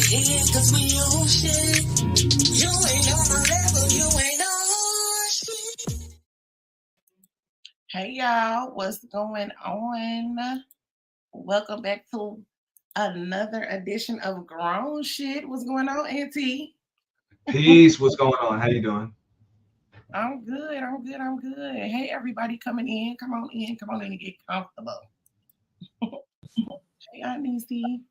here, cause we own shit. You ain't on my level, you ain't on shit. Hey y'all, what's going on? Welcome back to another edition of GrownShyt. What's going on, Auntie? Peace. What's going on? How you doing? I'm good. Hey, everybody coming in. Come on in and get comfortable. Hey, Auntie.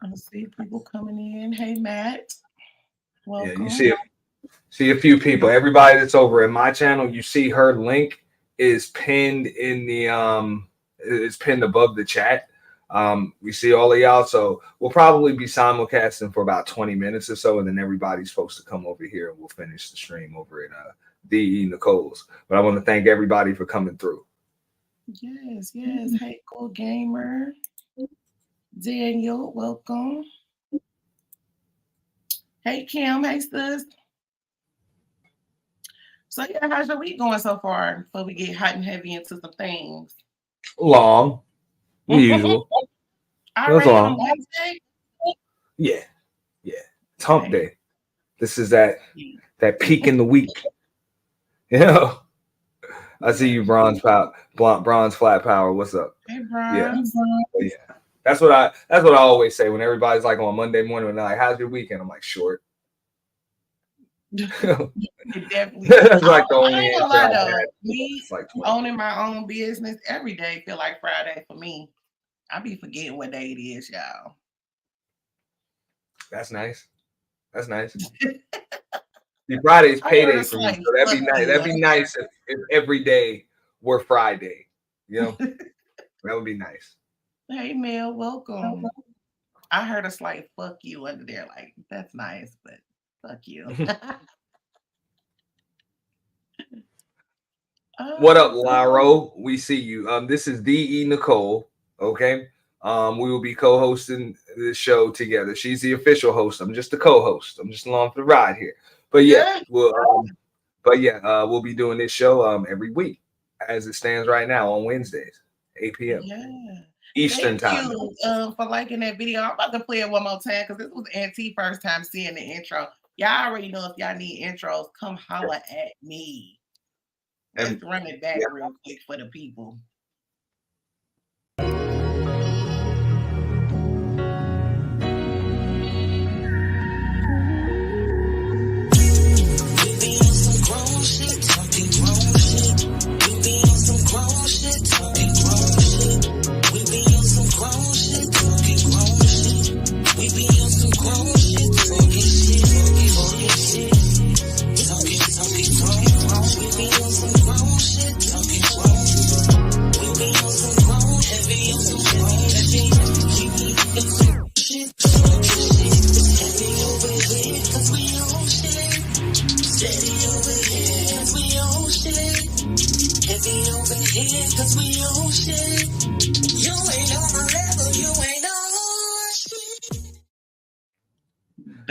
I see people coming in. Hey, Matt. Yeah, Welcome. you see a few people. Everybody that's over in my channel, you see her link is pinned in the it's pinned above the chat. We see all of y'all, so we'll probably be simulcasting for about 20 minutes or so, and then everybody's supposed to come over here and we'll finish the stream over at TheeEnicole's. But I want to thank everybody for coming through. Yes. Hey, cool gamer. Daniel, welcome. Hey, Kim. Hey, sis. So, yeah, how's your week going so far before we get hot and heavy into some things? Long. Usual. Already on Wednesday? Yeah. It's hump day. This is that peak in the week. You know. I see you, Bronze Flat Power. What's up? Hey, Bronze. Yeah. That's what I always say when everybody's like on Monday morning and they're like, "How's your weekend?" I'm like, "Short." Definitely. That's like the only answer I had. Me like owning my own business every day feel like Friday for me. I be forgetting what day it is, y'all. That's nice. Friday's payday for me, so that'd be nice. That'd be nice if every day were Friday. You know, that would be nice. Hey, Mel, welcome. I heard a slight "fuck you" under there. Like, that's nice, but fuck you. What up, Laro? We see you. This is TheeEnicole. Okay. We will be co-hosting this show together. She's the official host. I'm just the co-host. I'm just along for the ride here. But we'll be doing this show every week as it stands right now on Wednesdays, 8 p.m. Eastern time. Thank you for liking that video. I'm about to play it one more time because this was Auntie's first time seeing the intro. Y'all already know if y'all need intros, come holler at me. Let's run it back real quick for the people.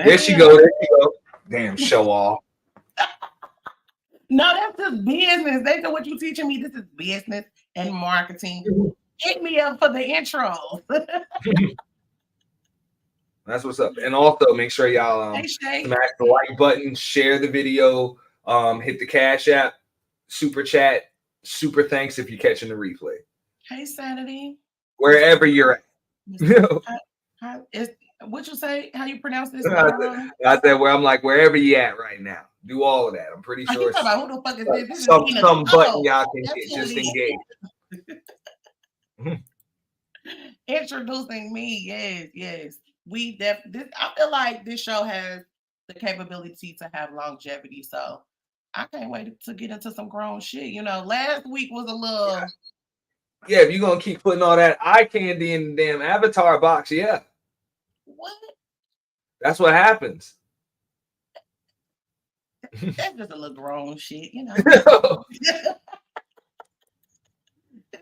There she go. Damn, show off. No, that's just business. They know what you're teaching me. This is business and marketing. Hit me up for the intro. That's what's up. And also make sure y'all smash the like button, share the video, hit the Cash App, super chat, super thanks if you're catching the replay. Hey, Sanity. Wherever you're at. What you say? How you pronounce this? I said where I'm like, wherever you at right now. Do all of that. I'm pretty sure it's about who the fuck is this? Some button y'all can hit. Just engage. Introducing me. Yes. I feel like this show has the capability to have longevity. So I can't wait to get into some grown shit. You know, last week was a little. Yeah, if you're gonna keep putting all that eye candy in the damn avatar box, yeah. What? That's what happens. That's just a little grown shit, you know. This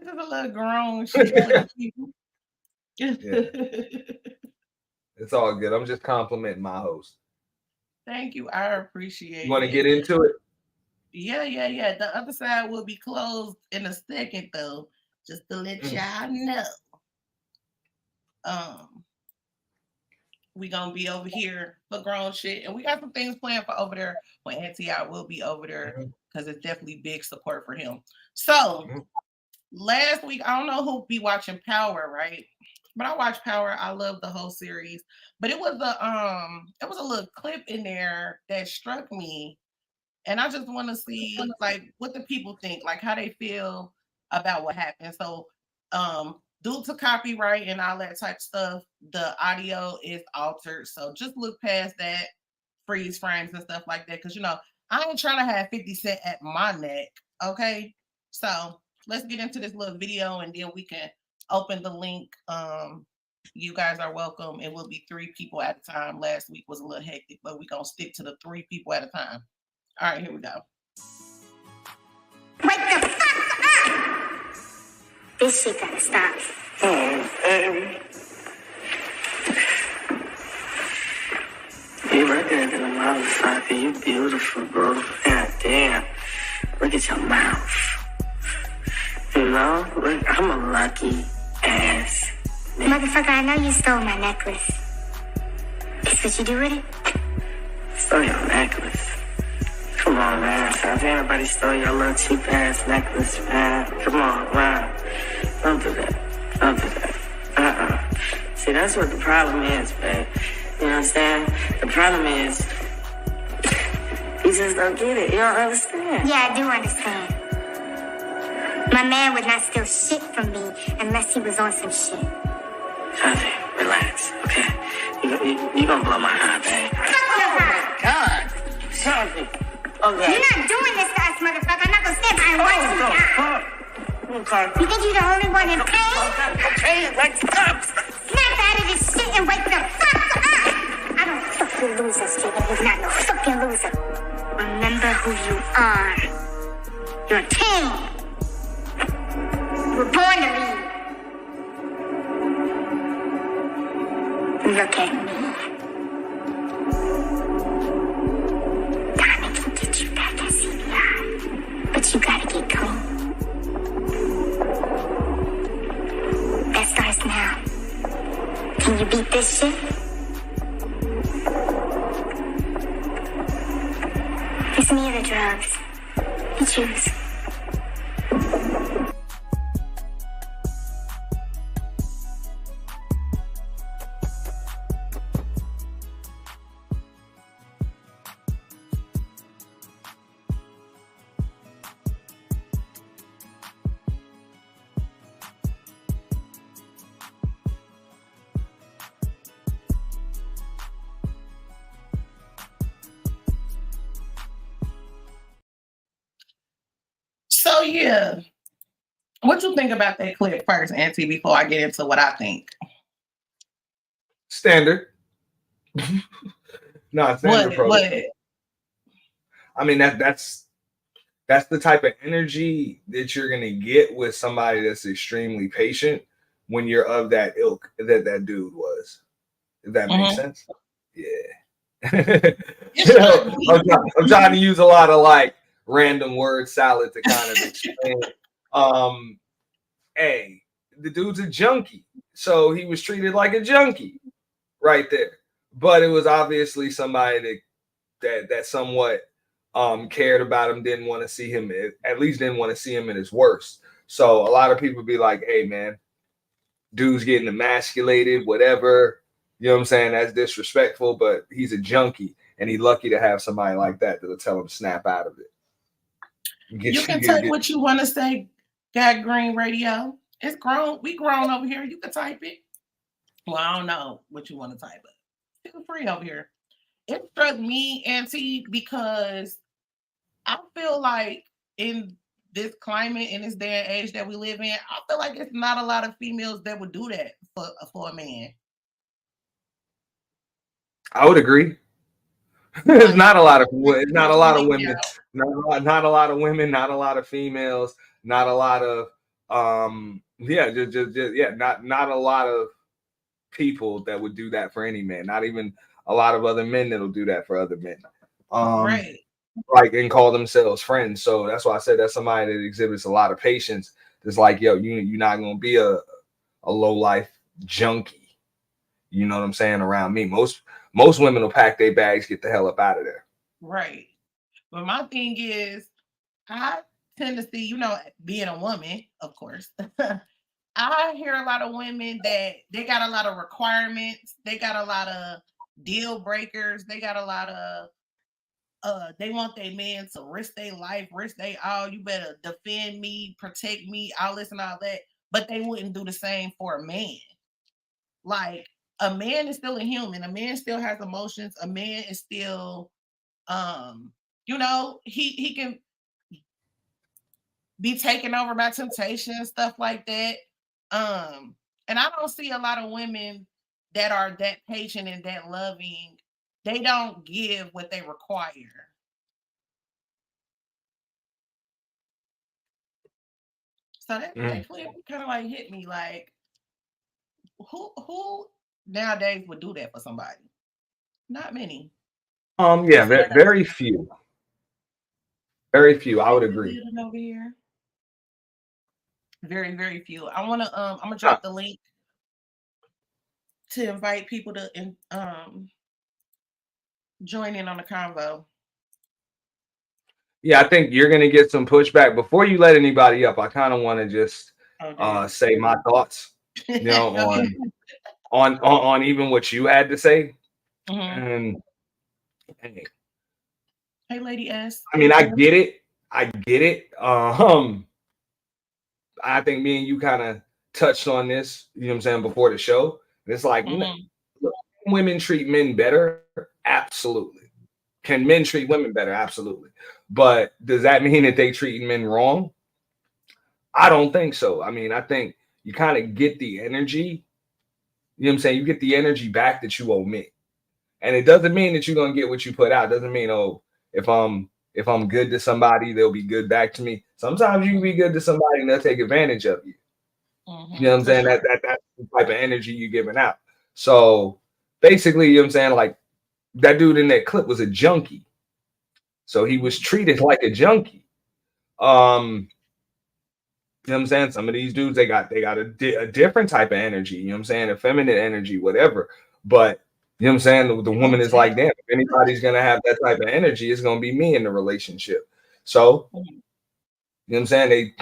is a little grown shit. It's all good. I'm just complimenting my host. Thank you. I appreciate it. You want to get into it? Yeah. The other side will be closed in a second, though, just to let y'all know. We gonna be over here for GrownShyt, and we got some things planned for over there. When Auntie I will be over there because it's definitely big support for him. So last week, I don't know who'll be watching Power, right? But I watched Power. I love the whole series. But it was a little clip in there that struck me, and I just want to see like what the people think, like how they feel about what happened. So due to copyright and all that type of stuff, the audio is altered. So just look past that, freeze frames and stuff like that. Because I ain't trying to have 50 Cent at my neck. Okay. So let's get into this little video and then we can open the link. You guys are welcome. It will be 3 people at a time. Last week was a little hectic, but we're gonna stick to the 3 people at a time. All right, here we go. Wake the fuck up! This shit gotta stop. You right there to the motherfucker. You beautiful, bro. God damn. Look at your mouth. You know, look, I'm a lucky ass. Motherfucker, I know you stole my necklace. That's what you do with it? Stole your necklace. Come on, man. If everybody stole your little cheap ass necklace, man. Come on, man. Don't do that. Don't do that. See, that's what the problem is, babe. You know what I'm saying? The problem is, you just don't get it. You don't understand. Yeah, I do understand. My man would not steal shit from me unless he was on some shit. Honey, relax, okay? You gonna blow my high, babe. Fuck your high. God, something. Okay. You're not doing this to us, motherfucker. I'm not gonna stand by and watch you die. Okay. You think you're the only one in pain? Okay, like, stop. Snap out of this shit and wake the fuck up! I don't fucking lose this shit, and he's not no fucking loser. Remember who you are. You're a king. You were born to lead. Look at me. Tommy can get you back at CBI, but you gotta get clean. That starts now. Can you beat this shit? There's me or the drugs. You choose. So yeah, what you think about that clip first, Auntie, before I get into what I think? Standard. No, standard approach. I mean, that's the type of energy that you're gonna get with somebody that's extremely patient when you're of that ilk that dude was. If that makes sense. Yeah. I'm trying to use a lot of like random word salad to kind of explain. Hey, the dude's a junkie, so he was treated like a junkie right there. But it was obviously somebody that somewhat cared about him, didn't want to see him, at least didn't want to see him at his worst. So a lot of people be like, hey man, dude's getting emasculated, whatever. You know what I'm saying? That's disrespectful, but he's a junkie, and he's lucky to have somebody like that that'll tell him to snap out of it. You can type what you want to say, Got Green Radio. It's grown. We grown over here. You can type it. Well, I don't know what you want to type, but feel free over here. It struck me, Auntie, because I feel like in this climate, in this day and age that we live in, I feel like it's not a lot of females that would do that for a man. I would agree. It's not a lot of women, not a lot of women, not a lot of women, not a lot of females, not a lot of not a lot of people that would do that for any man, not even a lot of other men that'll do that for other men. Right. Like, and call themselves friends. So that's why I said that's somebody that exhibits a lot of patience. It's like, yo, you're not gonna be a low life junkie. you know what I'm saying, around me. Most women will pack their bags, get the hell up out of there. Right. But my thing is, I tend to see, being a woman, of course, I hear a lot of women that they got a lot of requirements. They got a lot of deal breakers. They got a lot of, they want their man to risk their life, risk their all. You better defend me, protect me, all this and all that. But they wouldn't do the same for a man. Like, a man is still a human. A man still has emotions. A man is still, he can be taken over by temptation and stuff like that. And I don't see a lot of women that are that patient and that loving. They don't give what they require. So that clip kind of like hit me like, who nowadays would do that for somebody? Not many. Yeah, very few. Very few. I would agree. Over here. Very, very few. I'm gonna drop the link to invite people to join in on the convo. Yeah, I think you're gonna get some pushback. Before you let anybody up, I kind of want to just say my thoughts, on even what you had to say. And hey, Lady S. I mean, I get it. I think me and you kind of touched on this, you know what I'm saying, before the show. And it's like, look, women treat men better? Absolutely. Can men treat women better? Absolutely. But does that mean that they treat men wrong? I don't think so. I mean, I think you kind of get the energy, you know what I'm saying? You get the energy back that you omit. And it doesn't mean that you're going to get what you put out. It doesn't mean, if I'm good to somebody, they'll be good back to me. Sometimes you can be good to somebody and they'll take advantage of you. You know what I'm saying? That's the type of energy you're giving out. So basically, you know what I'm saying? Like, that dude in that clip was a junkie. So he was treated like a junkie. You know what I'm saying? Some of these dudes, they got a different type of energy. You know what I'm saying? A feminine energy, whatever. But you know what I'm saying? The woman is like, damn, if anybody's going to have that type of energy, it's going to be me in the relationship. So, you know what I'm saying?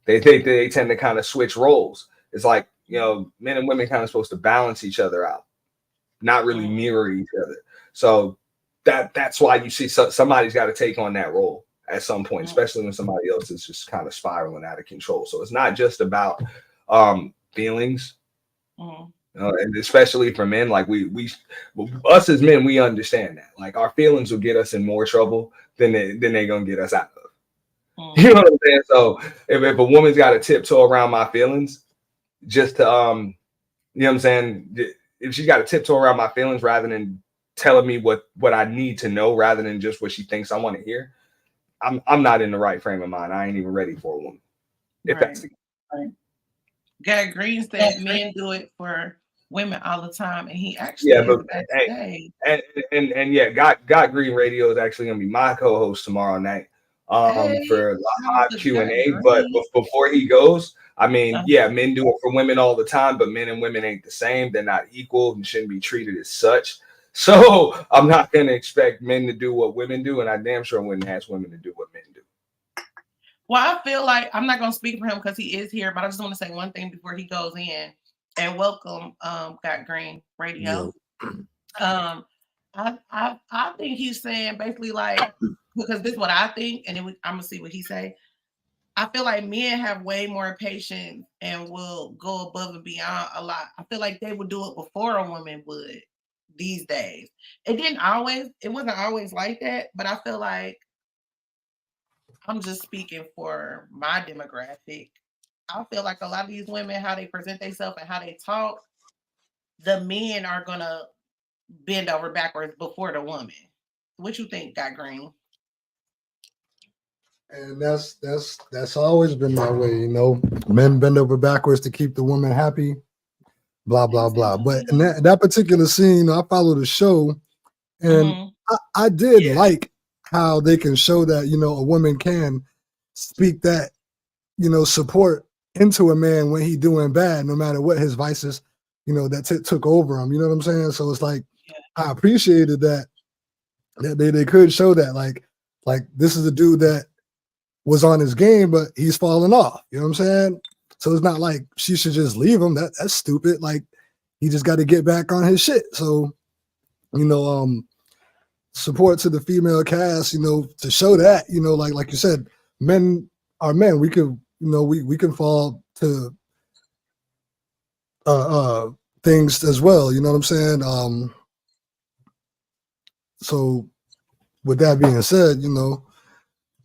They tend to kind of switch roles. It's like, men and women kind of supposed to balance each other out, not really mirror each other. So that's why you see somebody's got to take on that role at some point, especially when somebody else is just kind of spiraling out of control. So it's not just about feelings. And especially for men, like us as men, we understand that. Like, our feelings will get us in more trouble than they're gonna get us out of. You know what I'm saying? So if a woman's got to tiptoe around my feelings, just to you know what I'm saying? If she's got to tiptoe around my feelings rather than telling me what I need to know, rather than just what she thinks I want to hear, I'm not in the right frame of mind. I ain't even ready for a woman. If that's the case. Guy Green said men do it for women all the time, and he actually and yeah, Got Green Radio is actually gonna be my co-host tomorrow night for live Q&A. But before he goes, I mean, men do it for women all the time, but men and women ain't the same. They're not equal and shouldn't be treated as such. So I'm not gonna expect men to do what women do, and I damn sure wouldn't ask women to do what men do. Well, I feel like I'm not going to speak for him because he is here, but I just want to say one thing before he goes in. And welcome, Got Green Radio. I think he's saying basically like, because this is what I think, and then I'm gonna see what he say. I feel like men have way more patience and will go above and beyond a lot. I feel like they would do it before a woman would these days. It wasn't always like that, but I feel like, I'm just speaking for my demographic. I feel like a lot of these women, how they present themselves and how they talk, the men are gonna bend over backwards before the woman. What you think, Got Green? And that's always been my way, Men bend over backwards to keep the woman happy, blah blah blah. But in that particular scene, I followed the show, and I did like how they can show that a woman can speak that support into a man when he doing bad, no matter what his vices that took over him. You know what I'm saying? So it's like I appreciated that they could show that like this is a dude that was on his game, but he's falling off. You know what I'm saying? So it's not like she should just leave him. That's stupid. Like he just got to get back on his shit. So support to the female cast, to show that, like you said, men are men. We could, we can fall to things as well. You know what I'm saying? So with that being said,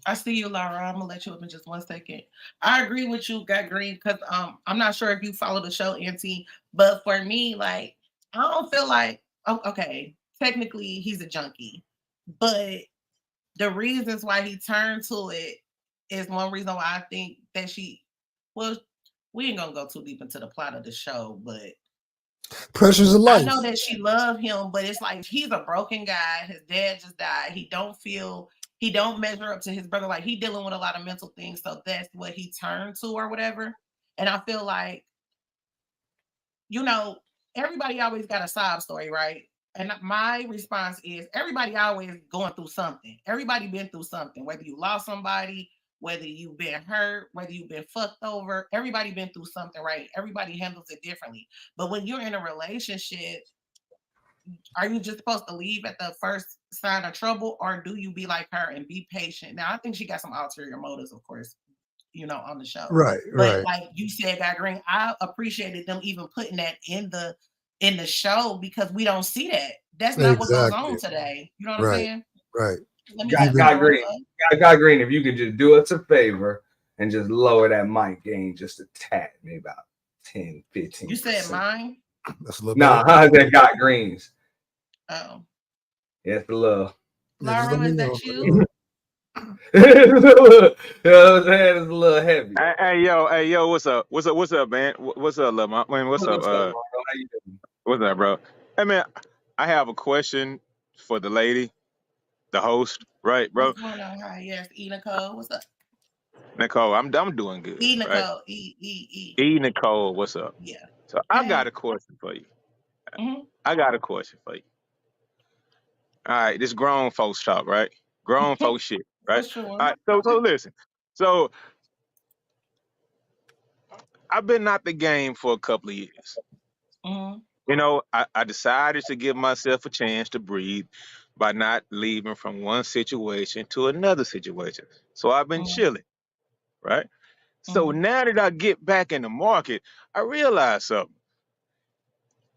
I see you, Laura. I'm gonna let you up in just 1 second. I agree with you, Got Green, because I'm not sure if you follow the show, Auntie, but for me, like, I don't feel like okay, technically he's a junkie, but the reasons why he turned to it is one reason why I think that we ain't gonna go too deep into the plot of the show, but pressures of life. I know that she loved him, but it's like he's a broken guy. His dad just died. He don't measure up to his brother. Like he dealing with a lot of mental things. So that's what he turned to or whatever. And I feel like, everybody always got a sob story, right? And my response is everybody always going through something. Everybody been through something, whether you lost somebody, whether you've been hurt, whether you've been fucked over, everybody been through something, right? Everybody handles it differently. But when you're in a relationship, are you just supposed to leave at the first sign of trouble, or do you be like her and be patient? Now, I think she got some ulterior motives, of course, on the show. Right. But like you said, Guy Green, I appreciated them even putting that in the show because we don't see that. That's not what goes on today. You know what I'm saying? Right. Guy Green, if you could just do us a favor and just lower that mic gain just a tad, maybe about 10, 15%. You said mine? That's a little I said Guy Green's. Oh. Yeah, it's a little. Laura, is that you? You know what I'm saying? It's a little heavy. Hey, yo, what's up? What's up, man? What's up, love? Man, what's up? How you doing? What's up, bro? Hey, man, I have a question for the lady, the host, right, bro? What's going on? Hi, yes, TheeEnicole. What's up? Nicole, I'm doing good. TheeEnicole, right? TheeEnicole, what's up? Yeah. So I got a question for you. Mm-hmm. I got a question for you. All right, this grown folks talk, right? Grown folks shit, right? For sure. All right, so listen. So I've been out the game for a couple of years. Mm-hmm. I decided to give myself a chance to breathe by not leaving from one situation to another situation. So I've been chilling, right? So now that I get back in the market, I realize something.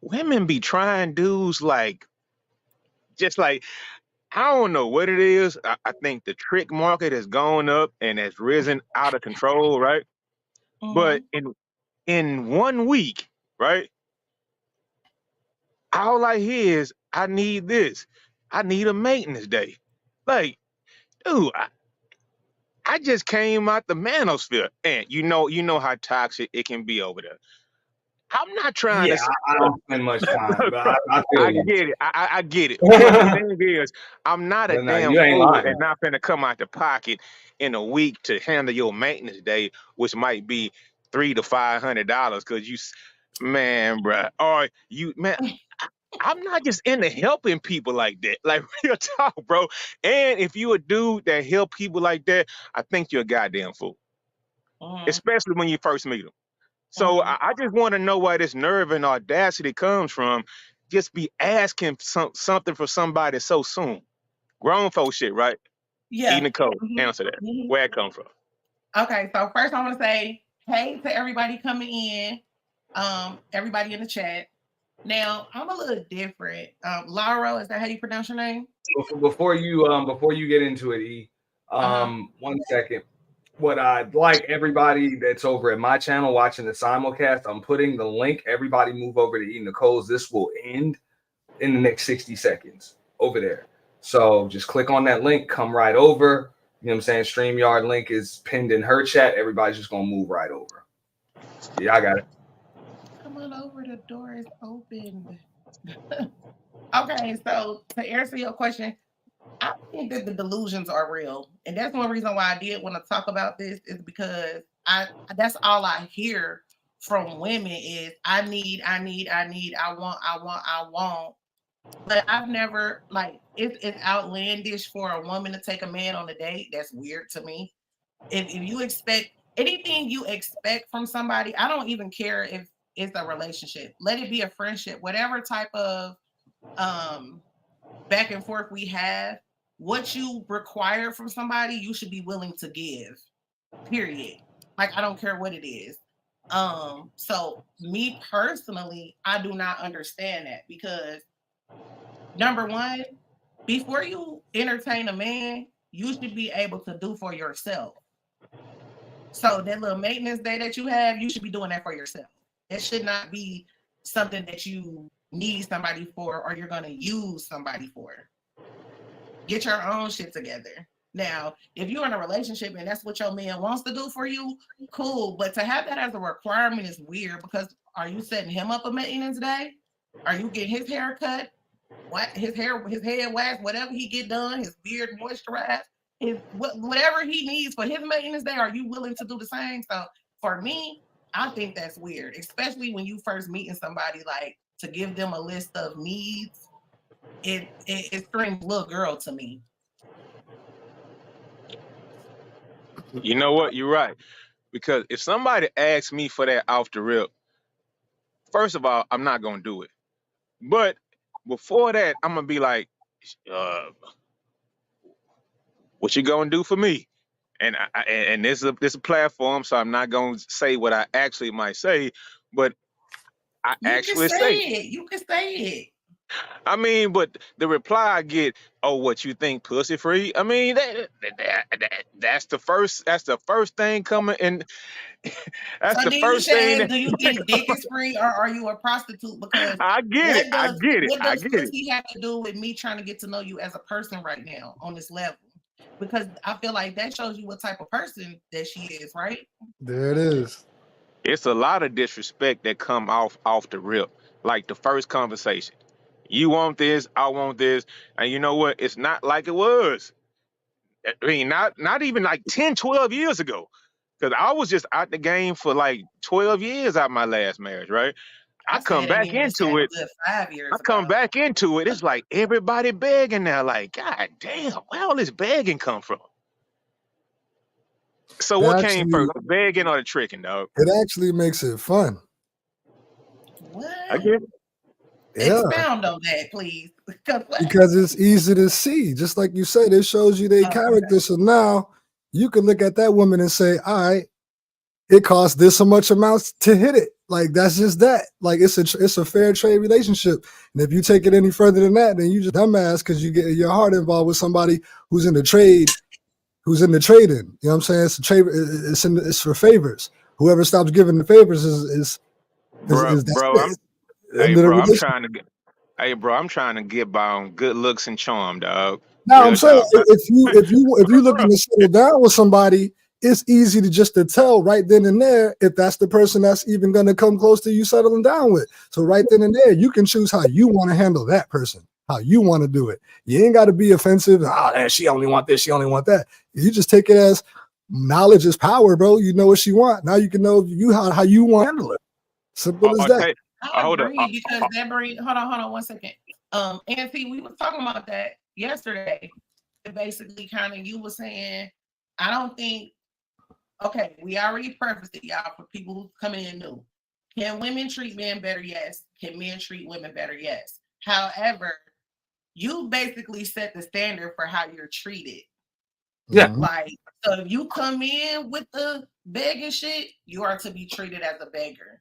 Women be trying dudes just like, I don't know what it is. I think the trick market has gone up and has risen out of control, right? But in 1 week, right? All I hear is, I need this. I need a maintenance day. Like, dude, I just came out the manosphere, and you know how toxic it can be over there. I'm not trying to. I don't spend much time, but I feel you. Get it. I get it. But the thing is, I'm not a damn fool and not finna come out the pocket in a week to handle your maintenance day, which might be $300 to $500. Cause man, bruh, or I'm not just into helping people like that. Like, real talk, bro. And if you a dude that help people like that, I think you're a goddamn fool. Especially when you first meet them. So I just want to know where this nerve and audacity comes from. Just be asking something for somebody so soon. Grown folk shit, right? Yeah. TheeEnicole, answer that. Where it come from? Okay, so first I want to say hey to everybody coming in, everybody in the chat. Now I'm a little different. Laura, is that how you pronounce your name? Before you get into it, E, 1 second. What I'd like everybody that's over at my channel watching the simulcast, I'm putting the link. Everybody move over to TheeEnicole's. This will end in the next 60 seconds over there. So just click on that link, come right over. You know what I'm saying? StreamYard link is pinned in her chat. Everybody's just going to move right over. Yeah, I got it. Come on over. The door is open. Okay, so to answer your question, I think that the delusions are real. And that's one reason why I did want to talk about this is because that's all I hear from women is I need, I want. But I've never, like, it's outlandish for a woman to take a man on a date. That's weird to me. If you expect anything you expect from somebody, I don't even care if it's a relationship. Let it be a friendship, whatever type of back and forth we have, what you require from somebody, you should be willing to give. Period. Like, I don't care what it is. So me personally, I do not understand that because number one, before you entertain a man, you should be able to do for yourself. So that little maintenance day that you have, you should be doing that for yourself. It should not be something that you need somebody for or you're going to use somebody for. Get your own shit together. Now, if you're in a relationship and that's what your man wants to do for you, cool. But to have that as a requirement is weird because are you setting him up a maintenance day? Are you getting his hair cut? What his head waxed, whatever he get done, his beard moisturized, whatever he needs for his maintenance day, are you willing to do the same? So for me, I think that's weird, especially when you first meeting somebody, like to give them a list of needs. It screams little girl to me. You know what? You're right. Because if somebody asks me for that off the rip, first of all, I'm not gonna do it. But before that, I'm gonna be like, what you gonna do for me? And this is a platform, so I'm not gonna say what I actually might say, but I actually say it. You can say it. I mean, but the reply I get, oh, what you think, pussy free? I mean, that's the first thing coming, and that's so the first thing. Do you think dick is free, or are you a prostitute? Because I get it. What does pussy have to do with me trying to get to know you as a person right now on this level? Because I feel like that shows you what type of person that she is, right? There it is. It's a lot of disrespect that come off the rip, like the first conversation. You want this, I want this. And you know what? It's not like it was. I mean, not even like 10, 12 years ago. Because I was just out the game for like 12 years out my last marriage, right? I come back into it. 5 years I come back into it. It's like everybody begging now. Like, God damn, where all this begging come from? So what came first, the begging or the tricking, dog? It actually makes it fun. What? I get it. Yeah. Expound on that, please. Because it's easy to see. Just like you said, it shows you their character. So now you can look at that woman and say, all right, it costs this so much amounts to hit it. Like, that's just that. Like, it's a fair trade relationship. And if you take it any further than that, then you just dumbass because you get your heart involved with somebody who's in the trade, who's in the trading. You know what I'm saying? It's a trade. It's for favors. Whoever stops giving the favors is I'm trying to get by on good looks and charm, dog. Now I'm saying if you looking to settle down with somebody, it's easy to tell right then and there if that's the person that's even going to come close to you settling down with. So right then and there, you can choose how you want to handle that person, how you want to do it. You ain't got to be offensive. Oh, she only want this, she only want that. You just take it as knowledge is power, bro. You know what she want. Now you can know how you want to handle it. Simple as that. I agree because that brings. Hold on 1 second. And see, we were talking about that yesterday. Basically, kind of, you were saying, I don't think. Okay, we already prefaced it, y'all, for people who coming in new. Can women treat men better? Yes. Can men treat women better? Yes. However, you basically set the standard for how you're treated. Yeah. Like, so if you come in with the begging shit, you are to be treated as a beggar.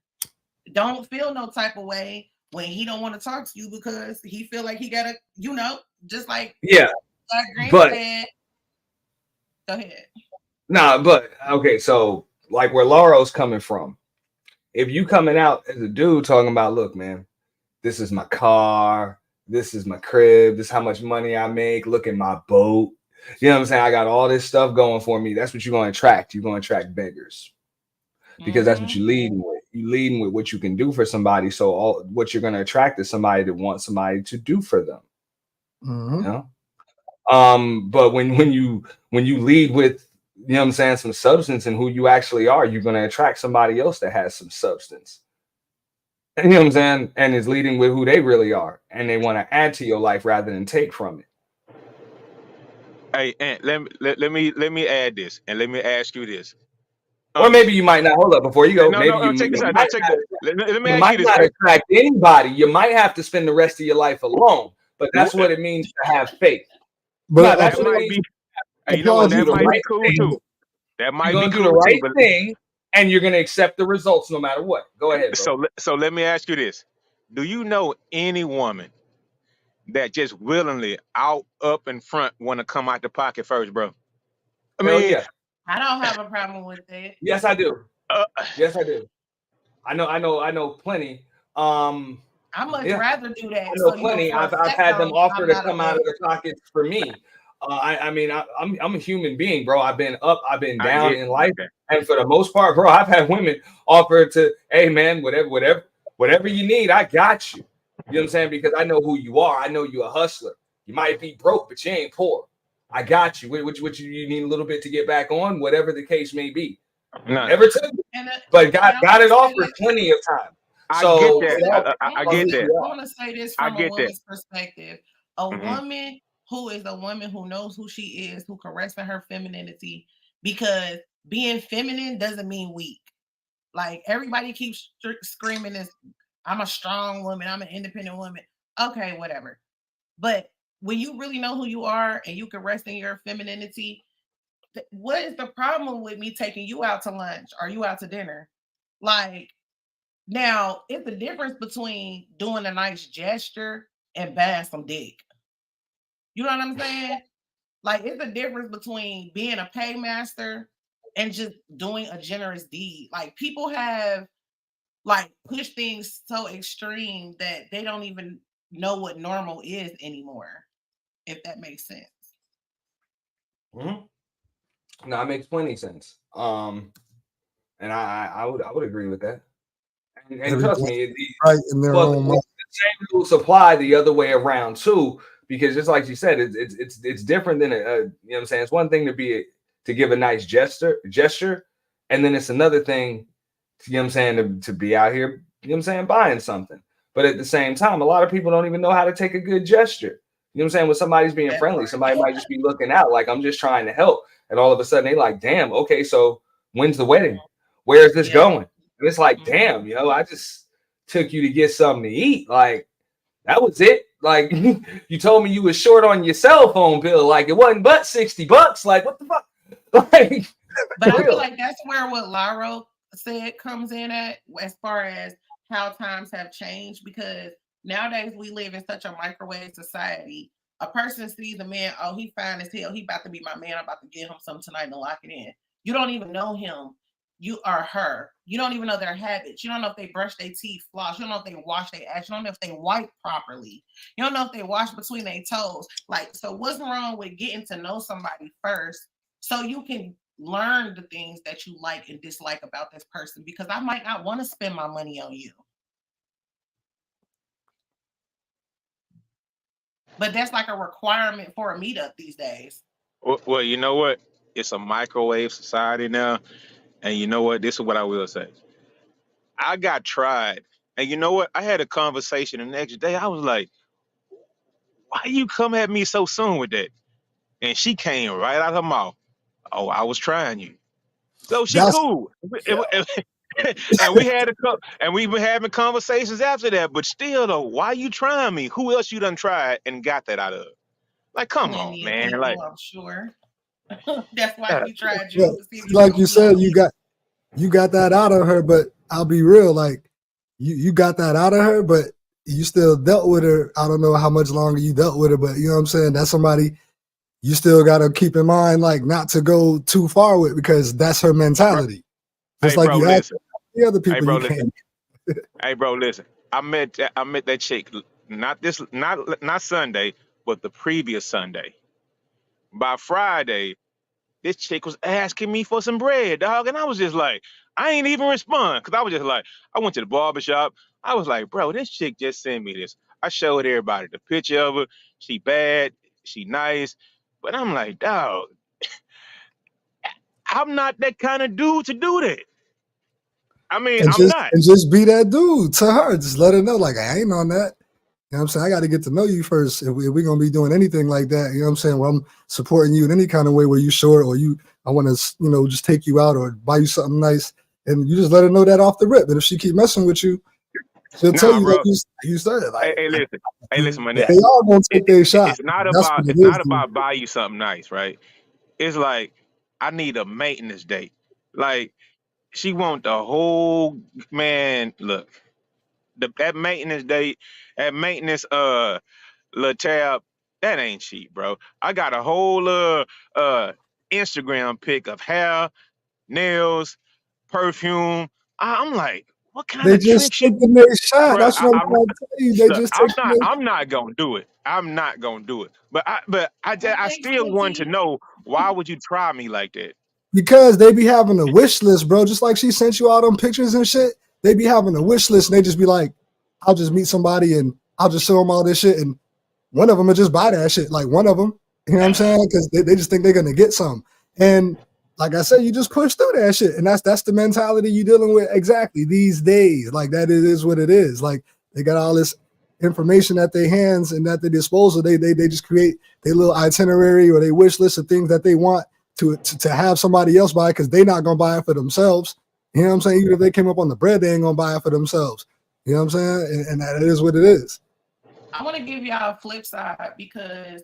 Don't feel no type of way when he don't want to talk to you because he feel like he gotta, just like but said. Go ahead. Nah, but okay, so like where Laura's coming from, if you coming out as a dude talking about, look, man, this is my car, this is my crib, this is how much money I make, look at my boat. You know what I'm saying? I got all this stuff going for me. That's what you're going to attract. You're going to attract beggars because that's what you're leading with. You're leading with what you can do for somebody. So what you're going to attract is somebody that wants somebody to do for them. You know? But when you lead with you know what I'm saying, some substance in who you actually are, you're going to attract somebody else that has some substance. You know what I'm saying? And is leading with who they really are. And they want to add to your life rather than take from it. Hey, and let me add this, and let me ask you this. Or maybe you might not. Hold up before you go. No, maybe no, check this out. No, check this. Let me ask you this. Not attract anybody. You might have to spend the rest of your life alone, but that's what it means to have faith. But that might be. Hey, you know what? That might be cool too. That might be cool too. You're gonna do the right thing, and you're gonna accept the results no matter what. Go ahead, bro. So let me ask you this: do you know any woman that just willingly up in front want to come out the pocket first, bro? I mean, yeah. I don't have a problem with that. Yes, I do. Yes, I do. I know plenty. I much rather do that. I know plenty. I've had them offer to come out of the pockets for me. I mean, I'm a human being, bro. I've been up, I've been down in life, and for the most part, bro, I've had women offer to, hey man, whatever you need, I got you. You know what I'm saying? Because I know who you are. I know you're a hustler. You might be broke, but you ain't poor. I got you. What you need a little bit to get back on, whatever the case may be. Never took it, but got it offered plenty of time. I get that. I get that. I want to say this from a woman's perspective. A woman who is a woman who knows who she is, who can rest in her femininity, because being feminine doesn't mean weak. Like everybody keeps screaming this, I'm a strong woman, I'm an independent woman. Okay, whatever. But when you really know who you are and you can rest in your femininity, what is the problem with me taking you out to lunch or you out to dinner? Like, now it's the difference between doing a nice gesture and buying some dick. You know what I'm saying? Like, it's the difference between being a paymaster and just doing a generous deed. Like, people have like pushed things so extreme that they don't even know what normal is anymore, if that makes sense. No, it makes plenty sense. And I would agree with that. And trust me, right in their own the same rules apply the other way around too. Because just like you said, it's different than you know what I'm saying. It's one thing to give a nice gesture, and then it's another thing, you know what I'm saying, to be out here, you know what I'm saying, buying something. But at the same time, a lot of people don't even know how to take a good gesture. You know what I'm saying? When somebody's being friendly, somebody might just be looking out like I'm just trying to help, and all of a sudden they like, damn, okay, so when's the wedding? Where is this going? And it's like, damn, I just took you to get something to eat. Like, that was it. Like, you told me you was short on your cell phone bill. Like, it wasn't but $60. Like, what the fuck? Like, but I feel like that's where what Laro said comes in at, as far as how times have changed, because nowadays we live in such a microwave society. A person sees a man, oh, he fine as hell, he about to be my man, I'm about to get him something tonight and lock it in. You don't even know him. You are her. You don't even know their habits. You don't know if they brush their teeth, floss. You don't know if they wash their ass. You don't know if they wipe properly. You don't know if they wash between their toes. Like, so what's wrong with getting to know somebody first so you can learn the things that you like and dislike about this person? Because I might not want to spend my money on you. But that's like a requirement for a meetup these days. Well, you know what? It's a microwave society now. And you know what? This is what I will say. I got tried. And you know what? I had a conversation the next day. I was like, why you come at me so soon with that? And she came right out her mouth. Oh, I was trying you. So she cool. And we've been having conversations after that. But still, though, why you trying me? Who else you done tried and got that out of? Like, come on, man. People, like, I'm sure. That's why she tried you. Yeah, like you said, you got that out of her, but I'll be real, like you got that out of her, but you still dealt with her. I don't know how much longer you dealt with her, but you know what I'm saying? That's somebody you still got to keep in mind, like not to go too far with, because that's her mentality. Just hey, like bro, you have the other people. Hey, bro, you can't. Hey, bro, listen. I met that chick not Sunday, but the previous Sunday. By Friday, this chick was asking me for some bread, dog. And I was just like, I ain't even respond. Cause I was just like, I went to the barbershop. I was like, bro, this chick just sent me this. I showed everybody the picture of her. She bad, she nice. But I'm like, dog, I'm not that kind of dude to do that. I mean, and I'm not. just be that dude to her. Just let her know, like, I ain't on that. You know what I'm saying? I got to get to know you first. If we're going to be doing anything like that, you know what I'm saying? Well, I'm supporting you in any kind of way where you short or I want to, just take you out or buy you something nice. And you just let her know that off the rip. And if she keep messing with you, she'll tell you bro. that you started. Like, hey, listen, man. They all going to take their shot. It's not about buy you something nice, right? It's like, I need a maintenance date. Like, she want the whole, man, look, that maintenance date, that maintenance little tab, that ain't cheap, bro. I got a whole Instagram pic of hair, nails, perfume. I'm like, what kind They of just tricks you, taking their shot. bro? That's what I'm trying to tell you. They just taking their I'm not gonna do it. I'm not gonna do it. But I still want to know, why would you try me like that? Because they be having a wish list, bro. Just like she sent you all them pictures and shit. They be having a wish list and they just be like, I'll just meet somebody and I'll just show them all this shit. And one of them will just buy that shit. Like one of them, you know what I'm saying? Because they just think they're going to get some. And like I said, you just push through that shit. And that's the mentality you're dealing with exactly these days. Like that is what it is. Like they got all this information at their hands and at their disposal. They just create their little itinerary or their wish list of things that they want to have somebody else buy because they're not going to buy it for themselves. You know what I'm saying? Even if they came up on the bread, they ain't going to buy it for themselves. You know what I'm saying? And that is what it is. I want to give y'all a flip side because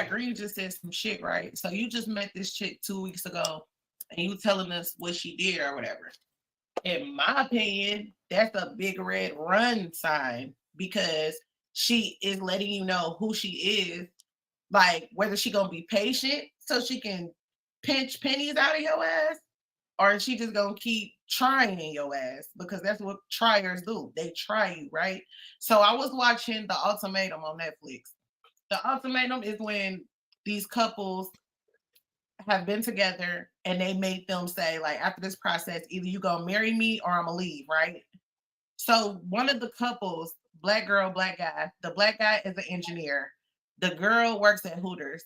Green just said some shit, right? So you just met this chick 2 weeks ago and you telling us what she did or whatever. In my opinion, that's a big red run sign because she is letting you know who she is, like whether she going to be patient so she can pinch pennies out of your ass, or she just gonna keep trying in your ass because that's what triers do. They try you, right? So I was watching The Ultimatum on Netflix. The Ultimatum is when these couples have been together and they make them say, like, after this process, either you gonna marry me or I'm gonna leave, right? So one of the couples, black girl, black guy, the black guy is an engineer. The girl works at Hooters.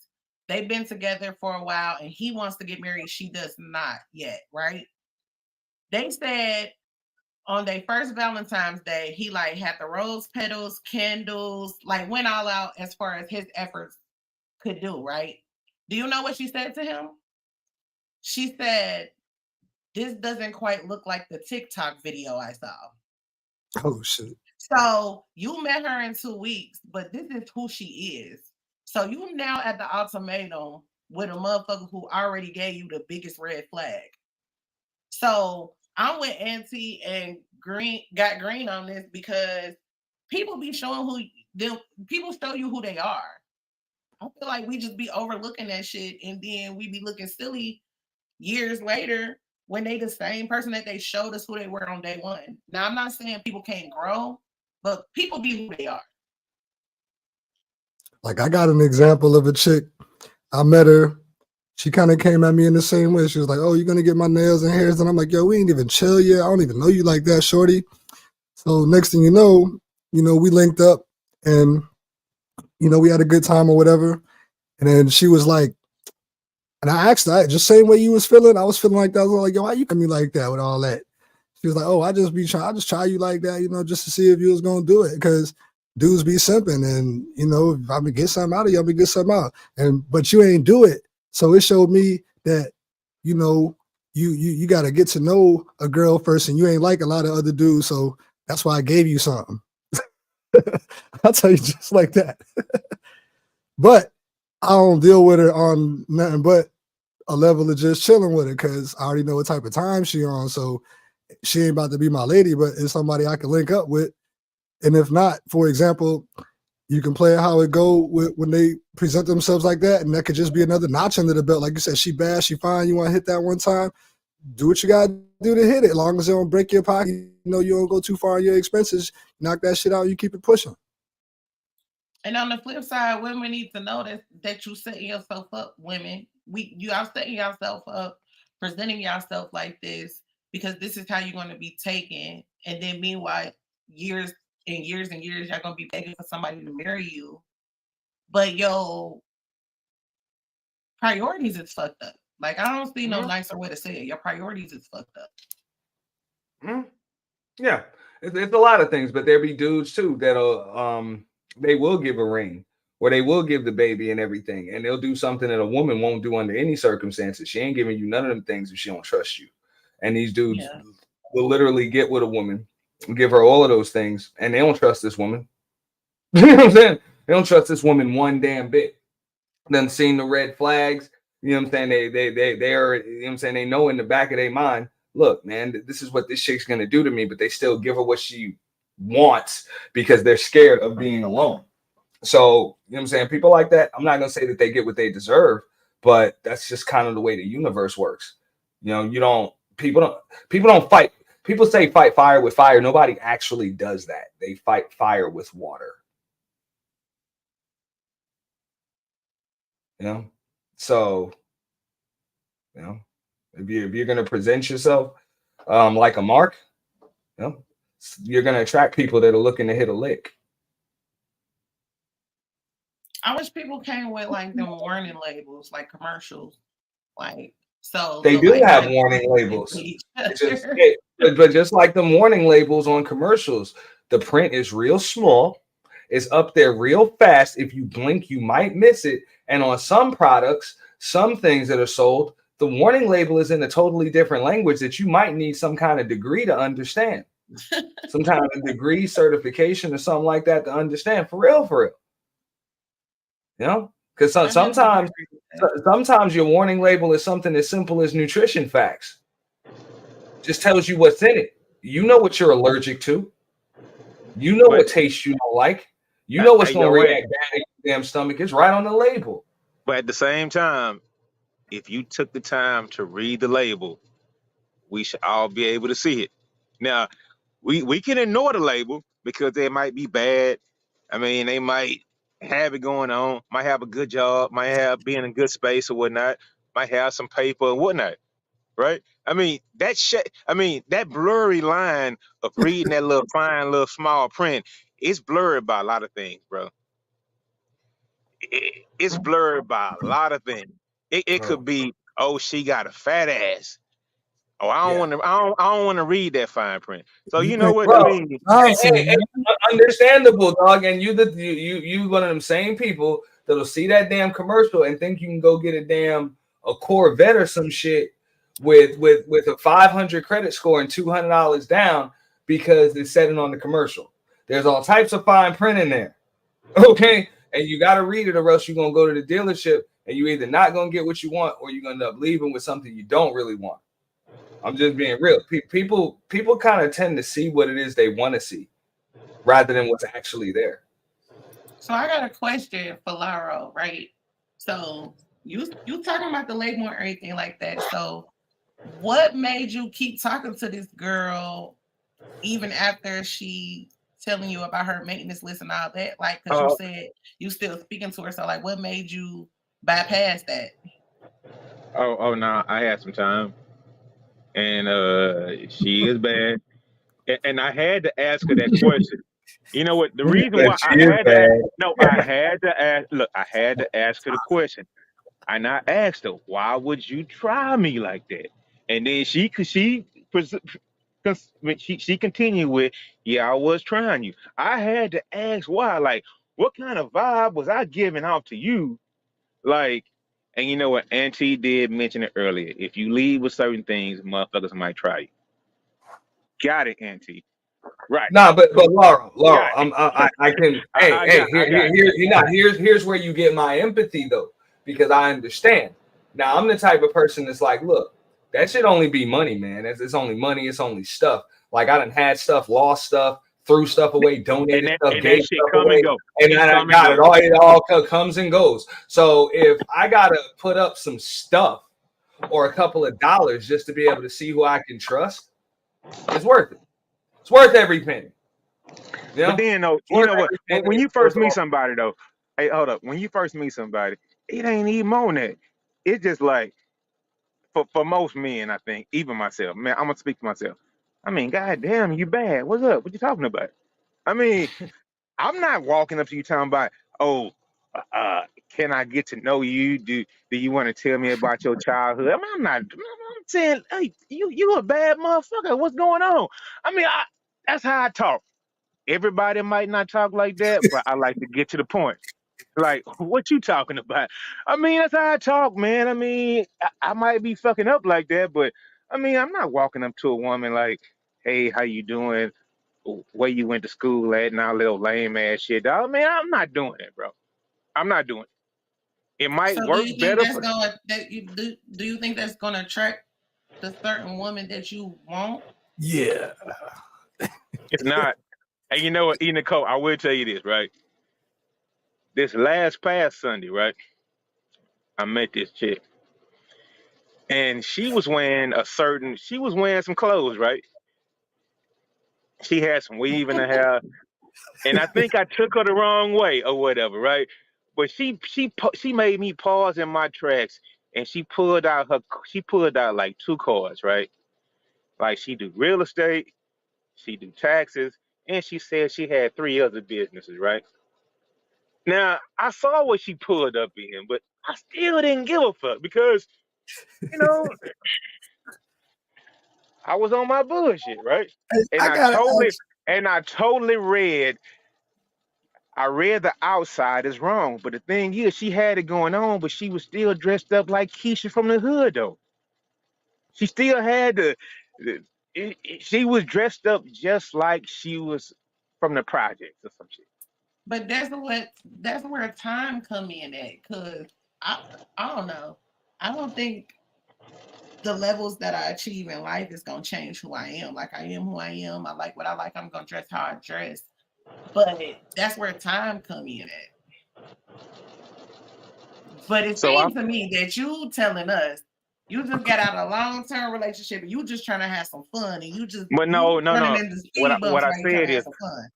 They've been together for a while and he wants to get married. She does not yet, right? They said on their first Valentine's Day, he like had the rose petals, candles, like went all out as far as his efforts could do, right? Do you know what she said to him? She said, this doesn't quite look like the TikTok video I saw. Oh, shit. So you met her in 2 weeks, but this is who she is. So you now at the ultimatum with a motherfucker who already gave you the biggest red flag. So I'm with Auntie and got Green on this because people be showing people show you who they are. I feel like we just be overlooking that shit and then we be looking silly years later when they the same person that they showed us who they were on day one. Now I'm not saying people can't grow, but people be who they are. Like I got an example of a chick. I met her. She kind of came at me in the same way. She was like, oh, you're going to get my nails and hairs. And I'm like, yo, we ain't even chill yet. I don't even know you like that, shorty. So next thing you know, we linked up and, we had a good time or whatever. And then she was like, and I asked her, just same way you was feeling. I was feeling like that. I was like, yo, why you at me like that with all that? She was like, oh, I just try you like that, just to see if you was going to do it. Because dudes be simping and, if I can get something out of you, I'm going to get something out. But you ain't do it. So it showed me that, you got to get to know a girl first and you ain't like a lot of other dudes. So that's why I gave you something. I'll tell you just like that. But I don't deal with her on nothing but a level of just chilling with her because I already know what type of time she on. So she ain't about to be my lady, but it's somebody I can link up with. And if not, for example, you can play how it go when they present themselves like that, and that could just be another notch under the belt. Like you said, she bad, she fine. You want to hit that one time, do what you got to do to hit it. As long as it don't break your pocket, you don't go too far on your expenses. Knock that shit out, you keep it pushing. And on the flip side, women need to know that you setting yourself up, women. You are setting yourself up, presenting yourself like this, because this is how you're going to be taken. And then meanwhile, years and years and years, you're going to be begging for somebody to marry you. But yo, priorities is fucked up. Like, I don't see no nicer way to say it. Your priorities is fucked up. Yeah, it's a lot of things, but there be dudes too that'll they will give a ring or they will give the baby and everything, and they'll do something that a woman won't do under any circumstances. She ain't giving you none of them things if she don't trust you. And these dudes will literally get with a woman, give her all of those things, and they don't trust this woman. You know what I'm saying? They don't trust this woman one damn bit. Then seen the red flags. You know what I'm saying? They are, you know what I'm saying? They know in the back of their mind, look, man, this is what this chick's gonna do to me, but they still give her what she wants because they're scared of being alone. So, you know what I'm saying? People like that, I'm not gonna say that they get what they deserve, but that's just kind of the way the universe works. You know, people don't fight. People say fight fire with fire. Nobody actually does that. They fight fire with water. You know, so you know, if you're gonna present yourself like a mark, you know, you're gonna attract people that are looking to hit a lick. I wish people came with like them warning labels, like commercials, like so. They do like, have warning labels, but just like the warning labels on commercials, the print is real small. It's up there real fast. If you blink, you might miss it. And on some products, some things that are sold, the warning label is in a totally different language that you might need some kind of degree to understand. Some kind of degree, certification, or something like that to understand. For real. You know? Because sometimes your warning label is something as simple as nutrition facts. Just tells you what's in it. You know what you're allergic to. You know what taste you don't like. You know what's going to react bad in your damn stomach. It's right on the label. But at the same time, if you took the time to read the label, we should all be able to see it. Now, we can ignore the label because they might be bad. I mean, they might have it going on, might have a good job, might have be in a good space or whatnot, might have some paper and whatnot, right? I mean, that blurry line of reading that little fine, little small print, it's blurred by a lot of things, bro. It's blurred by a lot of things. It could be, oh, she got a fat ass. Oh, I don't want to read that fine print. So you know what I mean? Hey, understandable, dog. And you one of them same people that'll see that damn commercial and think you can go get a Corvette or some shit with a 500 credit score and $200 down because it's setting on the commercial. There's all types of fine print in there. Okay. And you got to read it or else you're going to go to the dealership and you either not going to get what you want or you're going to end up leaving with something you don't really want. I'm just being real. People kind of tend to see what it is they want to see rather than what's actually there. So I got a question for Laro, right? So you talking about the label and everything like that. So what made you keep talking to this girl even after she telling you about her maintenance list and all that? Like, because you said you still speaking to her. So like, what made you bypass that? Oh no, I had some time. And she is bad. And I had to ask her that question. You know what? The reason why I had to ask her the question. And I asked her, why would you try me like that? And then she continued with, yeah, I was trying you. I had to ask why. Like, what kind of vibe was I giving off to you? Like, and you know what? Auntie did mention it earlier. If you leave with certain things, motherfuckers might try you. Got it, Auntie. Right. Nah, but Laura, I can. Here's where you get my empathy though, because I understand. Now I'm the type of person that's like, look, that should only be money, man. It's only money. It's only stuff. Like I done had stuff, lost stuff, threw stuff away, donated stuff, gave stuff away, and I got it. It all comes and goes. So if I gotta put up some stuff or a couple of dollars just to be able to see who I can trust, it's worth it. It's worth every penny. You know? But then, though, you know what? When you first meet somebody, though, hey, hold up. When you first meet somebody, it ain't even on that. It's just like, for most men, I think, even myself, man, I'm gonna speak for myself. I mean, goddamn, you bad. What's up? What you talking about? I mean, I'm not walking up to you talking about, oh, can I get to know you? Do you want to tell me about your childhood? I mean, I'm saying, hey, you a bad motherfucker. What's going on? I mean, that's how I talk. Everybody might not talk like that, but I like to get to the point. Like, what you talking about? I mean, that's how I talk, man. I mean, I might be fucking up like that, but I mean, I'm not walking up to a woman like, hey, how you doing? Where you went to school at? And all little lame ass shit, dog. Man, I'm not doing it, bro. I'm not doing it. It might So work do you think better that's for. going that you do you think that's going to attract the certain woman that you want? Yeah. It's not. And you know what, TheeEnicole, I will tell you this, right? This past Sunday, right? I met this chick. And she was wearing some clothes, right? She had some weave in her hair. And I think I took her the wrong way or whatever, right? But she made me pause in my tracks, and she pulled out like 2 cards, right? Like she do real estate, she do taxes, and she said she had 3 other businesses, right? Now I saw what she pulled up in, but I still didn't give a fuck because, you know, I was on my bullshit, right? And I gotta I totally read the outside is wrong. But the thing is, she had it going on, but she was still dressed up like Keisha from the hood, though. She still had she was dressed up just like she was from the projects or some shit. But that's where time come in at, cause I don't know. I don't think the levels that I achieve in life is gonna change who I am. Like I am who I am. I like what I like. I'm gonna dress how I dress. But that's where time come in at. But it seems to me that you telling us you just got out of a long-term relationship and you just trying to have some fun and you just no. What I said is, fun.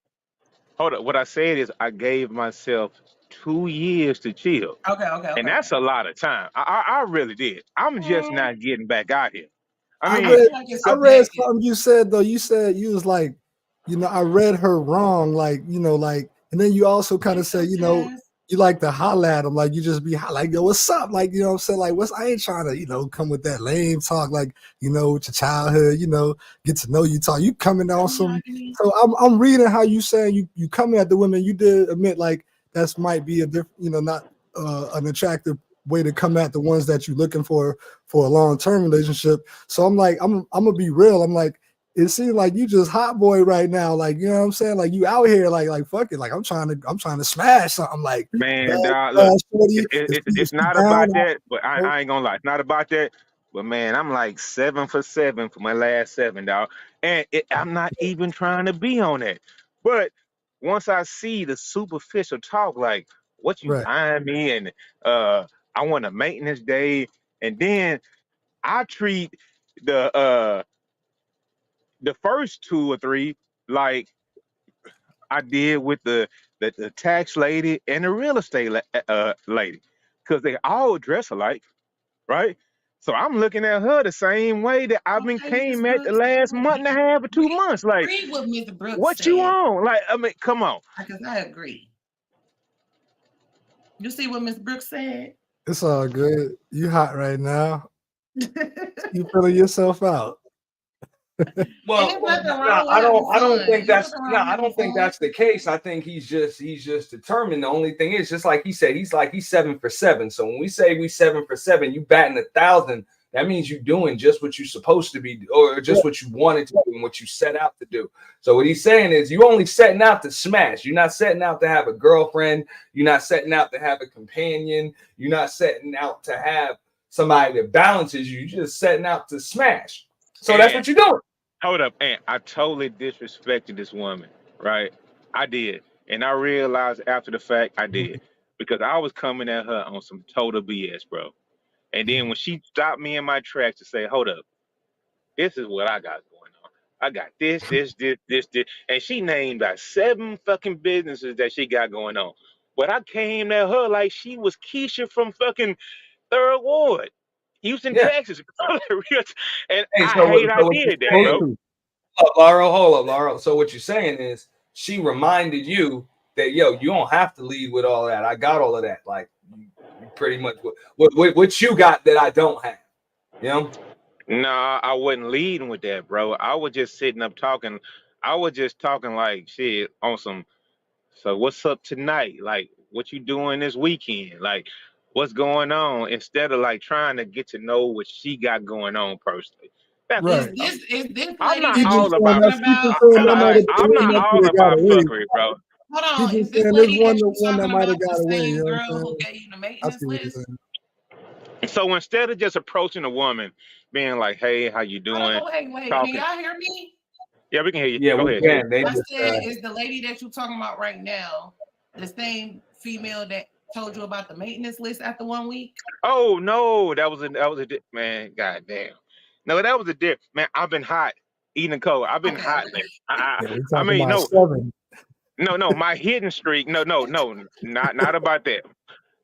hold up. What I said is I gave myself 2 years to chill. Okay. And that's a lot of time. I really did. I'm just not getting back out here. I read something you said though. You said you was like, you know, I read her wrong, like, you know, like, and then you also kind of said, you know, you like to holler at them, like you just be like, yo, what's up? Like, you know what I'm saying? Like, I ain't trying to, you know, come with that lame talk, like, you know, with your childhood, you know, get to know you talk. You coming on some. So I'm reading how you saying you coming at the women. You did admit like that's might be a different, you know, not an attractive way to come at the ones that you're looking for a long-term relationship. So I'm like, I'm gonna be real. I'm like, it seems like you just hot boy right now. Like, you know what I'm saying? Like you out here, like fuck it. Like I'm trying to smash something. Like, man, dog, look, it's not about that, but I ain't gonna lie, it's not about that. But man, I'm like 7 for 7 for my last 7, dog. And I'm not even trying to be on that. But once I see the superficial talk, like what you buying me, and I want a maintenance day, and then I treat the first 2 or 3 like I did with the tax lady and the real estate lady, because they all dress alike, right? So I'm looking at her the same way that I've been came at the last month and a half or 2 months. Like, what Mr. Brooks what said. You on? Like, I mean, come on. Because I agree. You see what Ms. Brooks said? It's all good. You hot right now. You feeling yourself out. Well, I don't think that's the case. I think he's just determined. The only thing is, just like he said, he's 7 for 7. So when we say we 7 for 7, you batting 1,000. That means you're doing just what you're supposed to be, or just what you wanted to do and what you set out to do. So what he's saying is, you only setting out to smash. You're not setting out to have a girlfriend. You're not setting out to have a companion. You're not setting out to have somebody that balances you. You're just setting out to smash. So that's what you're doing. Hold up, and I totally disrespected this woman, right? I did. And I realized after the fact I did. Because I was coming at her on some total BS, bro. And then when she stopped me in my tracks to say, hold up, this is what I got going on. I got this. And she named like 7 fucking businesses that she got going on. But I came at her like she was Keisha from fucking 3rd Ward, Houston, Texas. And I did that, bro. Laura, hold up, Laura. So what you're saying is she reminded you that you don't have to lead with all that. I got all of that. Like you pretty much what you got that I don't have. You know? Nah, I wasn't leading with that, bro. I was just sitting up talking. I was just talking like shit on some. So what's up tonight? Like, what you doing this weekend? Like, what's going on? Instead of like trying to get to know what she got going on personally. That's Right. Is this I'm lady not She that just all you saying about. that talking she just about? saying Hold that on, might have been I'm the one not that all could have got about away. fuckery, bro. She hold on. Is just this saying there's lady that one you that talking might have about got the away. You same know what girl I'm who saying? gave you the I maintenance see what you're list? saying. So instead of just approaching a woman, being like, "Hey, how you Hold doing?" on, wait. Can Talking. y'all hear me? Yeah, we can hear you. Yeah, Go we ahead, sis. can. They I just said, is the lady that you talking about right now the same female that told you about the maintenance list after 1 week? Oh no, that was a man. Goddamn. No, that was a dip. Man, I've been hot. TheeEnicole. I've been Okay. hot lately. I, Yeah, we I talking mean, about no, 7. no. My hidden streak. No, not about that.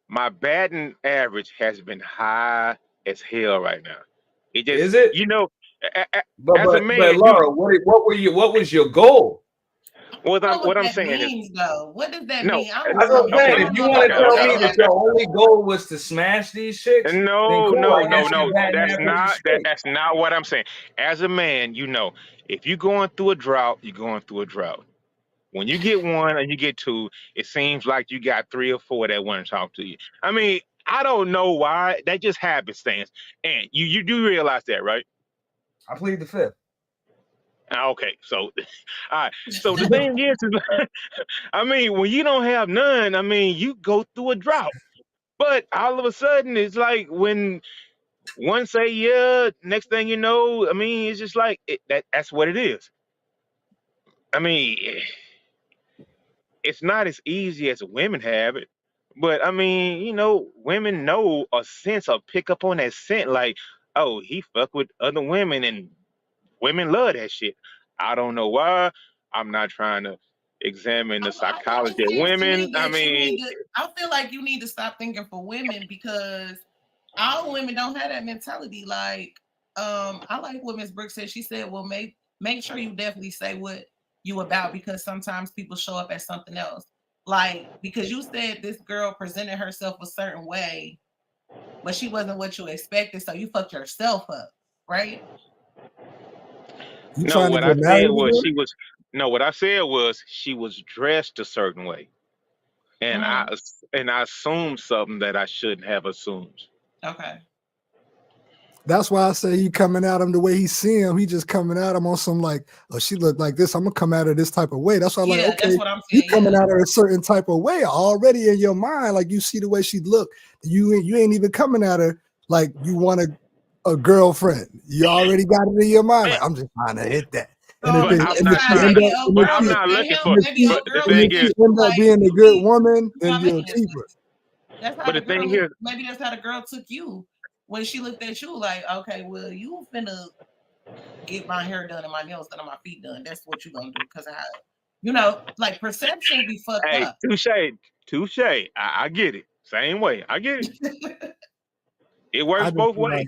My batting average has been high as hell right now. It just, is it? as a But man, Laura, what was your goal? I don't know what what I'm that saying is means, though. What does that no. mean? I'm a That's what I'm woman. Okay, saying. I If don't you know want about to that tell okay. me lady. that your only goal was to smash these chicks, then No, cool. no, I no, guess no. you're batting That's average is not straight. that's not what I'm saying. As a man, if you're going through a drought, you're going through a drought. When you get one and you get two, it seems like you got three or four that want to talk to you. I mean, I don't know why. That just happenstance. And you do realize that, right? I plead the fifth. Okay, so all right. So the thing is I mean, when you don't have none, I mean, you go through a drought. But all of a sudden, it's like when one say yeah, next thing you know, I mean, it's just like that's what it is. I mean, it's not as easy as women have it, but I mean, women know a sense or pick up on that scent, like, oh, he fuck with other women, and women love that shit. I don't know why. I'm not trying to examine the psychology It of seems to women. me I that you mean, need to. I feel like you need to stop thinking for women because all women don't have that mentality. Like, I like what Miss Brooks said. She said, "Well, make sure you definitely say what you about because sometimes people show up as something else. Like because you said this girl presented herself a certain way, but she wasn't what you expected, so you fucked yourself up, right?" You no, trying to what I get married said was again? she was dressed a certain way, and Mm-hmm. I assumed something that I shouldn't have assumed. Okay. That's why I say he coming at him the way he see him. He just coming at him on some like, oh, she looked like this. I'm gonna come at her this type of way. That's why I'm like, Yeah, okay, that's what I'm you saying. coming Yeah. at her a certain type of way already in your mind. Like you see the way she look. You ain't even coming at her like you want a girlfriend. You already got it in your mind. Like I'm just trying to hit that. And if But it, Maybe I'm and if not it's she not. trying end to. Maybe up old and But if girl I'm she not looked at looking him. for. and if Maybe she But old the girl and thing if looked at she is, him end up like being a good you woman, then my you'll maintenance keep her. list. That's how but the the girl thing looked. is, Maybe that's how the girl took you when she looked at you like, okay, well, you finna get my hair done and my nails done and my feet done. That's what you gonna do because I, like perception be fucked hey, up. touche. I get it. Same way. I get it. It I works just both feel like ways.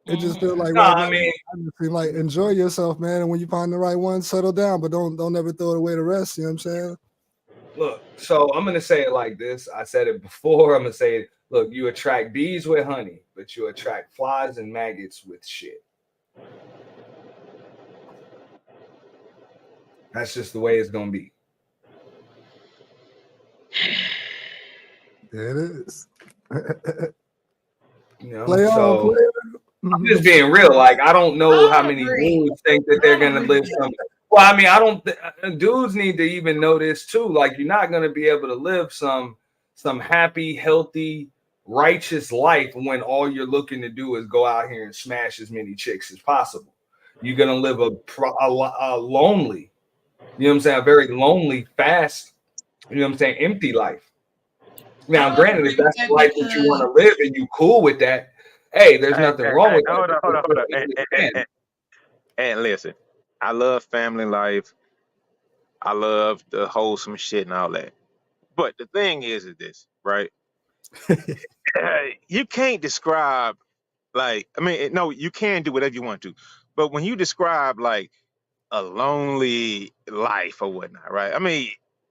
it just feel Mhm. like No, right now. I mean, I just feel like enjoy yourself, man. And when you find the right one, settle down, but don't ever throw it away the rest. You know what I'm saying? look, so I'm gonna say it like this. I said it before. I'm gonna say it. Look, you attract bees with honey, but you attract flies and maggots with shit. That's just the way it's gonna be. There it is. You know, Play on, so player. I'm just being real. Like, I don't know how I many agree. dudes think that I they're gonna agree live with that. some. Well, I mean, I don't. Dudes need to even know this too. Like, you're not gonna be able to live some happy, healthy, righteous life when all you're looking to do is go out here and smash as many chicks as possible. You're gonna live a lonely, you know what I'm saying, a very lonely, fast, you know what I'm saying, empty life. I Now, don't granted, if agree with that's that the life that you want because to live and you cool with that, hey, there's nothing wrong Hey, with that. hold on. Again, And listen, I love family life. I love the wholesome shit and all that. But the thing is this, right? You can't describe no, you can do whatever you want to, but when you describe like a lonely life or whatnot, right? I mean,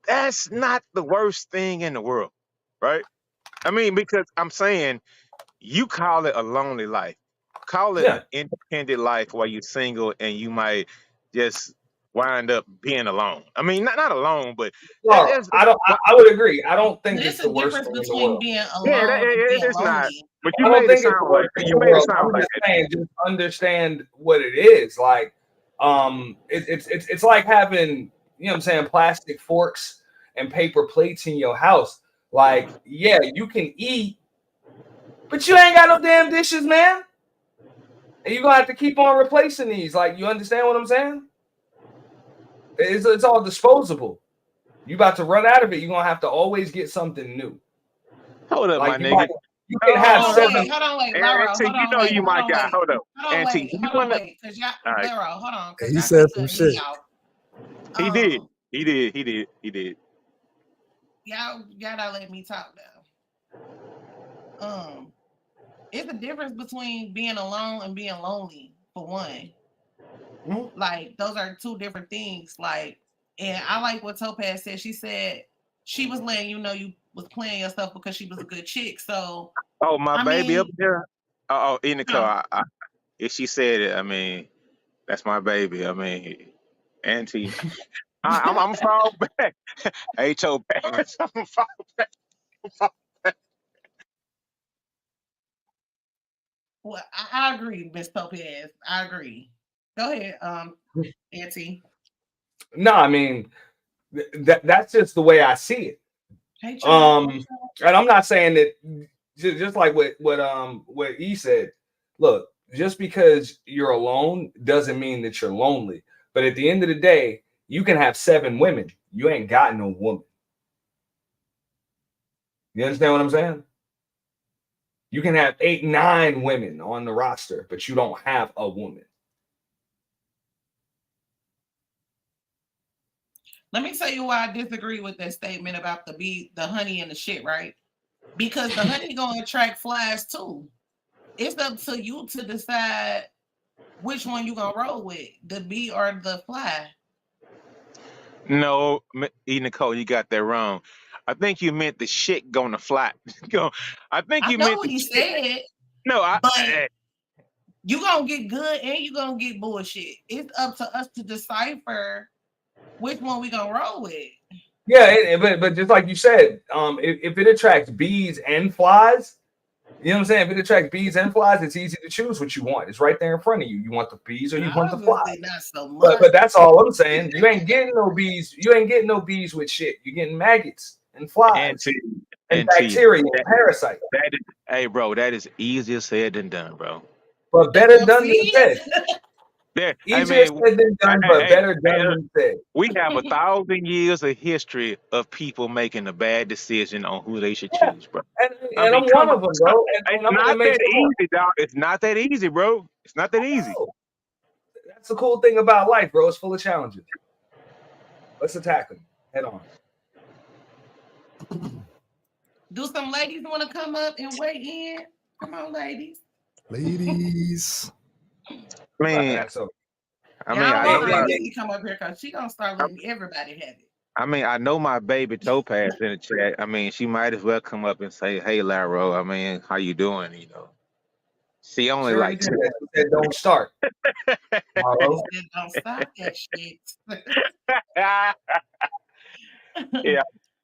that's not the worst thing in the world, right? I mean, because I'm saying you call it a lonely life. Call it an independent life while you're single and you might just wind up being alone. I mean, not alone, but I would agree. I don't think it's the worst thing in the world. Being alone and being it's lonely. not. But I don't think it's the worst thing in the world. I'm just saying, just understand what it is. Like, it's like having, you know what I'm saying, plastic forks and paper plates in your house. Like, yeah, you can eat, but you ain't got no damn dishes, man. And you're gonna have to keep on replacing these. Like, you understand what I'm saying? It's all disposable. You about to run out of it, you're gonna have to always get something new. Hold up, like, my nigga. You can have 7. Hold on, Laura. Hold on, you know you my guy. Hold up. Auntie, hold on, Laura, hold on. He said some shit. He did. Y'all gotta let me talk now. It's a difference between being alone and being lonely, for one. Mm-hmm. Like, those are two different things. Like, and I like what Topaz said. She said she was letting you know you was playing your stuff because she was a good chick. So, my baby up there. TheeEnicole. If she said it, I mean, that's my baby. I mean, Auntie. I'm fall back. Hey, Topaz. I'm fall back. Well, I agree, Miss Topaz. I agree. Go ahead, Auntie. No, I mean, that's just the way I see it. Hey, and I'm not saying that, just like what E said. Look, just because you're alone doesn't mean that you're lonely. But at the end of the day, you can have 7 women. You ain't got no woman. You understand what I'm saying? You can have 8, 9 women on the roster, but you don't have a woman. Let me tell you why I disagree with that statement about the honey and the shit, right? Because the honey gonna attract flies too. It's up to you to decide which one you gonna roll with, the bee or the fly. No, TheeEnicole, you got that wrong. I think you meant the shit gonna fly. I know what he said. No, but you gonna get good and you gonna get bullshit. It's up to us to decipher which one we gonna roll with. Yeah, but just like you said, if it attracts bees and flies, you know what I'm saying? If it attracts bees and flies, it's easy to choose what you want. It's right there in front of you. You want the bees or you want the flies. Not so much. But that's all I'm saying. You ain't getting no bees. You ain't getting no bees with shit. You're getting maggots and flies and bacteria and parasites. Hey, bro, that is easier said than done, bro. But better done than said. Easier said than done, but better done than said. We have 1,000 years of history of people making a bad decision on who they should choose, bro. And I'm one of them, bro. It's not that easy, dog. It's not that easy, bro. It's not that easy. That's the cool thing about life, bro. It's full of challenges. Let's attack them head on. Do some ladies want to come up and weigh in? Come on, ladies. Ladies. Man, I mean, come up here because she gonna start letting everybody have it. I mean, I know my baby Topaz in the chat. I mean, she might as well come up and say, "Hey, Laro, I mean, how you doing?" You know, she only like don't start. Don't stop that shit. Yeah,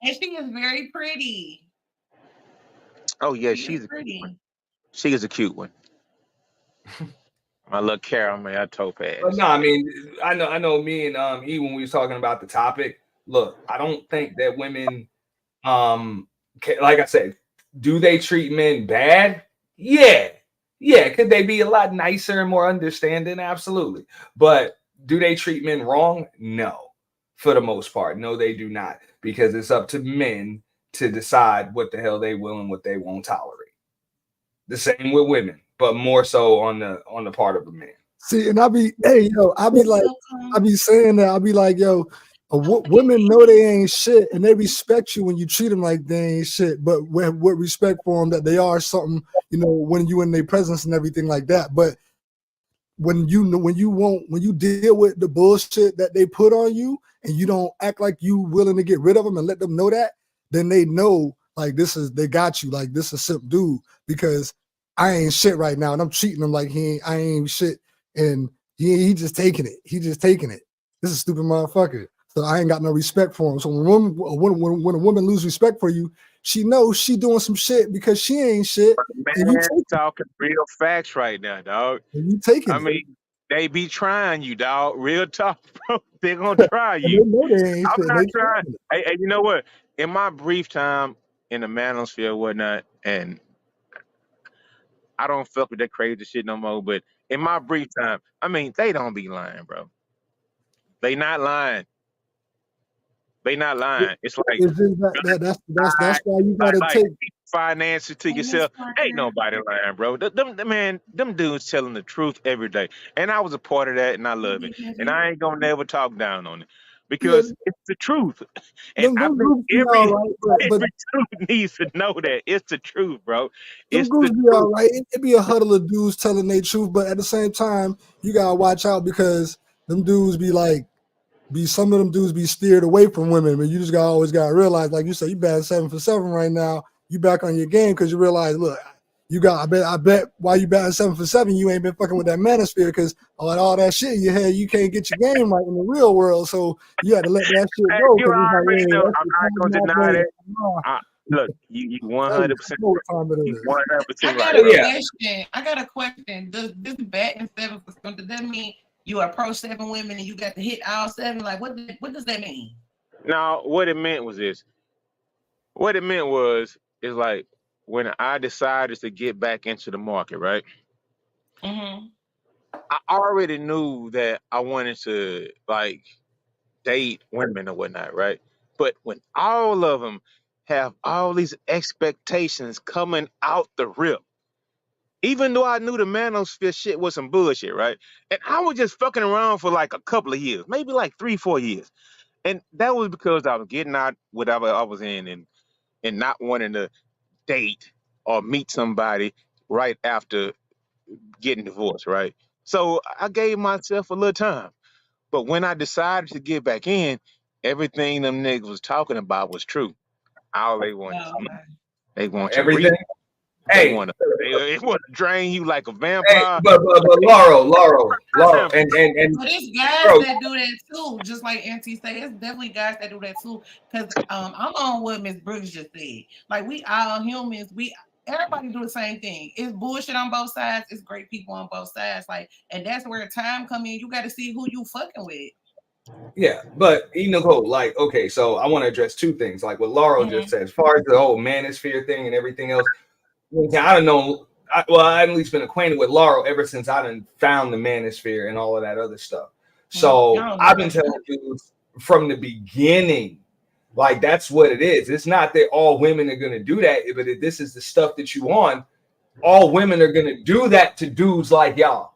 and she is very pretty. Oh yeah, she's pretty. She is a cute one. My little caramel Topaz. But no, I mean, I know. Me and E, when we was talking about the topic, look, I don't think that women, like I said, do they treat men bad? Yeah. Could they be a lot nicer and more understanding? Absolutely. But do they treat men wrong? No, for the most part, no, they do not, because it's up to men to decide what the hell they will and what they won't tolerate. The same with women, but more so on the part of a man. See, and I be saying that. I be like, yo, women know they ain't shit, and they respect you when you treat them like they ain't shit. But with respect for them, that they are something, you know, when you in their presence and everything like that. But when you deal with the bullshit that they put on you and you don't act like you willing to get rid of them and let them know that, then they know like they got you, like this is a simp dude because I ain't shit right now and I'm treating him like I ain't shit and he just taking it. He just taking it. This is a stupid motherfucker. So I ain't got no respect for him. So when a woman lose respect for you, she knows she doing some shit because she ain't shit. Man, you talking real facts right now, dog. You taking I mean, they be trying you, dog. Real talk, bro. They gonna try you. I'm not trying. Hey, you know what? In my brief time in the manosphere and whatnot, and I don't fuck with that crazy shit no more, but in my brief time, I mean, they don't be lying, bro. They not lying. They not lying. It's like it's just that's why you gotta take finances to yourself. Ain't nobody lying, bro. Them dudes telling the truth every day. And I was a part of that and I love it. And I ain't gonna never talk down on it. Because it's the truth. And I think every dude needs to know that. It's the truth, bro. It's them dudes be all right. It be a huddle of dudes telling their truth, but at the same time, you gotta watch out because them dudes some of them dudes be steered away from women, but you just always gotta realize, like you said, you batting 7 for 7 right now. You back on your game because you realize, look, I bet while you batting 7 for 7, you ain't been fucking with that manosphere because all that shit in your head, you can't get your game right in the real world. So you had to let that shit go. You already know. I'm not gonna deny that. Look, you 100%. 100% right. I got a question. Does this batting 7 for 7, does that mean you approach 7 women and you got to hit all 7? Like, what does that mean? No, what it meant was this. What it meant was, is like when I decided to get back into the market, right? Mm-hmm. I already knew that I wanted to like date women or whatnot, right? But when all of them have all these expectations coming out the rip, even though I knew the manosphere shit was some bullshit, right? And I was just fucking around for like a couple of years, maybe like 3-4 years. And that was because I was getting out whatever I was in and not wanting to date or meet somebody right after getting divorced, right? So I gave myself a little time. But when I decided to get back in, everything them niggas was talking about was true. All they want is money. They want everything. They want to drain you like a vampire. Hey, but Laurel, and but it's guys that do that too. Just like Auntie say, it's definitely guys that do that too. Because I'm on what Miss Brooks just said. Like we all humans, everybody do the same thing. It's bullshit on both sides. It's great people on both sides. Like, and that's where time come in. You got to see who you fucking with. Yeah, but TheeEnicole, like, okay, so I want to address 2 things, like what Laurel just said, as far as the whole manosphere thing and everything else. I don't know. I've at least been acquainted with Laurel ever since I done found the manosphere and all of that other stuff. So I've been telling you from the beginning, like that's what it is. It's not that all women are gonna do that, but if this is the stuff that you want, all women are gonna do that to dudes like y'all.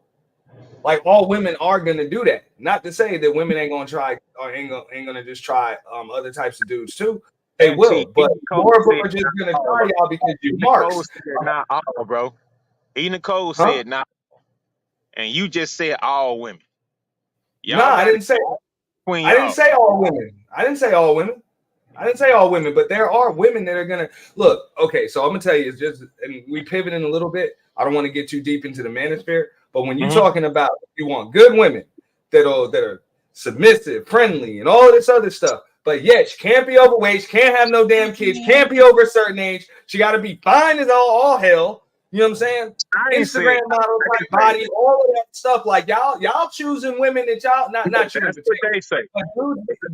Like all women are gonna do that. Not to say that women ain't gonna try or ain't gonna just try other types of dudes too. They will, but more of them are just gonna try y'all because you marks. Not all, bro. TheeEnicole said not, and you just said all women. I didn't say all women. I didn't say all women, but there are women that are gonna look. Okay, so I'm gonna tell you, it's just, and we pivot in a little bit. I don't want to get too deep into the manosphere, but when you're talking about you want good women that are submissive, friendly, and all this other stuff. But yet, she can't be overweight. She can't have no damn kids. Can't be over a certain age. She got to be fine as all hell. You know what I'm saying? Instagram model type body, all of that stuff. Like y'all choosing women that y'all not choosing. That's what they say. But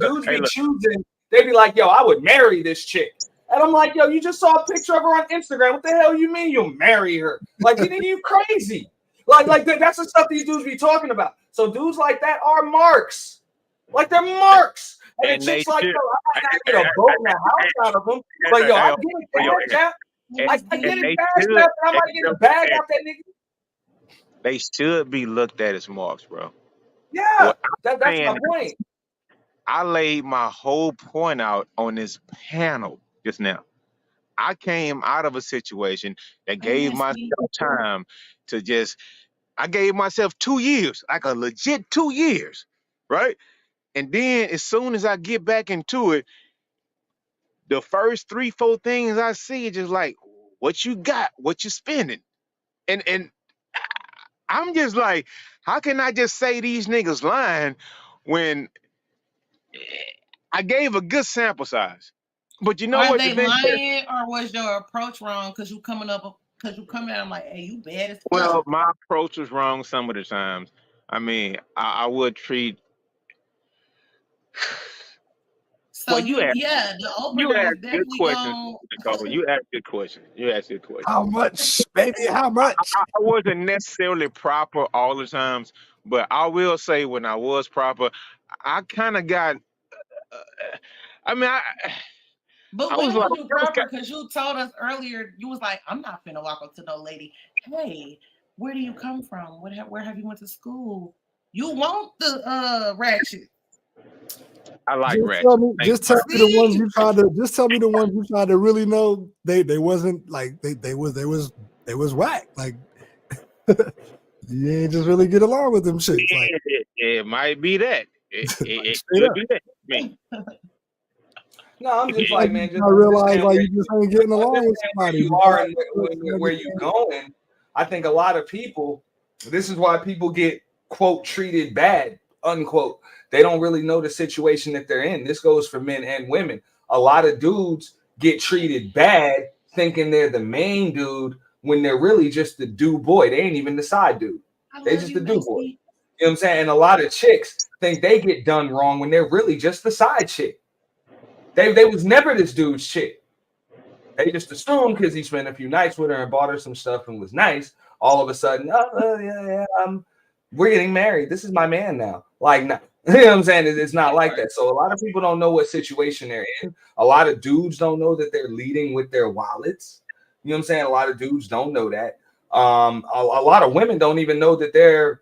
dudes be choosing. They be like, yo, I would marry this chick. And I'm like, yo, you just saw a picture of her on Instagram. What the hell you mean you'll marry her? Like, you crazy? Like that's the stuff these dudes be talking about. So dudes like that are marks. Like they're marks. And chicks like, yo, I might not get a boat in the house out of them, but yo, I get it cash out. I get it cash out. I might get a bag out that nigga. They should be looked at as marks, bro. Yeah, that's my point. I laid my whole point out on this panel just now. I came out of a situation that gave myself time to just I gave myself 2 years, like a legit 2 years, right? And then as soon as I get back into it, the first 3-4 things I see is just like, what you got, what you spending, and I'm just like, how can I just say these niggas lying when I gave a good sample size? But you know Are what the they thing? lying, or was your approach wrong? Because you coming out, I'm like, hey, you bad as fuck. Well, my approach was wrong some of the times. I mean, I would treat. So well, the opener was definitely gone. You asked good questions. You asked good questions. How much, baby? How much? I wasn't necessarily proper all the times, but I will say when I was proper, I kind of got. I mean, But when was you proper? Because you told us earlier, you was like, I'm not finna walk up to no lady. Hey, where do you come from? Where have you went to school? You want the ratchet. I like ratchet. Just tell me the ones you tried to. Just tell me the ones you tried to really know. They wasn't like they was whack. Like you ain't just really get along with them shit. Like, it might be that. It could be that. Me. No, I'm just like, man, just I realize like you just ain't getting along with somebody. You are and where you going. I think a lot of people. This is why people get quote treated bad unquote. They don't really know the situation that they're in. This goes for men and women. A lot of dudes get treated bad thinking they're the main dude when they're really just the do boy. They ain't even the side dude. They just the do boy. You know what I'm saying? And a lot of chicks think they get done wrong when they're really just the side chick. They was never this dude's chick. They just assumed because he spent a few nights with her and bought her some stuff and was nice. All of a sudden, we're getting married. This is my man now. Like, no, you know what I'm saying? It's not like that. So a lot of people don't know what situation they're in. A lot of dudes don't know that they're leading with their wallets. You know what I'm saying? A lot of dudes don't know that. A lot of women don't even know that they're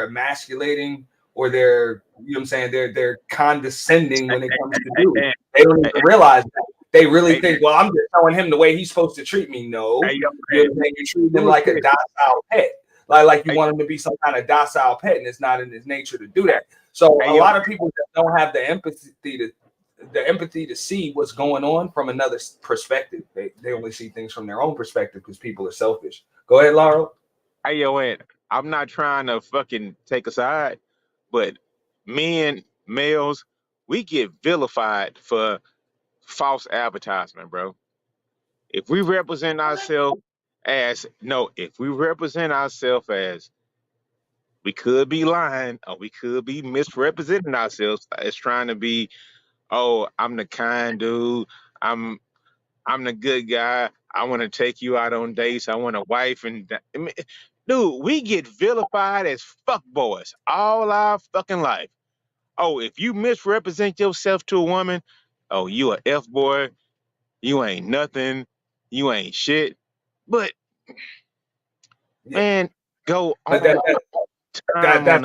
emasculating or they're, you know what I'm saying, they're condescending when it comes to dudes. They don't even realize that. They really think, well, I'm just telling him the way he's supposed to treat me. No, you treat him like a docile pet. Like you want him to be some kind of docile pet, and it's not in his nature to do that. So a lot of people that don't have the empathy to see what's going on from another perspective. They only see things from their own perspective because people are selfish. Go ahead, Laura. Hey, yo, Ed, I'm not trying to fucking take a side, but males, we get vilified for false advertisement, bro. If we represent ourselves as we could be lying or we could be misrepresenting ourselves as trying to be, oh, I'm the kind dude, I'm the good guy, I want to take you out on dates, I want a wife, and I mean, dude, we get vilified as fuck boys all our fucking life. Oh, if you misrepresent yourself to a woman, oh, you a F boy, you ain't nothing, you ain't shit. But man, go on. That's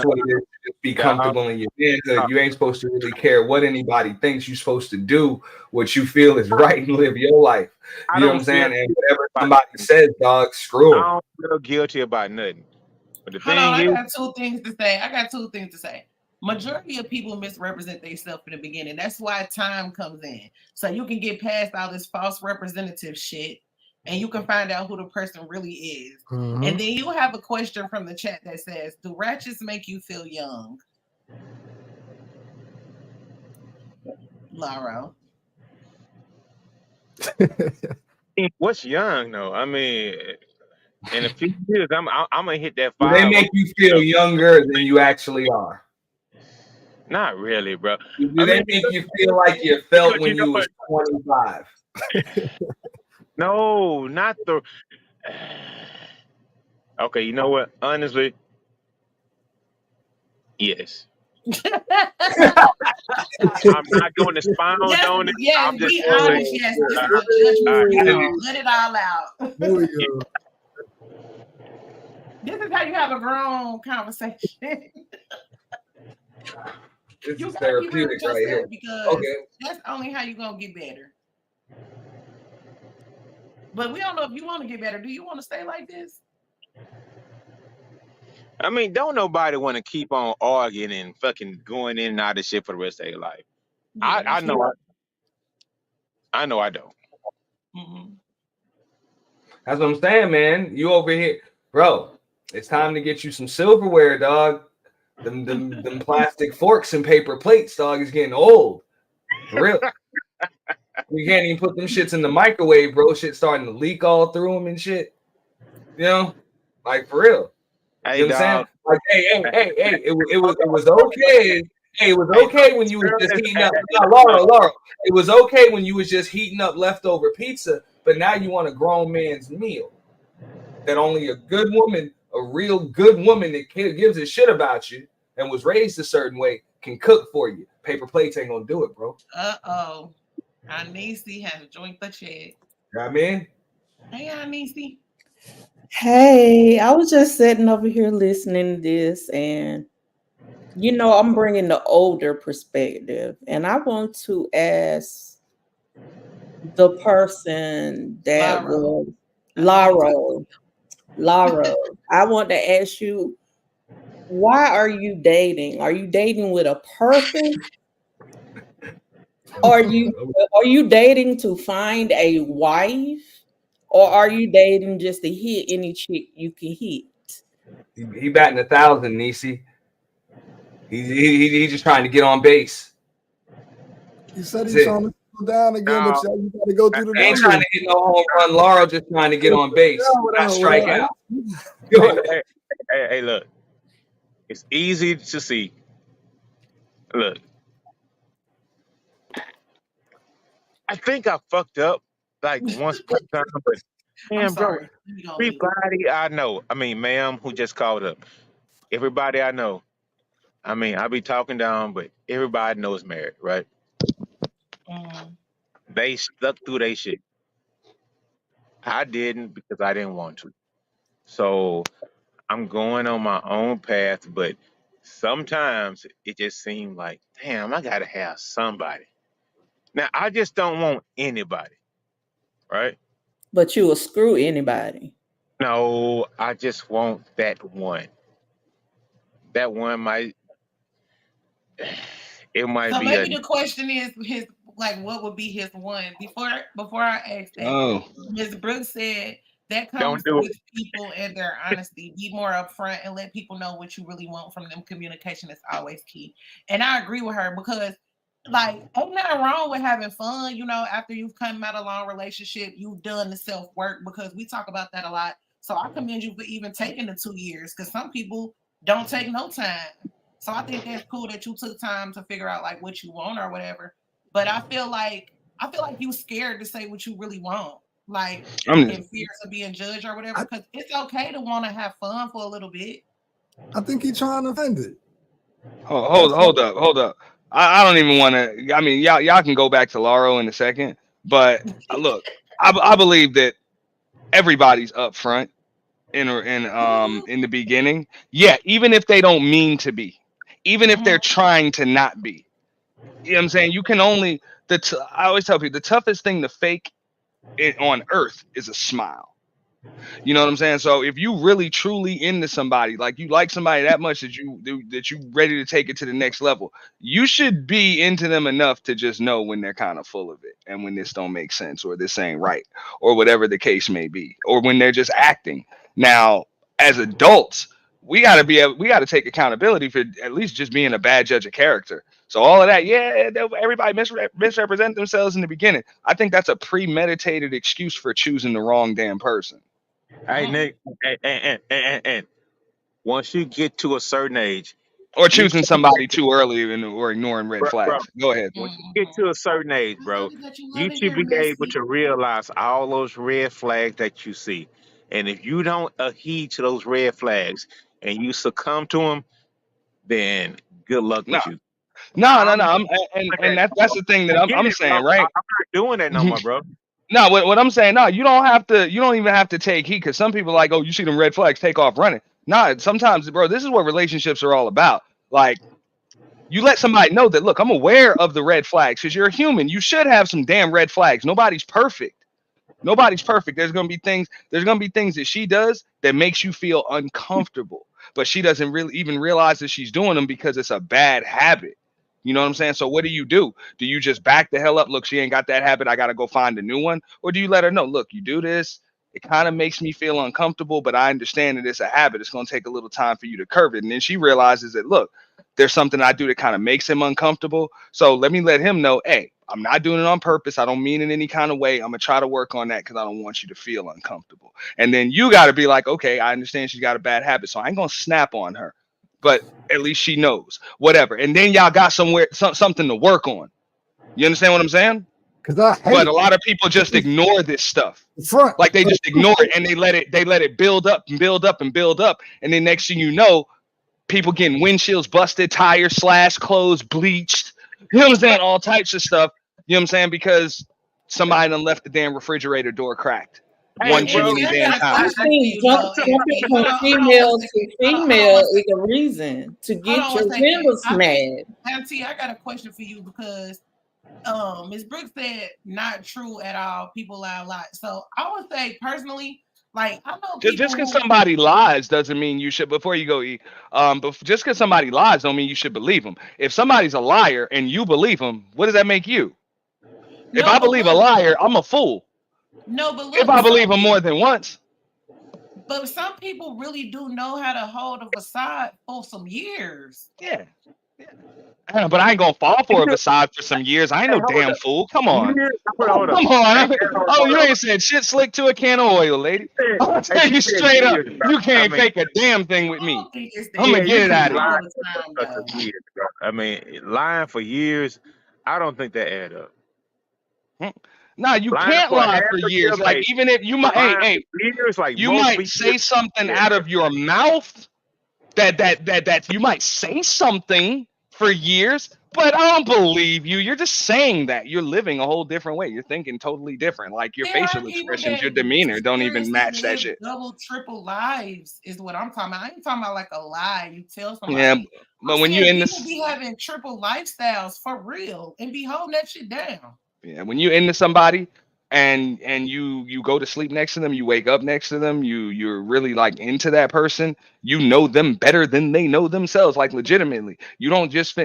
what it is. Just be comfortable in your manhood. You ain't supposed to really care what anybody thinks. You're supposed to do what you feel is right and live your life. You know what I'm saying? And whatever somebody says, dog, screw them. I don't feel guilty about nothing. But the thing I got two things to say. Majority of people misrepresent themselves in the beginning. That's why time comes in. So you can get past all this false representative shit and you can find out who the person really is. Mm-hmm. And then you have a question from the chat that says, do ratchets make you feel young? Laura. What's young though? I mean, in a few years, I'm gonna hit that 5. They make you feel younger than you actually are. Not really, bro. Do they make you feel like you felt when you was 25? No, not the. Okay, you know what? Honestly, yes. I'm not going to expound on it. Yes, I'm just be honest. Yes, this is a judgment. Let it all out. There we go. This is how you have a grown conversation. This is therapeutic right here. Because that's only how you're going to get better. But we don't know if you want to get better. Do you want to stay like this? I mean, don't nobody want to keep on arguing and fucking going in and out of shit for the rest of their life. Yeah, I know. I know I don't. Mm-hmm. That's what I'm saying, man. You over here, bro. It's time to get you some silverware, dog. Them plastic forks and paper plates, dog, is getting old. For real. We can't even put them shits in the microwave, bro. Shit starting to leak all through them and shit. You know, like for real. Hey, You know what I'm saying? dog. Like, hey. It was okay. Hey, it was okay when you was just heating up. No, Laura. It was okay when you was just heating up leftover pizza, but now you want a grown man's meal that only a good woman, a real good woman that gives a shit about you and was raised a certain way can cook for you. Paper plates ain't gonna do it, bro. Uh-oh. Anisi has joined the chat. You know what I mean? Hey, Anisi. Hey, I was just sitting over here listening to this, and you know, I'm bringing the older perspective, and I want to ask the person that was Lara. I want to ask you, why are you dating? Are you dating with a purpose? Are you dating to find a wife? Or are you dating just to hit any chick you can hit? He batting 1,000, Nisi. He's just trying to get on base. He said he's trying to go down again, but you got to go through the. He ain't trying to hit no home run. Laura just trying to get on base, not strike out. Hey, look. It's easy to see. Look. I think I fucked up like once upon a time, but man, bro, everybody I know, I mean, ma'am, who just called up, everybody I know, I mean, I be talking down, but everybody knows married, right? They stuck through their shit. I didn't because I didn't want to. So I'm going on my own path, but sometimes it just seems like, damn, I gotta have somebody. Now I just don't want anybody, right? But you will screw anybody. No, I just want that one. That one might. It might so be. Maybe the question is his what would be his one? Before I ask that, Ms. Brooks said that comes with people and their honesty. Be more upfront and let people know what you really want from them. Communication is always key. And I agree with her because ain't nothing wrong with having fun, you know, after you've come out of a long relationship, you've done the self-work, because we talk about that a lot. So I commend you for even taking the 2 years, because some people don't take no time. So I think that's cool that you took time to figure out what you want or whatever. But I feel like you scared to say what you really want, in fear of being judged or whatever, because it's okay to want to have fun for a little bit. I think he's trying to offend it. Hold up. I don't even want to. I mean, y'all can go back to Lauro in a second, but look, I believe that everybody's up front in the beginning. Yeah, even if they don't mean to be, even if they're trying to not be. You know what I'm saying? You can only I always tell people the toughest thing to fake on earth is a smile. You know what I'm saying? So if you really truly into somebody, like you like somebody that much that you ready to take it to the next level, you should be into them enough to just know when they're kind of full of it and when this don't make sense or this ain't right or whatever the case may be, or when they're just acting. Now, as adults, we got to take accountability for at least just being a bad judge of character. So all of that, everybody misrepresent themselves in the beginning. I think that's a premeditated excuse for choosing the wrong damn person. Hey, Nick, and once you get to a certain age, or choosing somebody too early or ignoring red flags. Go ahead. Once you get to a certain age, bro, you should be able to realize all those red flags that you see. And if you don't adhere to those red flags and you succumb to them, then good luck with you. No. That's the thing that I'm saying, right? I'm not doing that no more, bro. No, what I'm saying, no, you don't even have to take heat, because some people are like, oh, you see them red flags, take off running. No, sometimes, bro, this is what relationships are all about. Like, you let somebody know that, look, I'm aware of the red flags, because you're a human. You should have some damn red flags. Nobody's perfect. There's gonna be things that she does that makes you feel uncomfortable. but she doesn't really even realize that she's doing them because it's a bad habit. You know what I'm saying? So what do? Do you just back the hell up? Look, she ain't got that habit. I got to go find a new one. Or do you let her know, look, you do this, it kind of makes me feel uncomfortable, but I understand that it's a habit. It's going to take a little time for you to curb it. And then she realizes that, look, there's something I do that kind of makes him uncomfortable. So let me let him know, hey, I'm not doing it on purpose. I don't mean it in any kind of way. I'm going to try to work on that because I don't want you to feel uncomfortable. And then you got to be like, okay, I understand she's got a bad habit, so I ain't going to snap on her. But at least she knows, whatever. And then y'all got something to work on. You understand what I'm saying? But a lot of people just ignore this stuff. Like they just ignore it and they let it build up and build up and build up. And then next thing you know, people getting windshields busted, tires slashed, clothes bleached. You know what I'm saying? All types of stuff. You know what I'm saying? Because somebody done left the damn refrigerator door cracked. One too many damn times. I think jumping from female to female is a reason to get your windows mad. Auntie, I got a question for you because Ms. Brooks said not true at all. People lie a lot. So I would say personally, like I know just because somebody lies doesn't mean you should. Before you go, but just because somebody lies don't mean you should believe them. If somebody's a liar and you believe them, what does that make you? No, if I believe a liar, I'm a fool. No, but look, if I believe them more than once. But some people really do know how to hold a facade for some years. Yeah. But I ain't gonna fall for a facade for some years. I ain't no damn fool. Come on. Come on. Oh, you ain't said shit slick to a can of oil, lady. I'll tell you straight up. You can't fake a damn thing with me. I'm gonna get it out of here. I mean, lying for years, I don't think that add up. No, you can't lie for years. Like even if you might, you might say something out of your mouth that you might say something for years, but I don't believe you. You're just saying that. You're living a whole different way. You're thinking totally different. Like your facial expressions, your demeanor don't even match that shit. Double, triple lives is what I'm talking about. I ain't talking about like a lie you tell somebody. Yeah, but when you in this, people be having triple lifestyles for real and be holding that shit down. Yeah, when you into somebody and you go to sleep next to them, you wake up next to them, you're really like into that person, you know them better than they know themselves, like legitimately. You don't just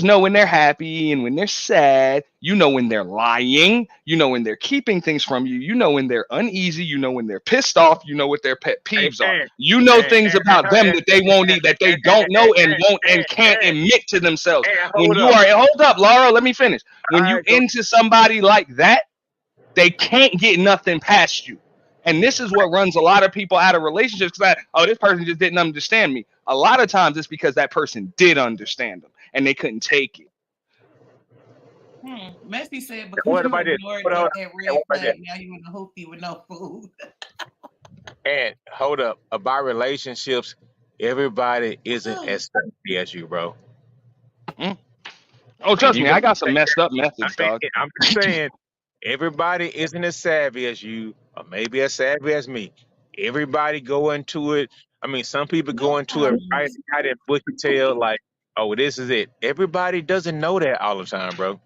know when they're happy and when they're sad. You know when they're lying, you know when they're keeping things from you, you know when they're uneasy, you know when they're pissed off, you know what their pet peeves are. You know things about them that they won't need, that they don't know and won't and can't admit to themselves. When you are hold up, Laura, let me finish. When you into somebody like that, they can't get nothing past you. And this is what runs a lot of people out of relationships. This person just didn't understand me. A lot of times it's because that person did understand them and they couldn't take it. Messi said, because what about that red flag, now you in the hoopty with no food. And hold up, about relationships, everybody isn't as happy as you, bro. Oh, trust me, I got some messed up methods, dog. I'm just saying, everybody isn't as savvy as you, or maybe as savvy as me. Everybody go into it. I mean, some people go into it right in bushy tail, like, oh, this is it. Everybody doesn't know that all the time, bro.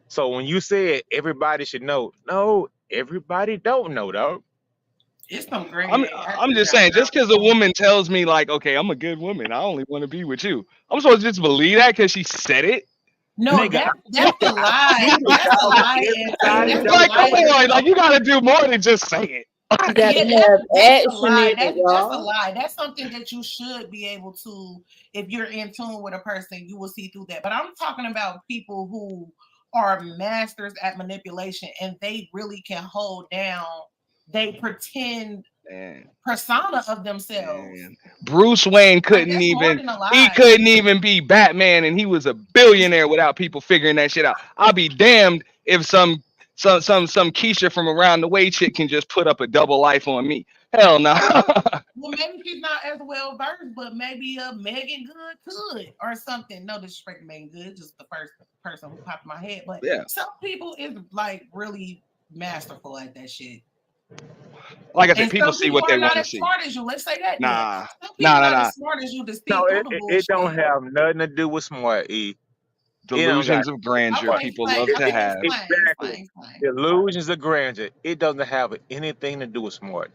So when you said everybody should know, no, everybody don't know, dog. It's some great. I'm just saying, just because a woman tells me, like, okay, I'm a good woman, I only want to be with you, I'm supposed to just believe that because she said it? No, that's a lie. That's a lie. Like, come on, like you gotta do more than just say it. That's a lie. That's something that you should be able to, if you're in tune with a person, you will see through that. But I'm talking about people who are masters at manipulation and they really can hold down. They pretend persona of themselves. Bruce Wayne couldn't even be Batman, and he was a billionaire without people figuring that shit out. I'll be damned if some Keisha from around the way chick can just put up a double life on me. Hell no. Well, maybe she's not as well versed, but maybe Megan Good could or something. No disrespect to Megan Good, just the first person who popped in my head. But some people is like really masterful at that shit. Like I said, people see what they want to see. Smart as you. Let's say that. Nah. As smart as you to see. No, it don't have nothing to do with smart. Delusions of grandeur people love to have. Exactly. Delusions of grandeur. It doesn't have anything to do with smart.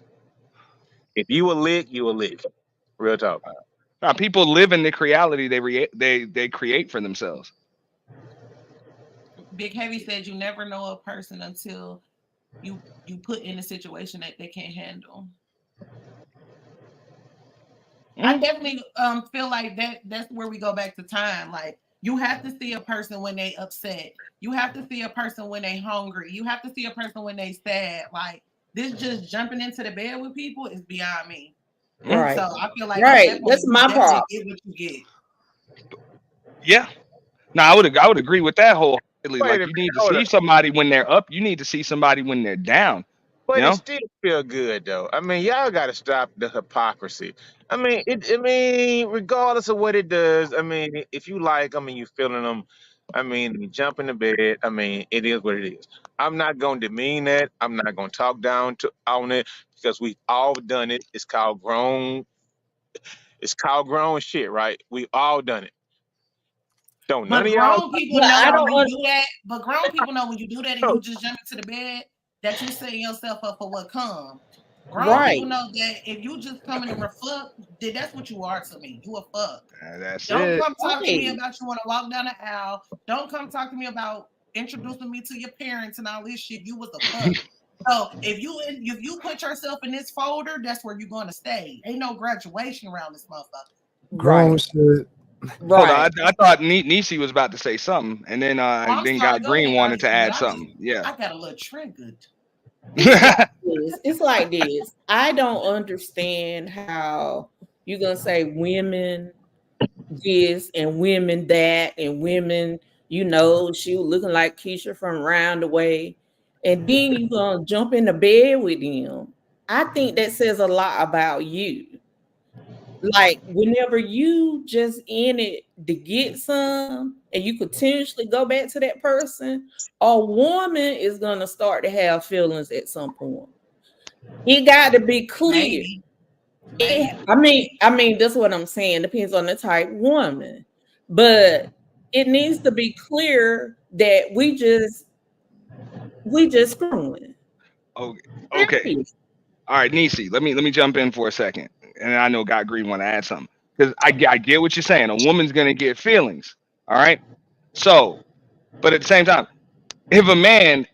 If you a lick, you a lick. Real talk. Now, people live in the reality they create for themselves. Big Heavy said you never know a person until you put in a situation that they can't handle. I definitely feel like that's where we go back to time. Like, you have to see a person when they upset. You have to see a person when they hungry. You have to see a person when they sad. Like, this just jumping into the bed with people is beyond me. Right. So I feel like right. That's my problem. Get what you get. Yeah. No, I would agree with that wholeheartedly. Like, you need to see somebody when they're up. You need to see somebody when they're down. But it still feel good though. I mean, y'all got to stop the hypocrisy. I mean, regardless of what it does. I mean, if you like, I mean, you feeling them. I mean, you jump in the bed. I mean, it is what it is. I'm not gonna demean that. I'm not gonna talk down on it because we've all done it. It's called grown. It's called grown shit, right? We've all done it. Don't none of y'all. Grown people know when you do that. But grown people know when you do that and you just jump into the bed that you're setting yourself up for what comes. Grown people know that if you just come in and reflect, that's what you are to me. You a fuck. Don't come talk to me about you want to walk down the aisle. Don't come talk to me about introducing me to your parents and all this shit. You was a fuck. So if you put yourself in this folder, that's where you're going to stay. Ain't no graduation around this motherfucker. GrownShyt. Right. I thought Nisi was about to say something, and then got Green wanted to add something. Yeah. I got a little triggered. It's like this. I don't understand how you're gonna say women this and women that and women, she was looking like Keisha from Round the Way, and then you're gonna jump in the bed with them. I think that says a lot about you. Like, whenever you just in it to get some and you continuously go back to that person, a woman is going to start to have feelings at some point. It got to be clear. I mean, that's what I'm saying. Depends on the type woman. But it needs to be clear that we just screwing. Okay. All right, Nisi, let me jump in for a second. And I know God Green want to add something because I get what you're saying. A woman's gonna get feelings, all right. So, but at the same time, if a man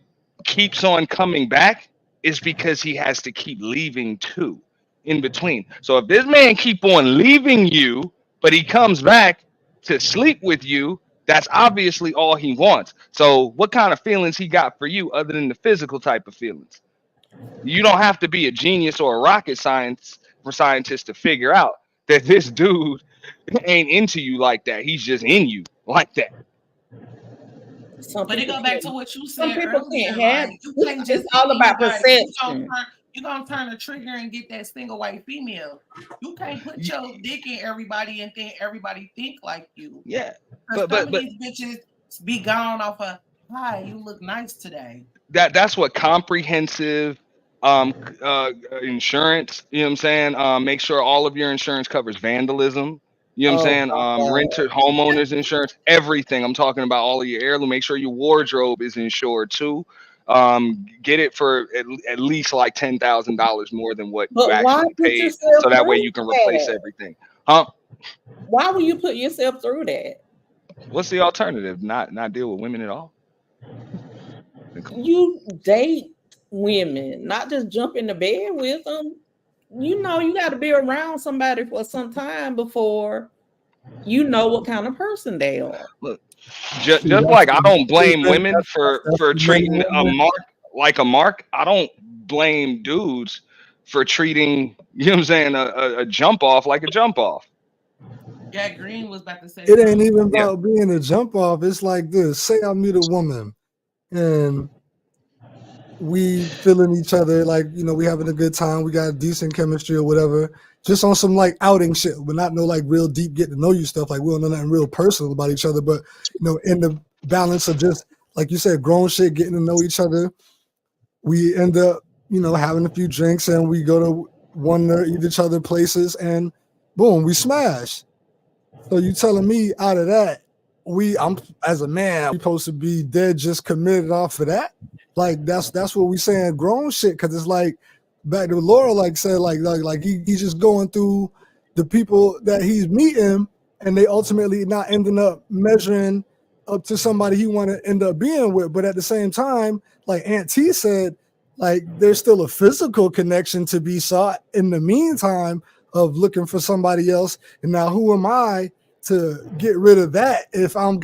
keeps on coming back, it's because he has to keep leaving too in between. So if this man keep on leaving you, but he comes back to sleep with you, that's obviously all he wants. So what kind of feelings he got for you other than the physical type of feelings? You don't have to be a genius or a rocket scientist to figure out that this dude ain't into you like that. He's just in you like that. But it go back to what you said earlier. It's all about perception. You're going to turn the trigger and get that single white female. You can't put your dick in everybody and think everybody think like you. Yeah. But these bitches be gone off of, hi, you look nice today. That's what comprehensive insurance, you know what I'm saying? Make sure all of your insurance covers vandalism. You know what I'm saying? Renter, homeowners insurance, everything. I'm talking about all of your heirloom. Make sure your wardrobe is insured too. Get it for at least like $10,000 more than what you actually paid, so that way you can replace everything. Why would you put yourself through that? What's the alternative? Not deal with women at all? You date women, not just jump in the bed with them. You got to be around somebody for some time before you know what kind of person they are. Look, just like I don't blame women for treating a mark like a mark, I don't blame dudes for treating, you know what I'm saying, a jump off like a jump off. Yeah, Green was about to say it ain't even about being a jump off. It's like this. Say I meet a woman and we feeling each other, like, we having a good time, we got decent chemistry or whatever, just on some like outing shit, but not no like real deep get to know you stuff. Like, we don't know nothing real personal about each other, but in the balance of just like you said, grown shit, getting to know each other, we end up having a few drinks and we go to one or each other places and boom, we smash. So you telling me out of that, I'm as a man supposed to be dead just committed off of that? Like, that's what we saying grown shit, because it's like back to Laura, like said, like he's just going through the people that he's meeting, and they ultimately not ending up measuring up to somebody he want to end up being with. But at the same time, like Aunt T said, like there's still a physical connection to be sought in the meantime of looking for somebody else. And now who am I to get rid of that if I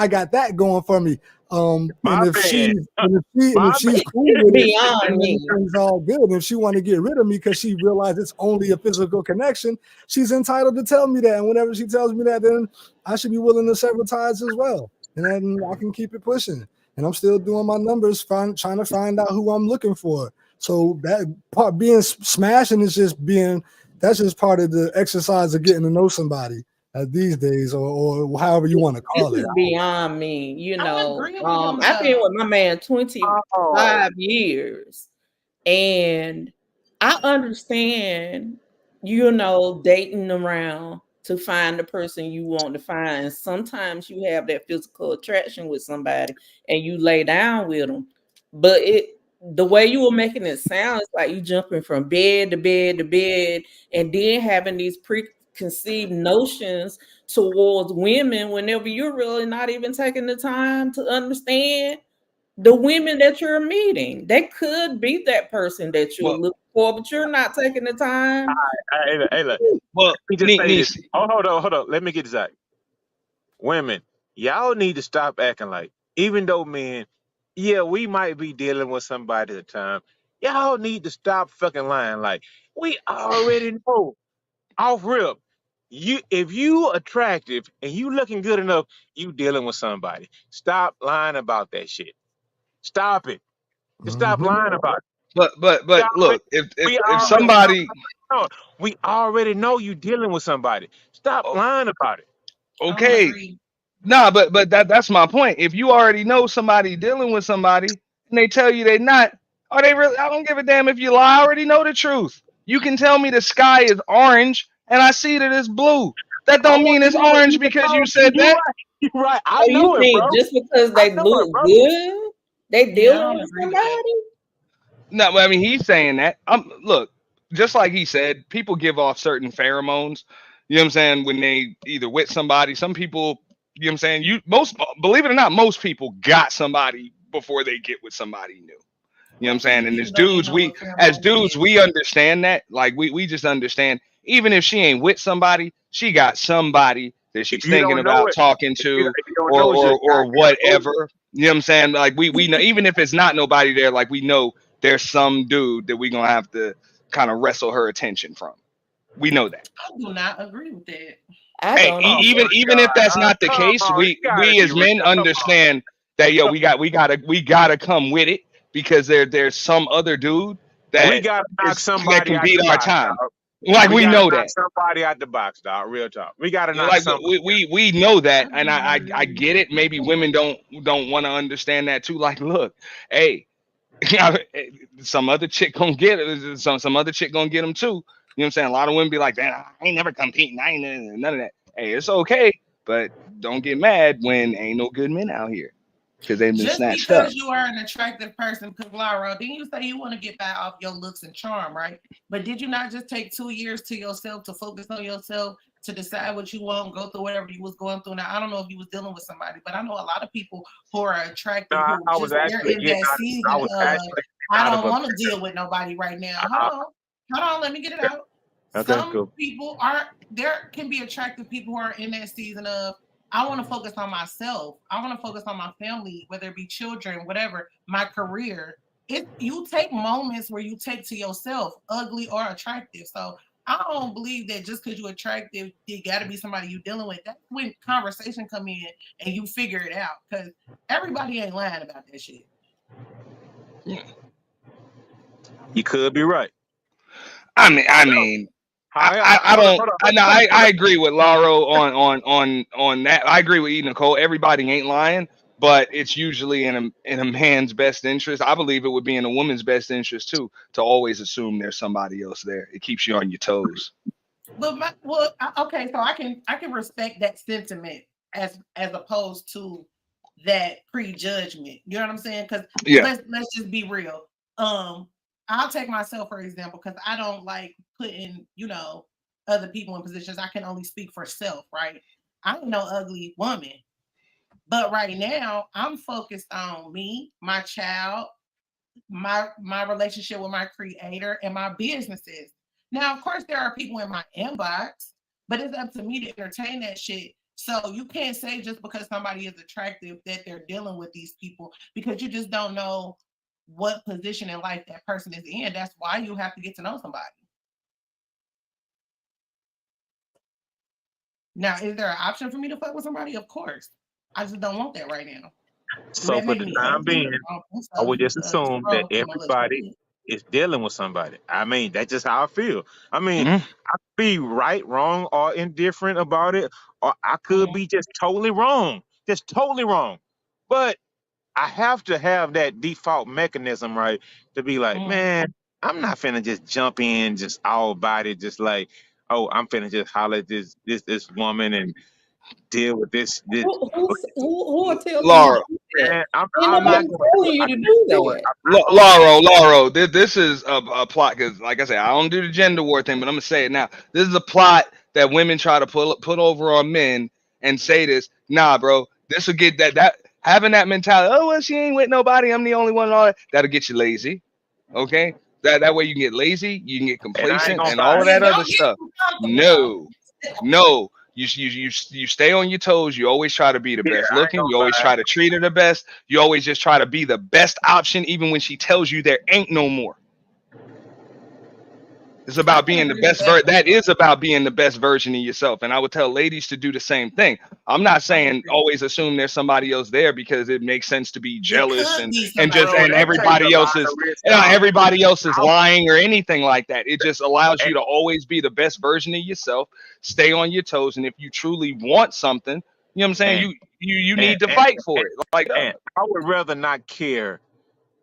got that going for me? And if she's cool with it, then it's all good. And if she want to get rid of me because she realized it's only a physical connection, she's entitled to tell me that. And whenever she tells me that, then I should be willing to sever ties as well. And then I can keep it pushing. And I'm still doing my numbers, trying to find out who I'm looking for. So that part being smashing is that's just part of the exercise of getting to know somebody. These days, or however you want to call it. Beyond me, you know. I've been with my man 25 years, and I understand, you know, dating around to find the person you want to find. And sometimes you have that physical attraction with somebody, and you lay down with them, but the way you were making it sound, it's like you jumping from bed to bed to bed, and then having these preconceived notions towards women whenever you're really not even taking the time to understand the women that you're meeting. They could be that person that you're looking for, but you're not taking the time. Hey, look. Well, hold on. Let me get this out. Women, y'all need to stop acting like, even though men, yeah, we might be dealing with somebody at a time, y'all need to stop fucking lying. Like, we already know off rip, if you attractive and you looking good enough, you dealing with somebody. Stop lying about that shit. Stop it. Just stop lying about it. But look, if somebody, we already know you dealing with somebody. Stop lying about it. Okay. Nah, but that's my point. If you already know somebody dealing with somebody and they tell you they're not, are they really? I don't give a damn if you lie. I already know the truth. You can tell me the sky is orange and I see that it's blue. That don't mean it's orange because you said that. You're right. I know it, bro. Just because they look good, they dealing with somebody? No, I mean he's saying that. Look, just like he said, people give off certain pheromones. You know what I'm saying? When they either with somebody, some people, you know what I'm saying? Believe it or not, most people got somebody before they get with somebody new. You know what I'm saying? And as dudes, we understand that. Like we just understand, even if she ain't with somebody, she got somebody that she's thinking about talking to or whatever. You know what I'm saying? Like we know, even if it's not nobody there, like we know there's some dude that we gonna have to kind of wrestle her attention from. We know that. I do not agree with that. Even if that's not the case, we as men understand that we gotta come with it because there's some other dude that can beat our time. Like we know that somebody out the box, dog. Real talk. We gotta knock we know that, and I get it. Maybe women don't want to understand that too. Like, look, hey, some other chick gonna get it. Some other chick gonna get them too. You know what I'm saying? A lot of women be like, man, I ain't never competing. I ain't none of that. Hey, it's okay, but don't get mad when ain't no good men out here because they've been snatched up. Just because you are an attractive person, because Laura, didn't you say you want to get back off your looks and charm, right? But did you not just take 2 years to yourself to focus on yourself, to decide what you want, go through whatever you was going through? Now, I don't know if you was dealing with somebody, but I know a lot of people who are attractive who they're in that season of, I don't want to deal with nobody right now. Hold on, let me get it out. Okay, Some people there can be attractive people who are in that season of, I want to focus on myself. I want to focus on my family, whether it be children, whatever, my career. You take moments where you take to yourself, ugly or attractive. So I don't believe that just because you're attractive, you got to be somebody you're dealing with. That's when conversation come in and you figure it out, because everybody ain't lying about that shit. Yeah. You could be right. I mean, I agree with Lauro on that. I agree with TheeEnicole. Everybody ain't lying, but it's usually in a man's best interest. I believe it would be in a woman's best interest too to always assume there's somebody else there. It keeps you on your toes. But okay, so I can respect that sentiment as opposed to that prejudgment. You know what I'm saying? Because let's just be real. I'll take myself for example, because I don't like putting, other people in positions. I can only speak for self, right? I'm no ugly woman. But right now, I'm focused on me, my child, my relationship with my creator, and my businesses. Now, of course, there are people in my inbox, but it's up to me to entertain that shit. So you can't say just because somebody is attractive that they're dealing with these people, because you just don't know what position in life that person is in. That's why you have to get to know somebody. Now, is there an option for me to fuck with somebody? Of course. I just don't want that right now. So for the time being, I would just assume that everybody is dealing with somebody. I mean, that's just how I feel. I mean, I could be right, wrong, or indifferent about it, or I could be just totally wrong. But I have to have that default mechanism, right, to be like, man, I'm not finna just jump in, just all about it, just like, oh, I'm finna just holler at this woman and deal with this. Who will tell Laura, you to do that? Man, I'm not telling you to do that. Laura, this is a plot, because like I said, I don't do the gender war thing, but I'm gonna say it now. This is a plot that women try to put over on men and say this. Nah, bro, this will get that having that mentality. Oh, well, she ain't with nobody. I'm the only one. And all that. That'll get you lazy. Okay, that way you can get lazy, you can get complacent, and all of that other stuff. No. You stay on your toes. You always try to be the best looking. You always try to treat her the best. You always just try to be the best option, even when she tells you there ain't no more. It's about being the best. That is about being the best version of yourself. And I would tell ladies to do the same thing. I'm not saying always assume there's somebody else there, because it makes sense to be jealous and everybody else is lying or anything like that. It just allows you to always be the best version of yourself. Stay on your toes, and if you truly want something, you know what I'm saying, you need to fight for it. Like, I would rather not care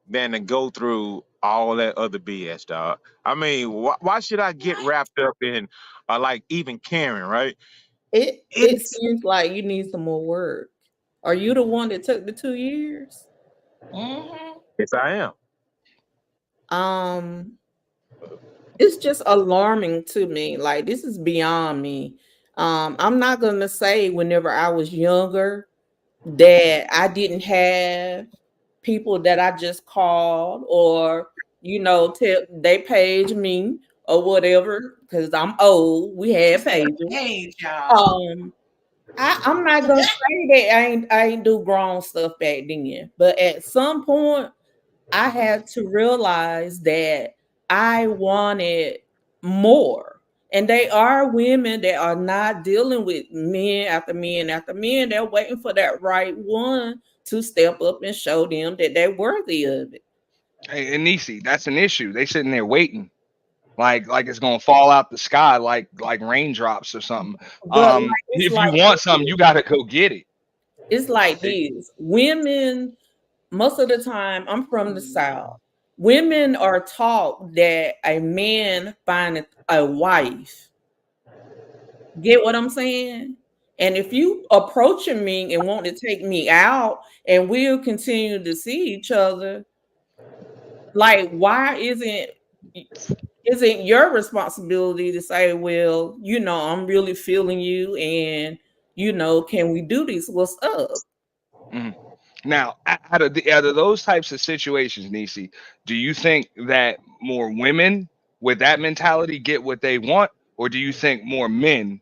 than to go through all that other BS, dog. I mean, why should I get wrapped up in like even caring, right? It seems like you need some more work. Are you the one that took the 2 years? Yes, I am. It's just alarming to me. Like, this is beyond me. I'm not gonna say whenever I was younger that I didn't have people that I just called, or they page me or whatever, because I'm old. We had pages. I'm not gonna say that I ain't do grown stuff back then, but at some point I had to realize that I wanted more. And they are women that are not dealing with men after men after men. They're waiting for that right one to step up and show them that they're worthy of it. Hey, and Nisi, that's an issue. They sitting there waiting, like it's gonna fall out the sky, like raindrops or something. If you want something, you gotta go get it. It's like this. Women, most of the time, I'm from the South. Women are taught that a man finds a wife. Get what I'm saying? And if you approaching me and want to take me out, and we'll continue to see each other, like, why isn't your responsibility to say, well, I'm really feeling you, and can we do this? What's up? Now, out of those types of situations, Nisi, do you think that more women with that mentality get what they want, or do you think more men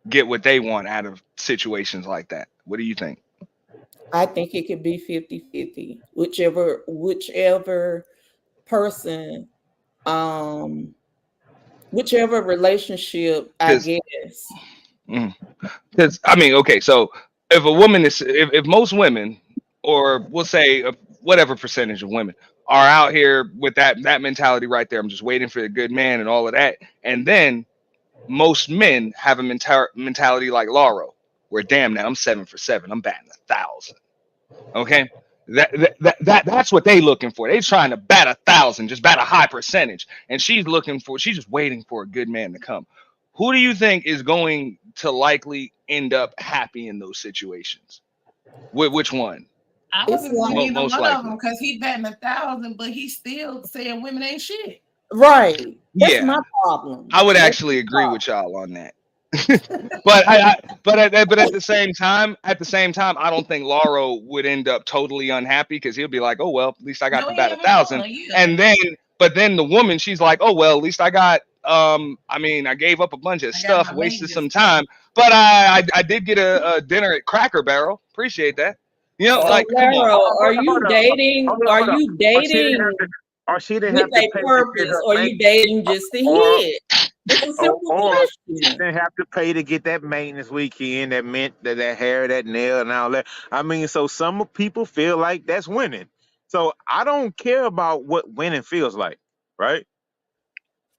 get what they want out of situations like that? What do you think? I think it could be 50-50. Whichever person, whichever relationship, I guess. Because I mean, okay, so if a woman is, if most women, or we'll say whatever percentage of women, are out here with that mentality right there, I'm just waiting for a good man and all of that, and then most men have a mentality like Laura, where damn, now I'm 7 for 7, I'm batting 1,000. Okay, that's what they looking for. They trying to bat 1,000, just bat a high percentage, and she's just waiting for a good man to come. Who do you think is going to likely end up happy in those situations? Which one? I wasn't going either most one likely. of them because he batting 1,000, but he's still saying women ain't shit. Right. That's Yeah. my problem. I would actually agree with y'all on that. but at the same time, I don't think Lauro would end up totally unhappy because he'll be like, oh well, at least I got to bat 1,000. And then the woman, she's like, oh well, at least I got I mean, I gave up a bunch of stuff, wasted some time, but I did get a dinner at Cracker Barrel. Appreciate that. You know, like, come on. Are you dating? Are you dating or she didn't with have to a pay purpose? Or you dating just to hit? It's a simple question. Didn't have to pay to get that maintenance weekend, that mint, that hair, that nail, and all that. I mean, so some people feel like that's winning. So I don't care about what winning feels like, right?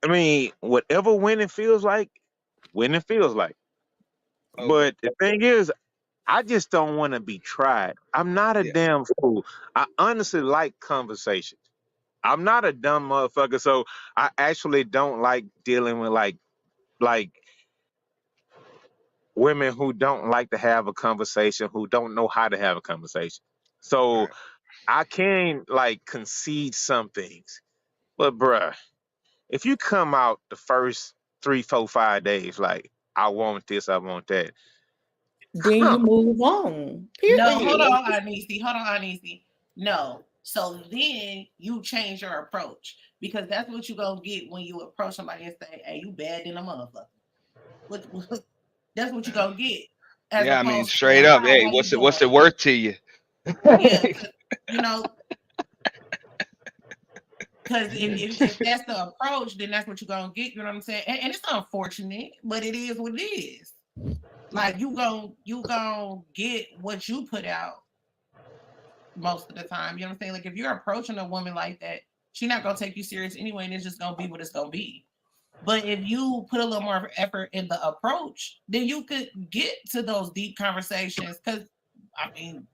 I mean, whatever winning feels like, winning feels like. Okay. But the thing is, I just don't want to be tried. I'm not a damn fool. I honestly like conversations. I'm not a dumb motherfucker, so I actually don't like dealing with like women who don't like to have a conversation, who don't know how to have a conversation. So I can like concede some things. But bruh, if you come out the first 3, 4, 5 days like, I want this, I want that, then you move on. Period. No, hold on, Anisi. No. So then you change your approach because that's what you're going to get when you approach somebody and say, hey, you bad than a motherfucker. That's what you're going to get. Yeah, I mean, straight up. Hey, what's it worth to you? Yeah, you know, because if that's the approach, then that's what you're going to get. You know what I'm saying? And it's unfortunate, but it is what it is. Like you gonna get what you put out most of the time. You know what I'm saying? Like if you're approaching a woman like that, she's not gonna take you serious anyway, and it's just gonna be what it's gonna be. But if you put a little more effort in the approach, then you could get to those deep conversations. Because I mean,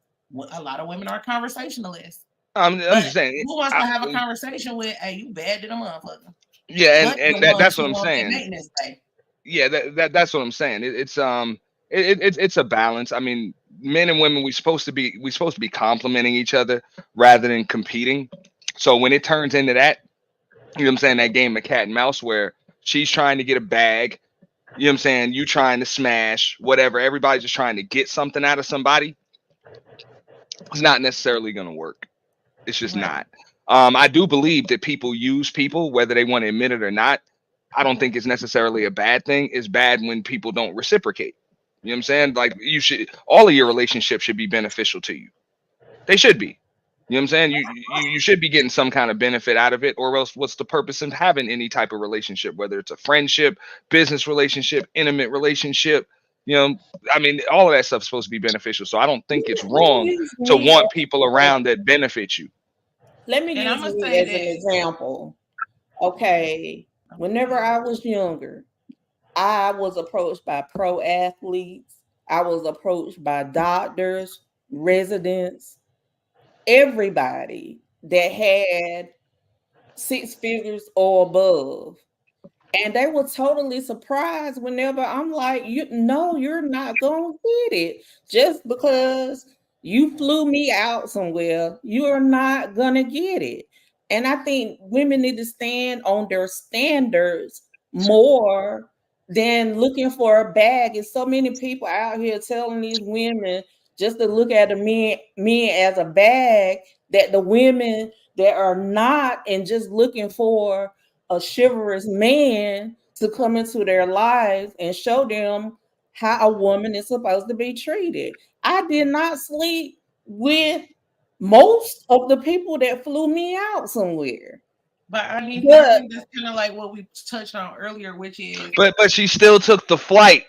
a lot of women are conversationalists. I'm just saying. Who wants to have a conversation with? Hey, you bad than a motherfucker. Yeah, and that's what I'm saying. Yeah, that's what I'm saying. It's a balance. I mean, men and women, we're supposed to be complimenting each other rather than competing. So when it turns into that, you know what I'm saying, that game of cat and mouse where she's trying to get a bag, you know what I'm saying, you trying to smash, whatever, everybody's just trying to get something out of somebody, it's not necessarily going to work. It's just not. I do believe that people use people, whether they want to admit it or not. I don't think it's necessarily a bad thing. It's bad when people don't reciprocate. You know what I'm saying? Like all of your relationships should be beneficial to you. They should be. You know what I'm saying? You should be getting some kind of benefit out of it, or else what's the purpose of having any type of relationship, whether it's a friendship, business relationship, intimate relationship? You know, I mean, all of that stuff is supposed to be beneficial. So I don't think it's wrong to want people around that benefit you. Let me use me as an example. Okay. Whenever I was younger, I was approached by pro athletes. I was approached by doctors, residents, everybody that had 6 figures or above. And they were totally surprised whenever I'm like, you're not going to get it. Just because you flew me out somewhere, you're not going to get it. And I think women need to stand on their standards more than looking for a bag. And so many people out here telling these women just to look at the men as a bag, that the women that are not and just looking for a chivalrous man to come into their lives and show them how a woman is supposed to be treated. I did not sleep with most of the people that flew me out somewhere. But I mean, I think that's kind of like what we touched on earlier, which is. But she still took the flight.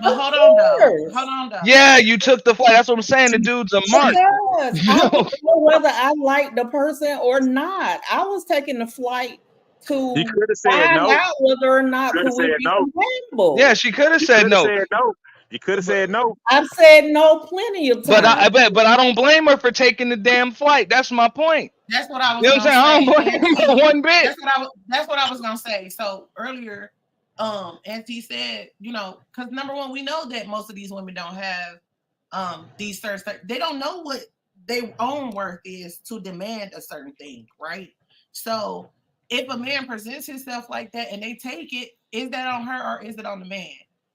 But hold on though. Yeah, you took the flight. That's what I'm saying. The dude's a mark. Yes. I don't know whether I like the person or not. I was taking the flight to find out whether or not could we be compatible. Yeah, she could have said no. You could have said no. I've said no plenty of times. But I don't blame her for taking the damn flight. That's my point. That's what I was. You know what I'm saying? I don't blame her one bit. That's what I was gonna say. So earlier, as he said, you know, because number one, we know that most of these women don't have these certain, they don't know what their own worth is to demand a certain thing, right? So if a man presents himself like that and they take it, is that on her or is it on the man?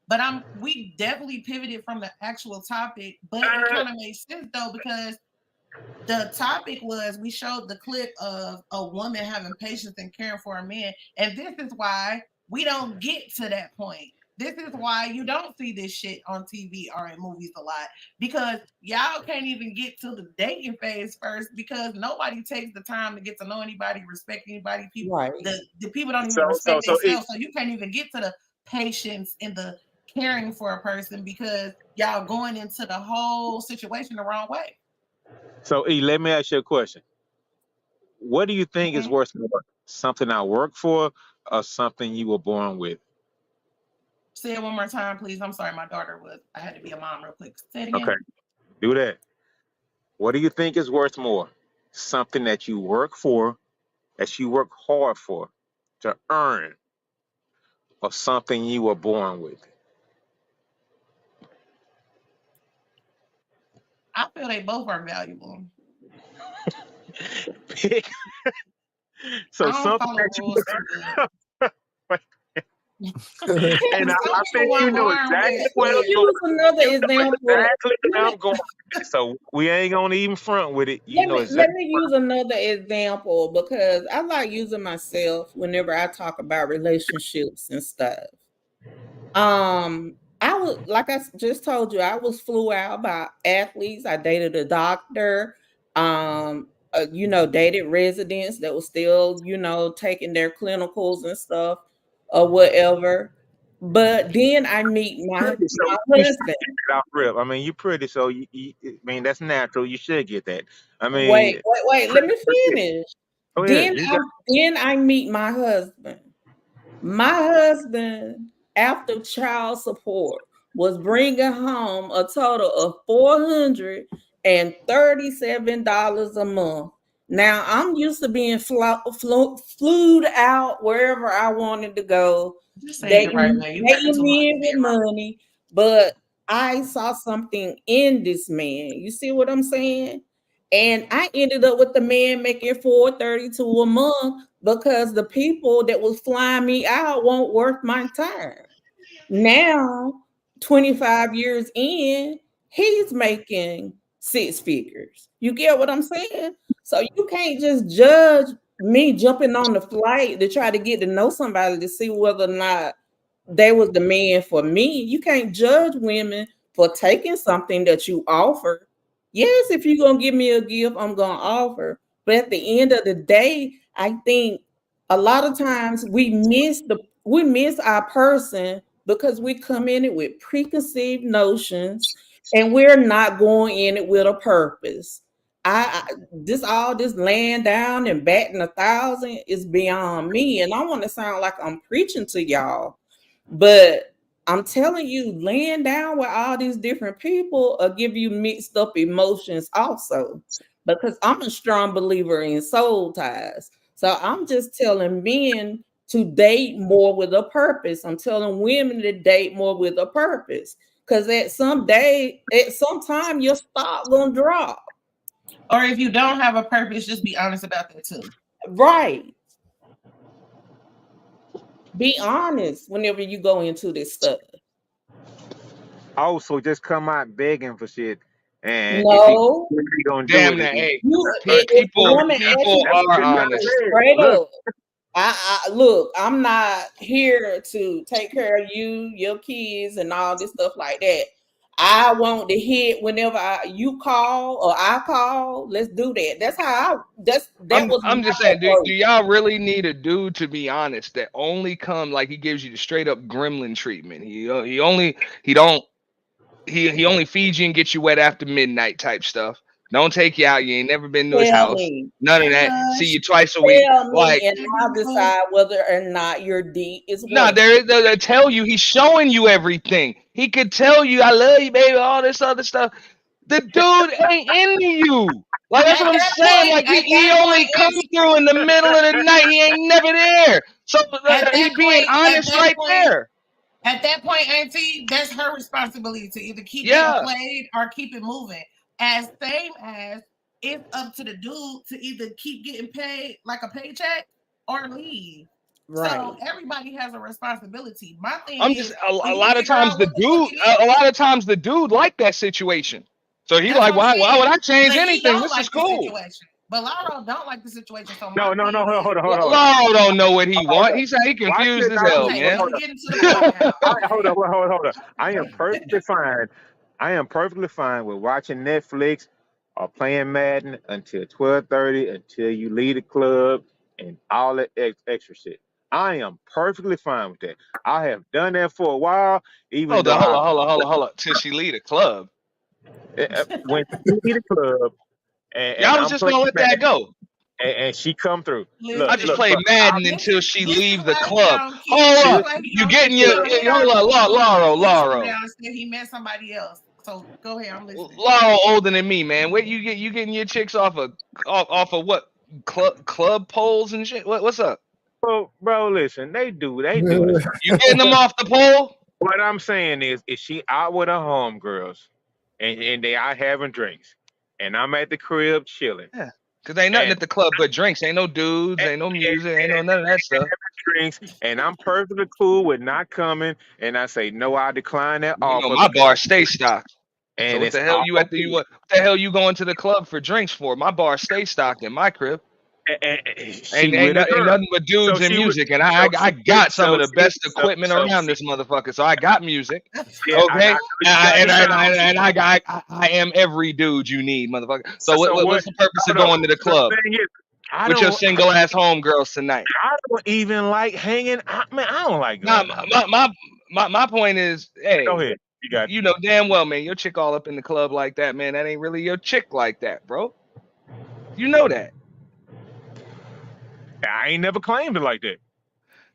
But we definitely pivoted from the actual topic, but it kind of makes sense though, because the topic was, we showed the clip of a woman having patience and caring for a man. And this is why we don't get to that point. This is why you don't see this shit on TV or in movies a lot, because y'all can't even get to the dating phase first, because nobody takes the time to get to know anybody, respect anybody. People, right. the people don't even respect themselves. So you can't even get to the patience and the caring for a person, because y'all going into the whole situation the wrong way. So, E, let me ask you a question. What do you think is worth more? Something I work for or something you were born with? Say it one more time, please. I'm sorry, my daughter I had to be a mom real quick. Say it again. Okay, do that. What do you think is worth more? Something that you work for, that you work hard for to earn, or something you were born with? I feel they both are valuable. So something that you and I think you know exactly what I'm going. Another example. Exactly where I'm going. So we ain't gonna even front with it. You know exactly. Let me use another example, because I like using myself whenever I talk about relationships and stuff. I was, like I just told you, I was flew out by athletes. I dated a doctor. Dated residents that was still, taking their clinicals and stuff or whatever. But then I meet my husband. I mean, you're pretty, so I mean, that's natural. You should get that. I mean, wait. Let me finish. Then I meet my husband. My husband, after child support, was bringing home a total of $437 a month. Now, I'm used to being flued out wherever I wanted to go. Dating men with money, but I saw something in this man. You see what I'm saying? And I ended up with the man making $432 a month, because the people that was flying me out weren't worth my time. Now, 25 years in, he's making 6 figures. You get what I'm saying? So you can't just judge me jumping on the flight to try to get to know somebody to see whether or not they was the man for me. You can't judge women for taking something that you offer. Yes, if you're going to give me a gift, I'm going to offer. But at the end of the day, I think a lot of times we miss our person because we come in it with preconceived notions and we're not going in it with a purpose. This laying down and batting 1,000 is beyond me. And I want to sound like I'm preaching to y'all, but I'm telling you, laying down with all these different people will give you mixed up emotions also, because I'm a strong believer in soul ties. So I'm just telling men to date more with a purpose. I'm telling women to date more with a purpose, because at some time, your stock gonna drop. Or if you don't have a purpose, just be honest about that too. Right. Be honest whenever you go into this stuff. Also, just come out begging for shit. And no, if you gonna damn do that. Hey, people are honest. Straight up. Look, I'm not here to take care of you, your kids, and all this stuff like that. I want to hit whenever you call or I call. Let's do that. That's how I'm just saying, do y'all really need a dude, to be honest, that only come like he gives you the straight up gremlin treatment? He only feeds you and gets you wet after midnight type stuff. Don't take you out. You ain't never been to his house. None of that. See you twice a week. Like, and I'll decide whether or not your D is. No, they tell you, he's showing you everything. He could tell you, I love you, baby, all this other stuff. The dude ain't into you. Like, that's what I'm saying. Like, he only comes through in the middle of the night. He ain't never there. So he being honest right there. At that point, Auntie, that's her responsibility to either keep getting played or keep it moving. As same as it's up to the dude to either keep getting paid like a paycheck or leave. Right. So everybody has a responsibility. My thing is, a lot of times the dude like that situation. So he like, why would I change anything? This is cool. But Lauro don't like the situation. So no, hold on. Lauro don't know what he want. He said he confused as hell, man. Hold on. I am perfectly fine. I am perfectly fine with watching Netflix or playing Madden until 12:30, until you leave the club and all that extra shit. I am perfectly fine with that. I have done that for a while. Even hold on. Till she leave the club. When she leave the club. And y'all was just gonna let that go. And she come through. I just play Madden until she leave the club. Hold up. You getting your Lauro. He met somebody else. So go ahead, I'm listening. Lauro older than me, man. Where you getting your chicks off of what? Club poles and shit? What's up? Bro, listen, they do it. You getting them off the pole? What I'm saying is she out with her homegirls and they out having drinks. And I'm at the crib chilling. Yeah, because ain't nothing at the club but drinks. Ain't no dudes, ain't no music, ain't no none of that stuff. Drinks, and I'm perfectly cool with not coming. And I say, no, I decline that offer. My bar stay stocked. And so what the hell what the hell you going to the club for drinks for? My bar stay stocked in my crib. Ain't nothing but dudes and music, and I got some of the best equipment around this motherfucker. So I got music, okay, and I am every dude you need, motherfucker. So what's the purpose of going to the club with your single ass homegirls tonight? I don't even like hanging. I don't like. My point is, hey, go ahead. You know damn well, man, your chick all up in the club like that, man. That ain't really your chick like that, bro. You know that. I ain't never claimed it like that.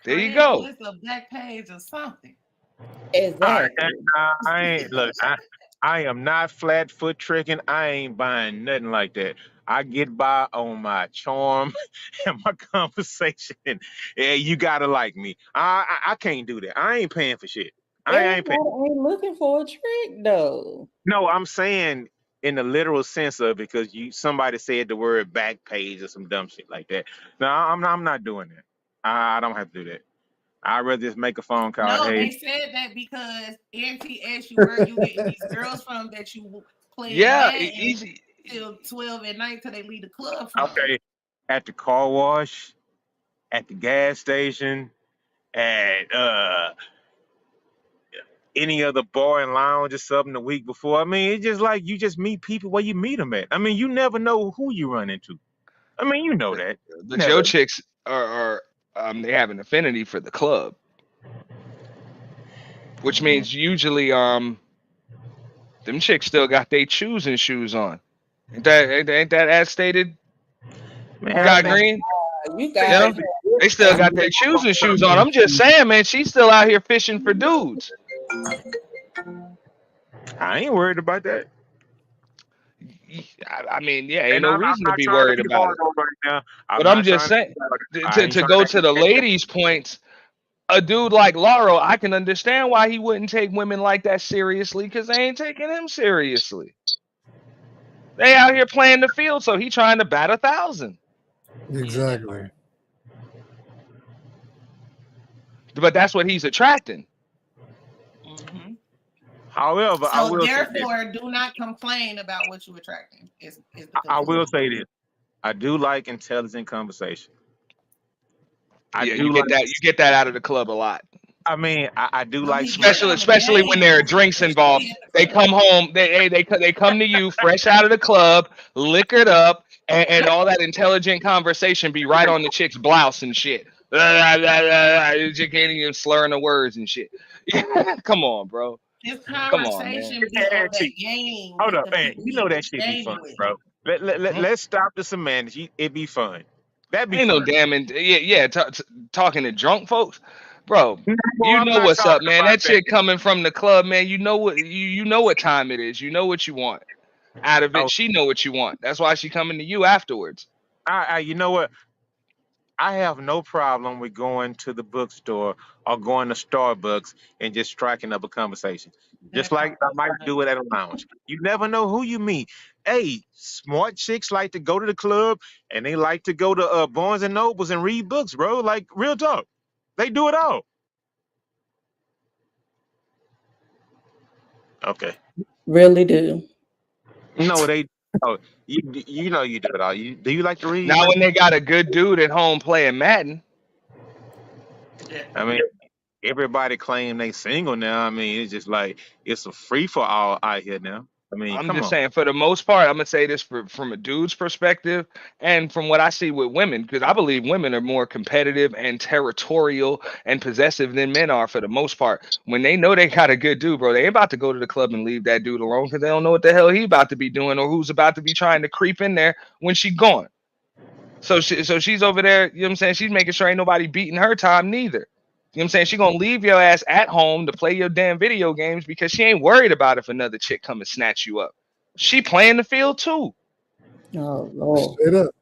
There you go. It's a back page or something. Exactly. I ain't look. I am not flat foot tricking. I ain't buying nothing like that. I get by on my charm and my conversation. Yeah, you gotta like me. I can't do that. I ain't paying for shit. I ain't looking for a trick though. No, I'm saying in the literal sense of it, because somebody said the word back page or some dumb shit like that. No, I'm not doing that. I don't have to do that. I'd rather just make a phone call. No, hey. They said that because Auntie asked you where you getting these girls from that you play. Yeah, easy. Till 12 at night till they leave the club from. Okay, at the car wash, at the gas station, at any other bar and lounge or something the week before. I mean, it's just like you just meet people where you meet them at. I mean, you never know who you run into. I mean, you know that. The Joe chicks are they have an affinity for the club, which means usually them chicks still got their choosing shoes on. Ain't that as stated? Got green. You got they still got their choosing shoes on. I'm just saying, man, she's still out here fishing for dudes. I ain't worried about that. I mean, yeah, ain't no reason to be worried about it. Right now. But I'm just saying, to go to the ladies' points, a dude like Lauro, I can understand why he wouldn't take women like that seriously, because they ain't taking him seriously. They out here playing the field, so he trying to bat 1,000. Exactly. But that's what he's attracting. Mm-hmm. However, I will therefore do not complain about what you're attracting. I will say this: I do like intelligent conversation. You get that out of the club a lot. I mean, I do like, especially when there are drinks involved. They come home, they come to you fresh out of the club, liquored up, and all that intelligent conversation be right on the chick's blouse and shit. You can't even slurring the words and shit. Come on, bro. This conversation be on the game. Hold up, man. You know that shit be fun, bro. Let's stop the semantics. It be fun. That be ain't fun. No damn talking to drunk folks. Bro, you know what's up, man. That chick coming from the club, man. You know what time it is. You know what you want out of it. She know what you want. That's why she coming to you afterwards. You know what? I have no problem with going to the bookstore or going to Starbucks and just striking up a conversation. Just like I might do it at a lounge. You never know who you meet. Hey, smart chicks like to go to the club and they like to go to Barnes and Nobles and read books, bro. Like, real talk. They do it all. Okay. Really do. No, they. Oh, you know you do it all. Do you like to read? Now, when they got a good dude at home playing Madden. I mean, everybody claim they single now. I mean, it's just like it's a free for all out here now. I mean, I'm just saying, for the most part, I'm gonna say this from a dude's perspective, and from what I see with women, because I believe women are more competitive and territorial and possessive than men are for the most part. When they know they got a good dude, bro, they ain't about to go to the club and leave that dude alone because they don't know what the hell he about to be doing or who's about to be trying to creep in there when she gone. So she's over there, you know what I'm saying? She's making sure ain't nobody beating her time neither. You know what I'm saying? She gonna leave your ass at home to play your damn video games because she ain't worried about if another chick come and snatch you up. She playing the field too. Oh Lord. Straight up.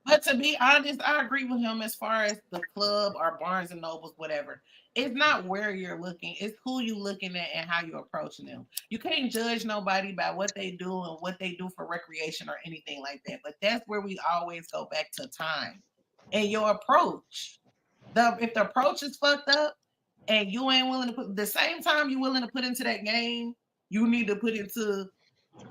But to be honest, I agree with him as far as the club or Barnes and Nobles, whatever. It's not where you're looking, it's who you looking at and how you're approaching them. You can't judge nobody by what they do and what they do for recreation or anything like that. But that's where we always go back to time and your approach. If the approach is fucked up and you ain't willing to put the same time you're willing to put into that game, you need to put into,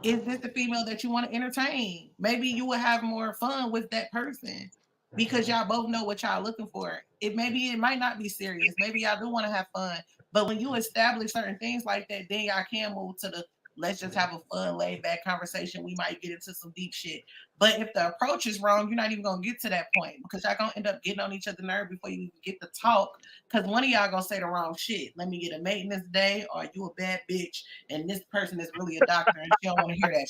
is this the female that you want to entertain? Maybe you will have more fun with that person because y'all both know what y'all looking for. It might not be serious. Maybe y'all do want to have fun. But when you establish certain things like that, then y'all can move to the let's just have a fun, laid back conversation. We might get into some deep shit. But if the approach is wrong, you're not even gonna get to that point because y'all gonna end up getting on each other's nerve before you get to talk. Because one of y'all gonna say the wrong shit. Let me get a maintenance day, or you a bad bitch, and this person is really a doctor and she don't want to hear that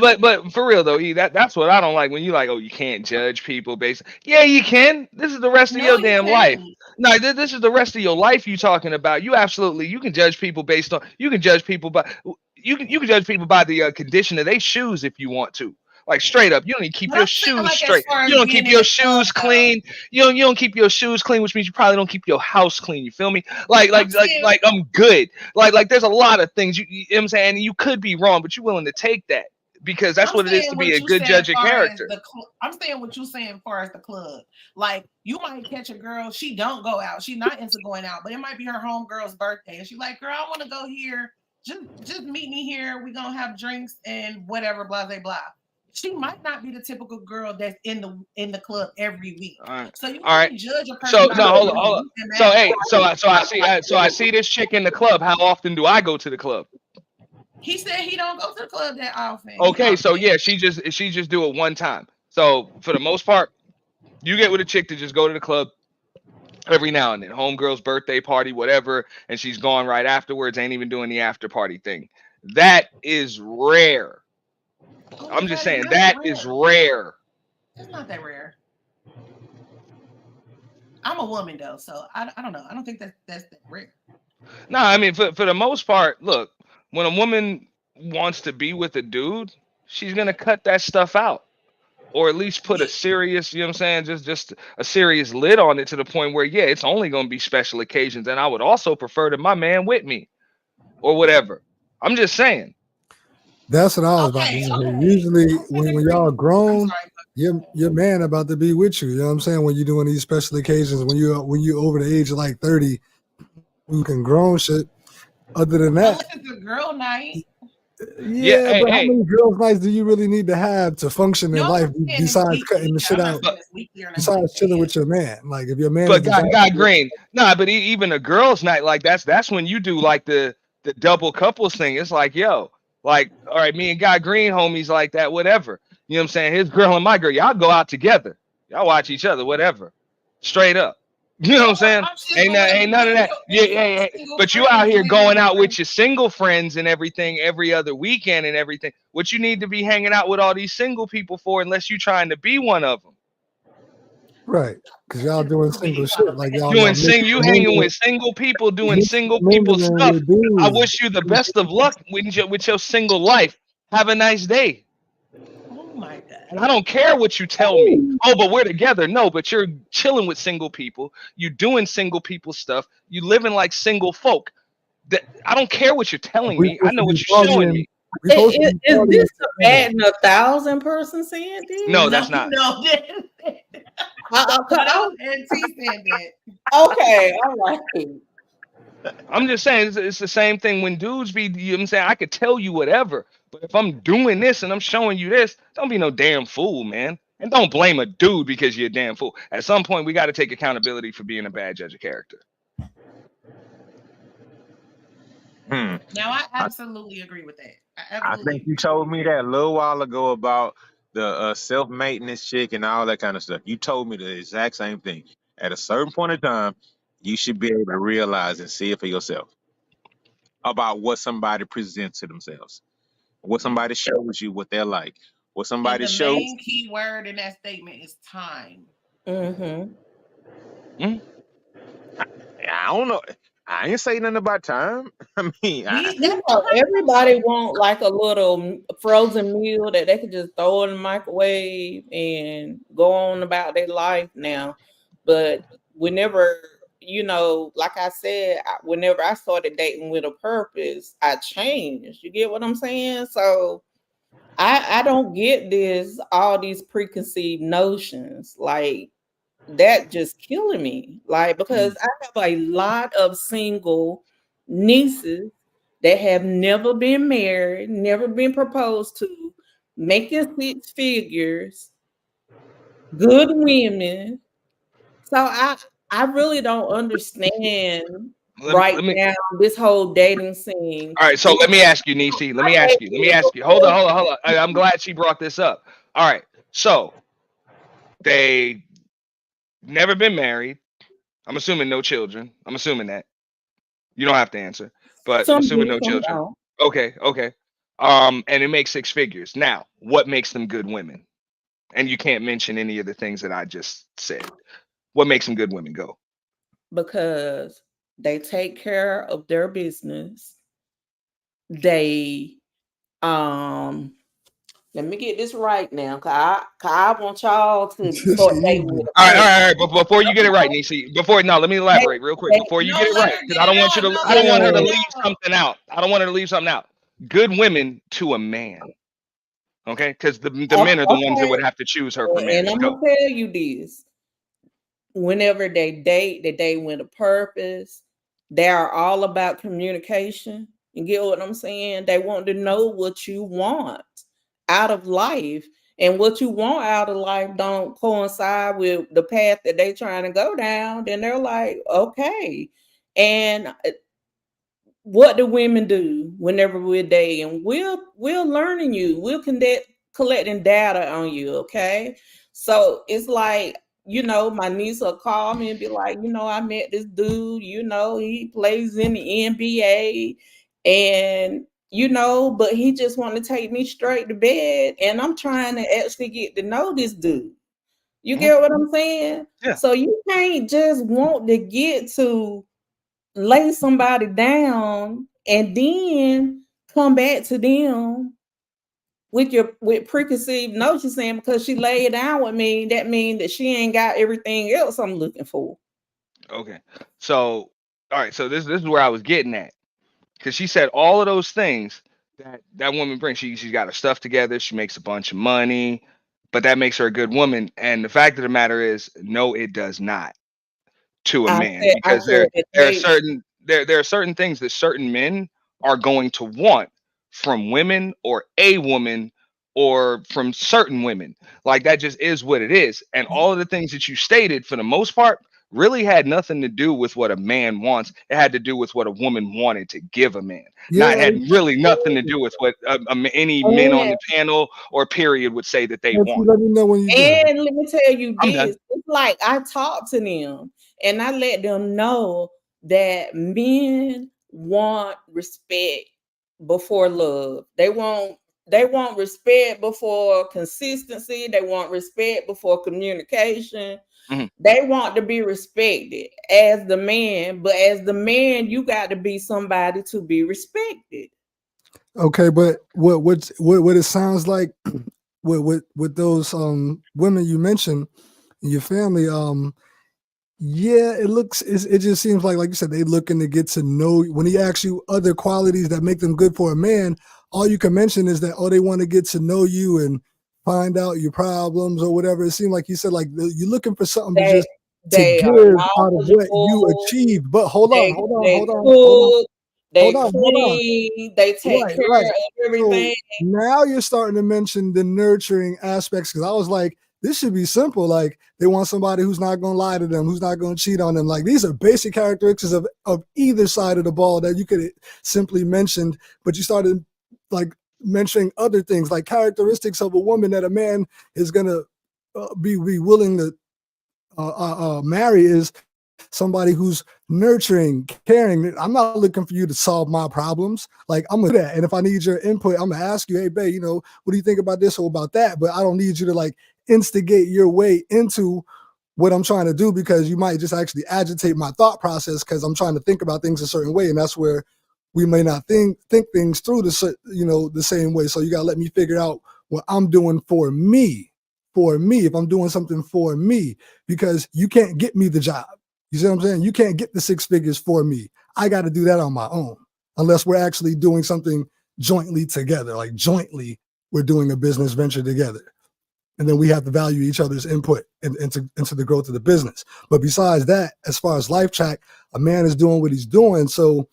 shit. but for real though, that's what I don't like when you like, oh, you can't judge people based. Yeah, you can. This is the rest of your damn life. No, this is the rest of your life you talking about. You can judge people based on you can judge people by the condition of their shoes if you want to. Like straight up, you don't even keep your shoes straight. You don't keep your shoes clean. You don't keep your shoes clean, which means you probably don't keep your house clean. You feel me? Like I'm good. Like there's a lot of things you know what I'm saying. You could be wrong, but you're willing to take that because that's what it is to be a good judge of character. I'm saying what you're saying as far as the club. Like you might catch a girl, she don't go out, she not into going out, but it might be her homegirl's birthday, and she like, girl, I want to go here. Just meet me here. We're gonna have drinks and whatever, blah blah blah. She might not be the typical girl that's in the club every week. So you can judge a person. So no, hold on. So hey, so I see this chick in the club. How often do I go to the club? He said he don't go to the club that often. Okay, so yeah, she just do it one time. So for the most part, you get with a chick to just go to the club every now and then, homegirl's birthday party, whatever, and she's gone right afterwards, ain't even doing the after party thing. That is rare. I'm just saying that is rare. It's not that rare. I'm a woman though, so I don't know. I don't think that's that rare. No, I mean for the most part, look, when a woman wants to be with a dude, she's gonna cut that stuff out. Or at least put a serious, you know what I'm saying, just a serious lid on it to the point where, yeah, it's only going to be special occasions. And I would also prefer that my man with me or whatever. I'm just saying. That's what I was about to say. Usually when y'all grown, your man about to be with you. You know what I'm saying? When you're doing these special occasions, when you over the age of like 30, you can grown shit. Other than that, it's a girl night. Yeah, but how many girls' nights do you really need to have to function in life besides cutting the shit out? Besides chilling with your man, like if your man. But God Green, but even a girls' night, like that's when you do like the double couples thing. It's like, yo, like, all right, me and God Green homies like that, whatever. You know what I'm saying? His girl and my girl, y'all go out together, y'all watch each other, whatever, straight up. You know what I'm saying? Ain't none of that. Yeah. But you out here going out with your single friends and everything every other weekend and everything. What you need to be hanging out with all these single people for, unless you trying to be one of them. Right, because y'all doing single shit, like y'all you hanging with single people doing single people stuff. I wish you the best of luck with your single life. Have a nice day. Oh my God. And I don't care what you tell me. Oh, but we're together. No, but you're chilling with single people. You're doing single people stuff. You living like single folk. I don't care what you're telling me. I know what you're showing me. Is this a bad and 1,000 person saying this? No, that's not. No, and T said that. Okay, all right. I'm just saying it's the same thing when dudes be, you know what I'm saying? I could tell you whatever, but if I'm doing this and I'm showing you this, don't be no damn fool, man. And don't blame a dude because you're a damn fool. At some point, we got to take accountability for being a bad judge of character. Now, I absolutely agree with that. I think you told me that a little while ago about the self-maintenance chick and all that kind of stuff. You told me the exact same thing. At a certain point in time, you should be able to realize and see it for yourself about what somebody presents to themselves, what somebody shows you, what they're like, what somebody shows. The main key word in that statement is time. Mm-hmm. I don't know. I ain't saying nothing about time. I mean, everybody want like a little frozen meal that they could just throw in the microwave and go on about their life now. But whenever, you know, like I said, whenever I started dating with a purpose, I changed. You get what I'm saying? So I don't get all these preconceived notions. Like, that just killing me, like, because I have a lot of single nieces that have never been married, never been proposed to, making 6 figures, good women. So I really don't understand now this whole dating scene. All right, so let me ask you, Nisi. Let me ask you. Hold on. I'm glad she brought this up. All right, so they never been married. I'm assuming no children. I'm assuming that. You don't have to answer, but I'm assuming no children. Okay. And it makes 6 figures. Now, what makes them good women? And you can't mention any of the things that I just said. What makes them good women? Go. Because they take care of their business. They let me get this right now, cause I want y'all to start dating with. All right. But before you get it right, Nisi. Let me elaborate real quick. Before you get it right, because I don't want her to leave something out. I don't want her to leave something out. Good women to a man, okay? Because the men are the ones that would have to choose her for marriage. And I'm gonna tell you this: whenever they date with a purpose. They are all about communication. You get what I'm saying? They want to know what you want out of life, and what you want out of life don't coincide with the path that they're trying to go down. Then they're like, okay. And what do women do whenever we're dating? We're learning you. We're collecting data on you. Okay. So it's like, you know, my niece will call me and be like, you know, I met this dude, you know, he plays in the NBA, and you know, but he just want to take me straight to bed, and I'm trying to actually get to know this dude. You get what I'm saying? Yeah. So you can't just want to get to lay somebody down and then come back to them with preconceived notions, saying because she laid down with me, that means that she ain't got everything else I'm looking for. Okay. So, all right. So this is where I was getting at. Because she said all of those things that woman brings. She's got her stuff together. She makes a bunch of money, but that makes her a good woman. And the fact of the matter is, no, it does not to a man. Because there are certain things that certain men are going to want from women, or a woman, or from certain women. Like, that just is what it is. And all of the things that you stated, for the most part, really had nothing to do with what a man wants. It had to do with what a woman wanted to give a man. Yeah. It had really nothing to do with what any men on the panel or period would say that they want. Let me know when you and let me tell you this. It's like I talk to them and I let them know that men want respect before love. They want respect before consistency. They want respect before communication. Mm-hmm. They want to be respected as the man, but as the man, you got to be somebody to be respected. Okay, but what it sounds like, with those women you mentioned in your family, yeah, it just seems like you said, they looking to get to know. When he asks you other qualities that make them good for a man, all you can mention is that, oh, they want to get to know you and find out your problems or whatever. It seemed like you said, like, you're looking for something to they give are out of what you achieved. But hold on. They clean, they take care of everything. So now you're starting to mention the nurturing aspects, because I was like, this should be simple. Like, they want somebody who's not going to lie to them, who's not going to cheat on them. Like, these are basic characteristics of either side of the ball that you could simply mentioned, but you started like mentioning other things, like characteristics of a woman that a man is going to be willing to marry is somebody who's nurturing, caring. I'm not looking for you to solve my problems. Like, I'm gonna do that. And if I need your input, I'm gonna ask you, hey, babe, you know, what do you think about this or about that? But I don't need you to like instigate your way into what I'm trying to do, because you might just actually agitate my thought process, because I'm trying to think about things a certain way. And that's where we may not think things through the same way. So you gotta let me figure out what I'm doing for me, if I'm doing something for me, because you can't get me the job. You see what I'm saying? You can't get the 6 figures for me. I got to do that on my own, unless we're actually doing something jointly together. Like, jointly, we're doing a business venture together. And then we have to value each other's input into the growth of the business. But besides that, as far as life track, a man is doing what he's doing. So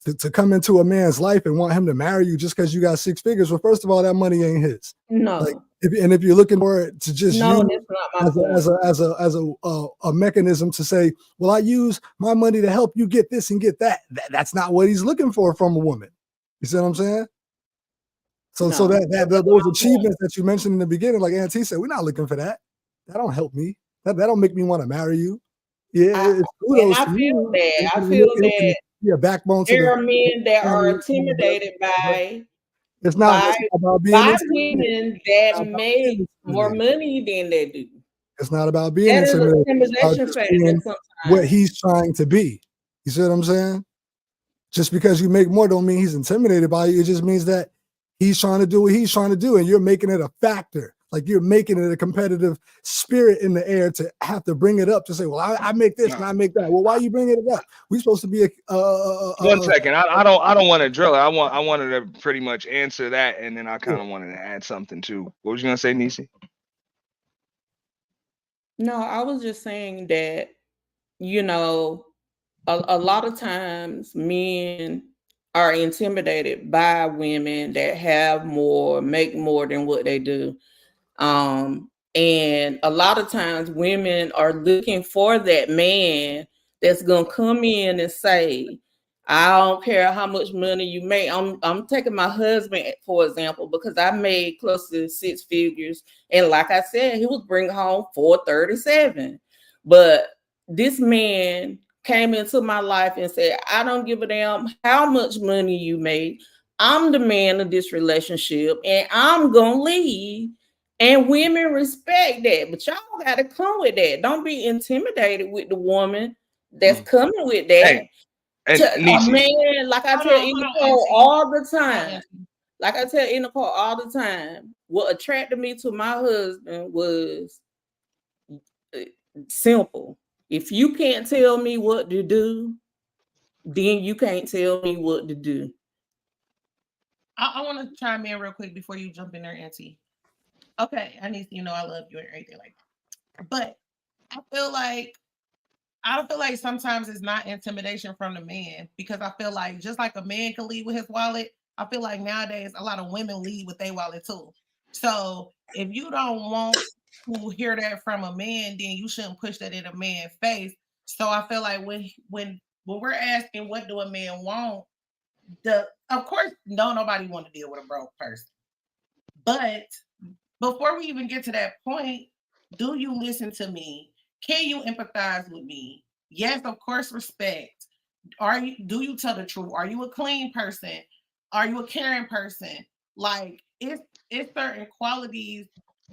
to come into a man's life and want him to marry you just because you got 6 figures, well, first of all, that money ain't his. No. Like, if you're looking for it to just use as a mechanism to say, well, I use my money to help you get this and get that. That's not what he's looking for from a woman. You see what I'm saying? So those achievements that you mentioned in the beginning, like Auntie said, we're not looking for that. That don't help me. That don't make me want to marry you. Yeah, I feel that. Yeah, backbone. There are men that are intimidated by. It's not about being women that make more money than they do. It's not about being intimidated. It's about what he's trying to be. You see what I'm saying? Just because you make more don't mean he's intimidated by you. It just means that he's trying to do what he's trying to do, and you're making it a factor. Like, you're making it a competitive spirit in the air to have to bring it up to say, well, I make this and I make that. Well, why are you bringing it up? We're supposed to be 1 second. I don't want to drill it. I wanted to pretty much answer that, and then I kind of wanted to add something too. What was you gonna say, Nisi? No, I was just saying that, you know, a lot of times men are intimidated by women that have more, make more than what they do. And a lot of times women are looking for that man that's gonna come in and say, I don't care how much money you make. I'm taking my husband, for example, because I made close to 6 figures. And like I said, he was bringing home $437. But this man came into my life and said, I don't give a damn how much money you make. I'm the man of this relationship and I'm gonna leave. And women respect that, but y'all got to come with that. Don't be intimidated with the woman that's coming with that. Hey, a man, like I tell TheeEnicole all the time. Like I tell TheeEnicole all the time, what attracted me to my husband was simple. If you can't tell me what to do, then you can't tell me what to do. I want to chime in real quick before you jump in there, Auntie. Okay, I need to I love you and everything like that. But I feel like sometimes it's not intimidation from the man, because I feel like just like a man can lead with his wallet, I feel like nowadays a lot of women lead with their wallet too. So if you don't want to hear that from a man, then you shouldn't push that in a man's face. So I feel like when we're asking what do a man want, of course nobody want to deal with a broke person. But before we even get to that point, do you listen to me? Can you empathize with me? Yes, of course, respect. Do you tell the truth? Are you a clean person? Are you a caring person? Like, it's certain qualities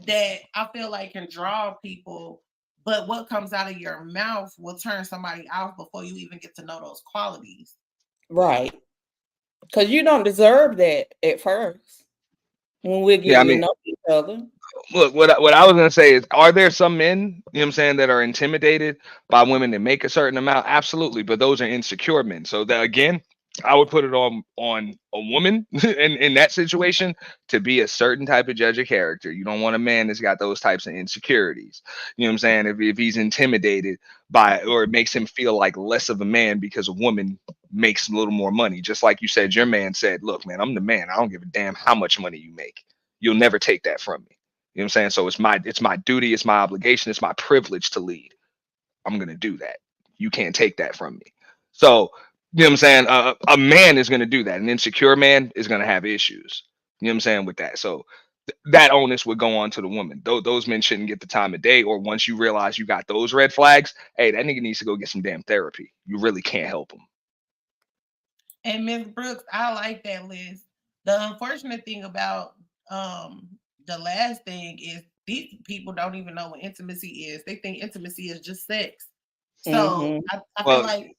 that I feel like can draw people, but what comes out of your mouth will turn somebody off before you even get to know those qualities. Right. Because you don't deserve that at first. When we get to know each other. Look, what I was gonna say is, are there some men, you know what I'm saying, that are intimidated by women that make a certain amount? Absolutely, but those are insecure men. So that again, I would put it on a woman in that situation to be a certain type of judge of character. You don't want a man that's got those types of insecurities. You know what I'm saying? If he's intimidated by, or it makes him feel like less of a man because a woman makes a little more money. Just like you said, your man said, look, man, I'm the man. I don't give a damn how much money you make. You'll never take that from me. You know what I'm saying? So it's my duty, it's my obligation, it's my privilege to lead. I'm gonna do that. You can't take that from me. So, you know what I'm saying? A man is gonna do that. An insecure man is gonna have issues. You know what I'm saying with that. So that onus would go on to the woman. Those men shouldn't get the time of day. Or once you realize you got those red flags, hey, that nigga needs to go get some damn therapy. You really can't help him. And Ms. Brooks, I like that list. The unfortunate thing about the last thing is these people don't even know what intimacy is. They think intimacy is just sex. So I feel like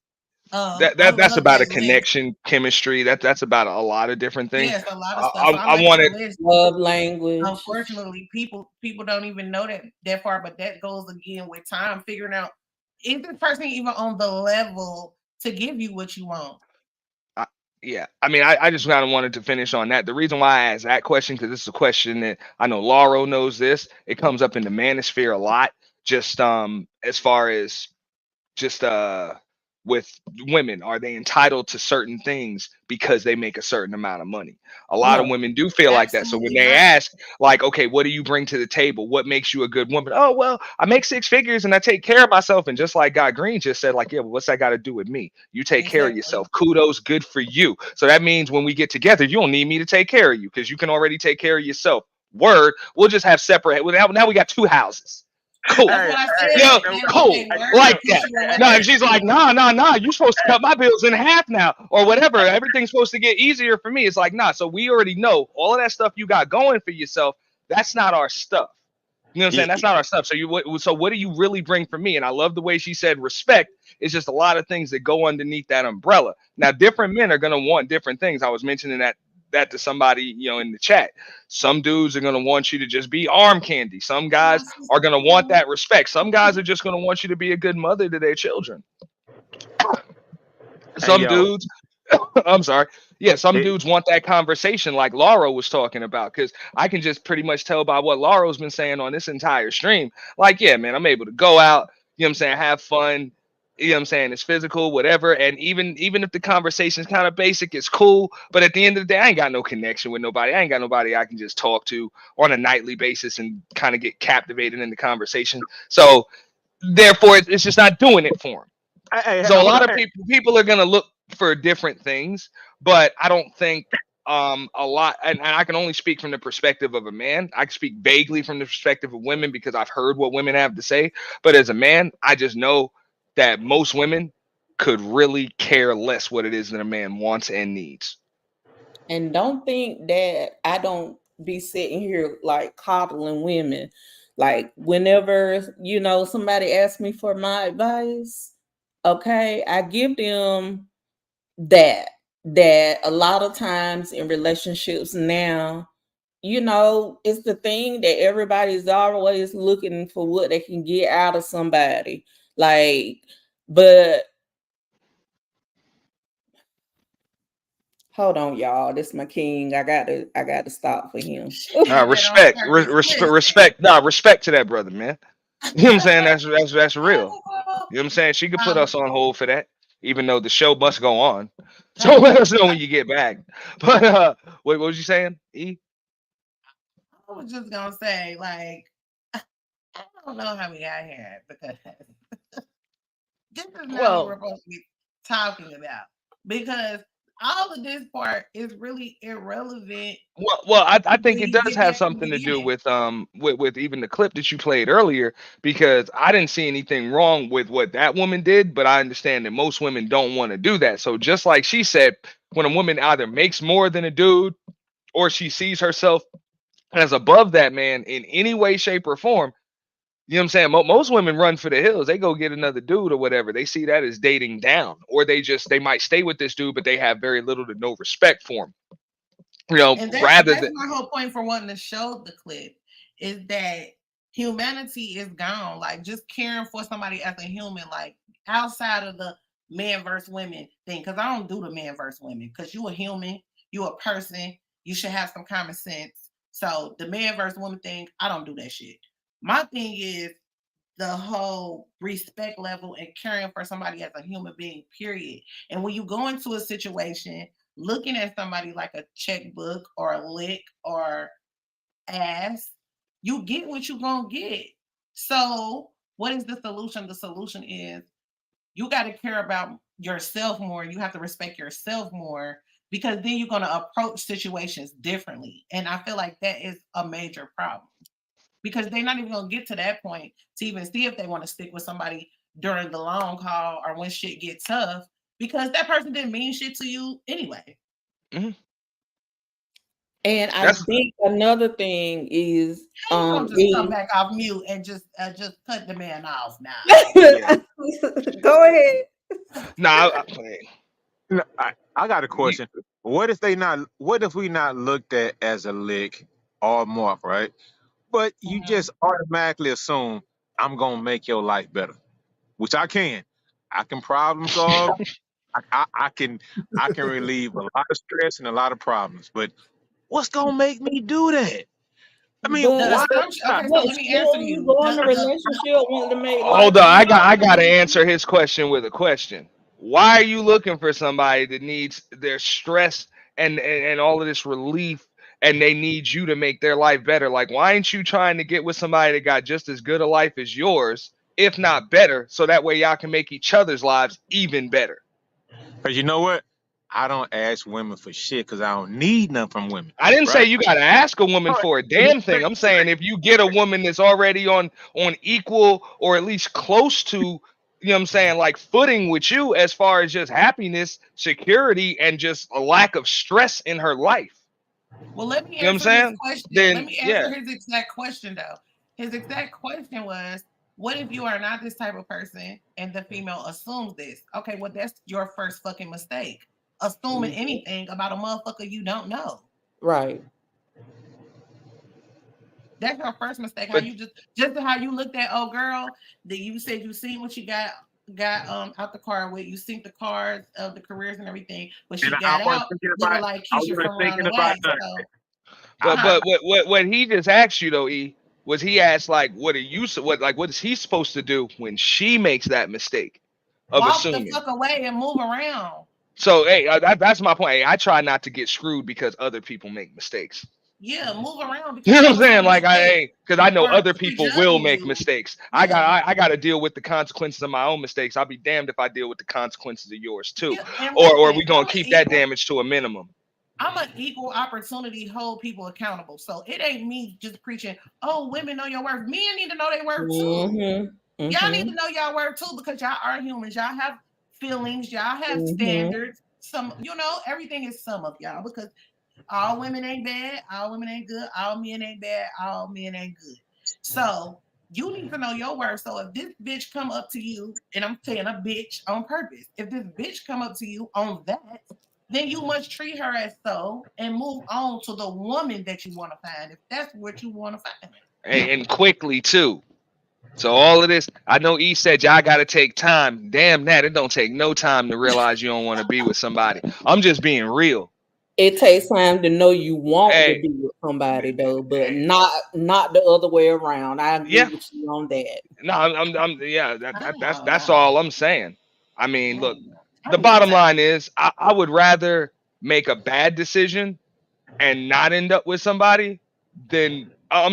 that's about a connection, chemistry. That's about a lot of different things. Yes, a lot of stuff. I wanted love language. Unfortunately, people don't even know that far, but that goes again with time, figuring out, is this person even on the level to give you what you want? Yeah, I mean, I just kind of wanted to finish on that. The reason why I asked that question, because this is a question that I know Lauro knows this. It comes up in the manosphere a lot, just as far as just with women, are they entitled to certain things because they make a certain amount of money? A lot of women do feel like that. So when they ask, like, okay, what do you bring to the table? What makes you a good woman? Oh, well, I make 6 figures and I take care of myself. And just like God Green just said, like, yeah, well, what's that got to do with me? You take care of yourself. Kudos, good for you. So that means when we get together, you don't need me to take care of you because you can already take care of yourself. Word, we'll just have separate. Now we got 2 houses. Cool. Cool. Like that. No, and she's like, nah, you're supposed to cut my bills in half now, or whatever. Everything's supposed to get easier for me. It's like, nah. So we already know all of that stuff you got going for yourself. That's not our stuff. You know what I'm saying? That's not our stuff. So what do you really bring for me? And I love the way she said respect. It's just a lot of things that go underneath that umbrella. Now, different men are gonna want different things. I was mentioning that to somebody, in the chat. Some dudes are going to want you to just be arm candy. Some guys are going to want that respect. Some guys are just going to want you to be a good mother to their children. Some dudes, I'm sorry. Yeah, some dudes want that conversation like Lauro was talking about, because I can just pretty much tell by what Lauro's been saying on this entire stream. Like, yeah, man, I'm able to go out, have fun. You know what I'm saying? It's physical, whatever. And even if the conversation is kind of basic, it's cool. But at the end of the day, I ain't got no connection with nobody. I ain't got nobody I can just talk to on a nightly basis and kind of get captivated in the conversation. So therefore, it's just not doing it for them. So a lot of people are going to look for different things, but I don't think a lot, and I can only speak from the perspective of a man. I can speak vaguely from the perspective of women because I've heard what women have to say. But as a man, I just know that most women could really care less what it is that a man wants and needs. And don't think that I don't be sitting here like coddling women. Like whenever, somebody asks me for my advice, okay, I give them that a lot of times in relationships now, it's the thing that everybody's always looking for what they can get out of somebody. But hold on, y'all. This is my king. I got to stop for him. Respect. Respect to that brother, man. You know what I'm saying? That's real. You know what I'm saying? She could put us on hold for that, even though the show must go on. So let us know when you get back. But what was you saying, E? I was just gonna say, I don't know how we got here because this is not what we're supposed to be talking about, because all of this part is really irrelevant. Well, I think it does have something to do with even the clip that you played earlier, because I didn't see anything wrong with what that woman did, but I understand that most women don't want to do that. So just like she said, when a woman either makes more than a dude or she sees herself as above that man in any way, shape, or form, you know what I'm saying? Most women run for the hills. They go get another dude or whatever. They see that as dating down, or they might stay with this dude, but they have very little to no respect for him. And that's my whole point for wanting to show the clip, is that humanity is gone. Like just caring for somebody as a human, like outside of the man versus women thing. Because I don't do the man versus women. Because you a human, you a person, you should have some common sense. So the man versus woman thing, I don't do that shit. My thing is the whole respect level and caring for somebody as a human being, period. And when you go into a situation looking at somebody like a checkbook or a lick or ass, you get what you're gonna get. So what is the solution? The solution is you got to care about yourself more. You have to respect yourself more, because then you're going to approach situations differently. And I feel like that is a major problem, because they're not even going to get to that point to even see if they want to stick with somebody during the long haul or when shit gets tough, because that person didn't mean shit to you anyway. Mm-hmm. And I think another thing is just come back off mute and just cut the man off now. Go ahead. I got a question. What if we not looked at as a lick or mark, right? But you just automatically assume I'm gonna make your life better, which I can. I can problem solve. I can relieve a lot of stress and a lot of problems. But what's gonna make me do that? I mean, why? Okay, so let me answer you. Go in a relationship, want to make. Hold on, I got to answer his question with a question. Why are you looking for somebody that needs their stress and all of this relief, and they need you to make their life better? Like, why ain't you trying to get with somebody that got just as good a life as yours, if not better, so that way y'all can make each other's lives even better? Because you know what? I don't ask women for shit because I don't need nothing from women. I didn't say you got to ask a woman for a damn thing. I'm saying if you get a woman that's already on equal or at least close to, you know what I'm saying, like footing with you as far as just happiness, security, and just a lack of stress in her life. Well, let me answer his question. Let me answer his exact question, though. His exact question was, what if you are not this type of person and the female assumes this? Okay, well, that's your first fucking mistake. Assuming anything about a motherfucker you don't know. Right. That's your first mistake. How you just how you looked at old girl that you said you seen what she got out the car with. You seen the cars of the careers and everything, but she got out looking like Keisha from around the way. But what he just asked you though, E, was he asked like what is he supposed to do when she makes that mistake of assuming? Walk the fuck away and move around. So, hey, that's my point. Hey, I try not to get screwed because other people make mistakes. Yeah, move around. You know what I'm saying? Like, because I know other people will make mistakes. Yeah. I got to deal with the consequences of my own mistakes. I'll be damned if I deal with the consequences of yours too. Yeah, or we gonna keep that damage to a minimum. I'm an equal opportunity hold people accountable. So it ain't me just preaching, oh, women know your worth. Men need to know their worth too. Y'all need to know y'all worth too, because y'all are humans. Y'all have feelings, y'all have standards. Some, everything is some of y'all, because all women ain't bad, all women ain't good, all men ain't bad, all men ain't good. So you need to know your worth. So if this bitch come up to you, and I'm saying a bitch on purpose, if this bitch come up to you on that, then you must treat her as so and move on to the woman that you want to find, if that's what you want to find. And quickly too. So all of this, I know E said y'all got to take time. Damn that, it don't take no time to realize you don't want to be with somebody. I'm just being real. It takes time to know you want to be with somebody though, but not the other way around. I agree with you on that. No, that's all I'm saying. I mean, look, the bottom line is I would rather make a bad decision and not end up with somebody than I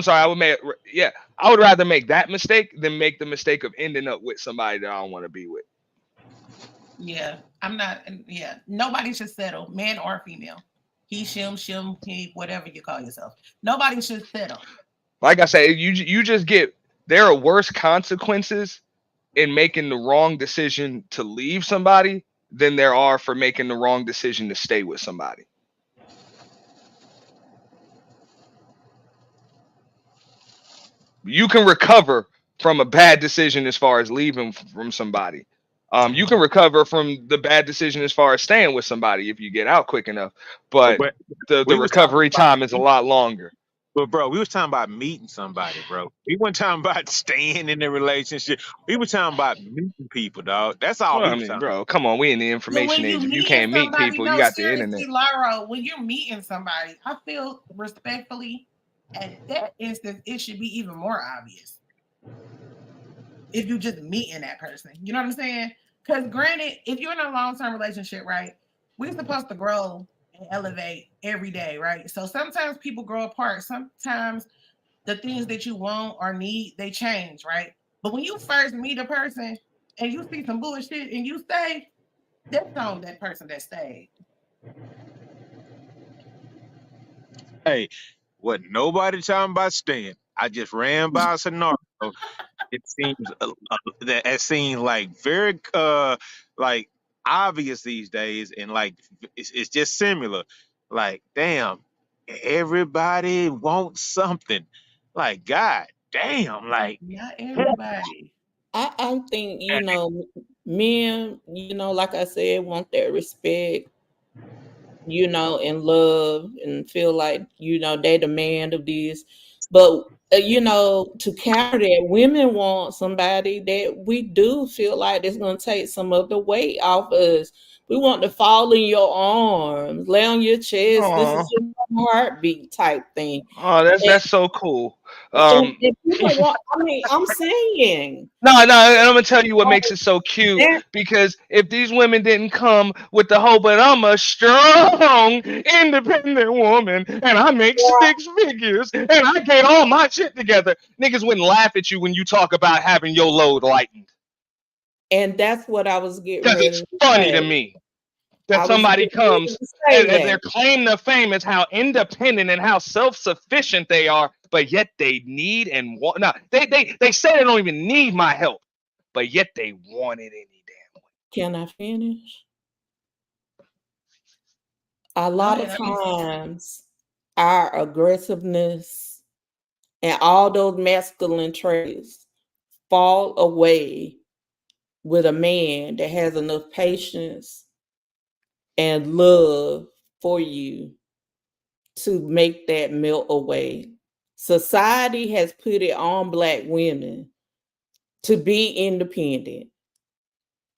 would rather make that mistake than make the mistake of ending up with somebody that I don't want to be with. Yeah, I'm not. Yeah, nobody should settle, man or female. He, shim, he, whatever you call yourself. Nobody should settle. Like I said, you just there are worse consequences in making the wrong decision to leave somebody than there are for making the wrong decision to stay with somebody. You can recover from a bad decision as far as leaving from somebody. You can recover from the bad decision as far as staying with somebody if you get out quick enough. But the recovery time is a lot longer. But bro, we was talking about meeting somebody, bro. We weren't talking about staying in a relationship. We were talking about meeting people, dog. That's all Well, we I was mean, talking bro, come on, we in the But information when you age. If you meeting can't meet somebody, people, you no, got the internet. seriously, Lyra, when you're meeting somebody, I feel respectfully, at that instance, it should be even more obvious. If you just meeting that person, you know what I'm saying? Because granted, if you're in a long-term relationship, right, we're supposed to grow and elevate every day, right? So sometimes people grow apart. Sometimes the things that you want or need, they change, right? But when you first meet a person and you see some bullshit and you stay, that's on that person that stayed. Hey, wasn't nobody talking about staying. I just ran by a scenario. It seems that it seems like very like obvious these days, and like it's just similar. Like, damn, everybody wants something. Like, god damn, like Not everybody. I think, you know, men, you know, like I said, want that respect, you know, and love and feel like, you know, they demand of this. But, you know, to counter that, women want somebody that we do feel like it's going to take some of the weight off us. We want to fall in your arms, lay on your chest. Aww. This is your heartbeat type thing. Oh, that's so cool. And people want, I mean, I'm saying. No, and I'm gonna tell you what makes it so cute. Because if these women didn't come with the hope that I'm a strong, independent woman and I make 6 figures and I get all my shit together, niggas wouldn't laugh at you when you talk about having your load lightened. And that's what I was getting ready. Because it's funny to me that somebody comes and their claim to fame is how independent and how self-sufficient they are, but yet they need and want. No, they say they don't even need my help, but yet they want it any damn way. Can I finish? A lot of times, our aggressiveness and all those masculine traits fall away with a man that has enough patience and love for you to make that melt away. Society has put it on Black women to be independent,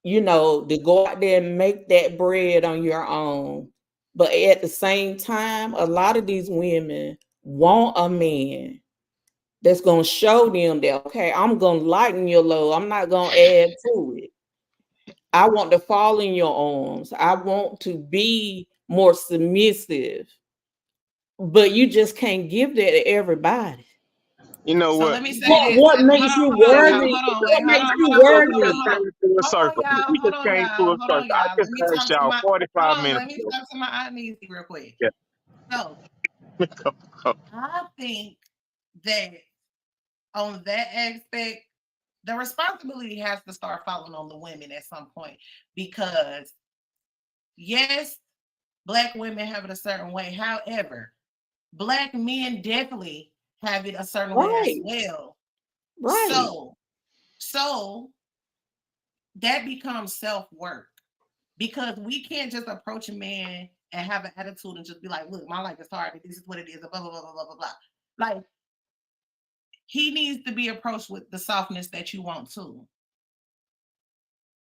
you know, to go out there and make that bread on your own. But at the same time, a lot of these women want a man that's going to show them that, okay, I'm going to lighten your load. I'm not going to add to it. I want to fall in your arms. I want to be more submissive. But you just can't give that to everybody. You know what? Let me say this. What makes you worthy? What makes you worthy? We just came to a circle. I just heard y'all 45 minutes. Let me talk to my aunt Niecy real quick. Yeah. So, I think that on that aspect, the responsibility has to start falling on the women at some point, because yes, Black women have it a certain way. However, Black men definitely have it a certain way as well. Right. So that becomes self-work, because we can't just approach a man and have an attitude and just be like, look, my life is hard, and this is what it is, blah, blah, blah, blah, blah, blah. Like, he needs to be approached with the softness that you want too.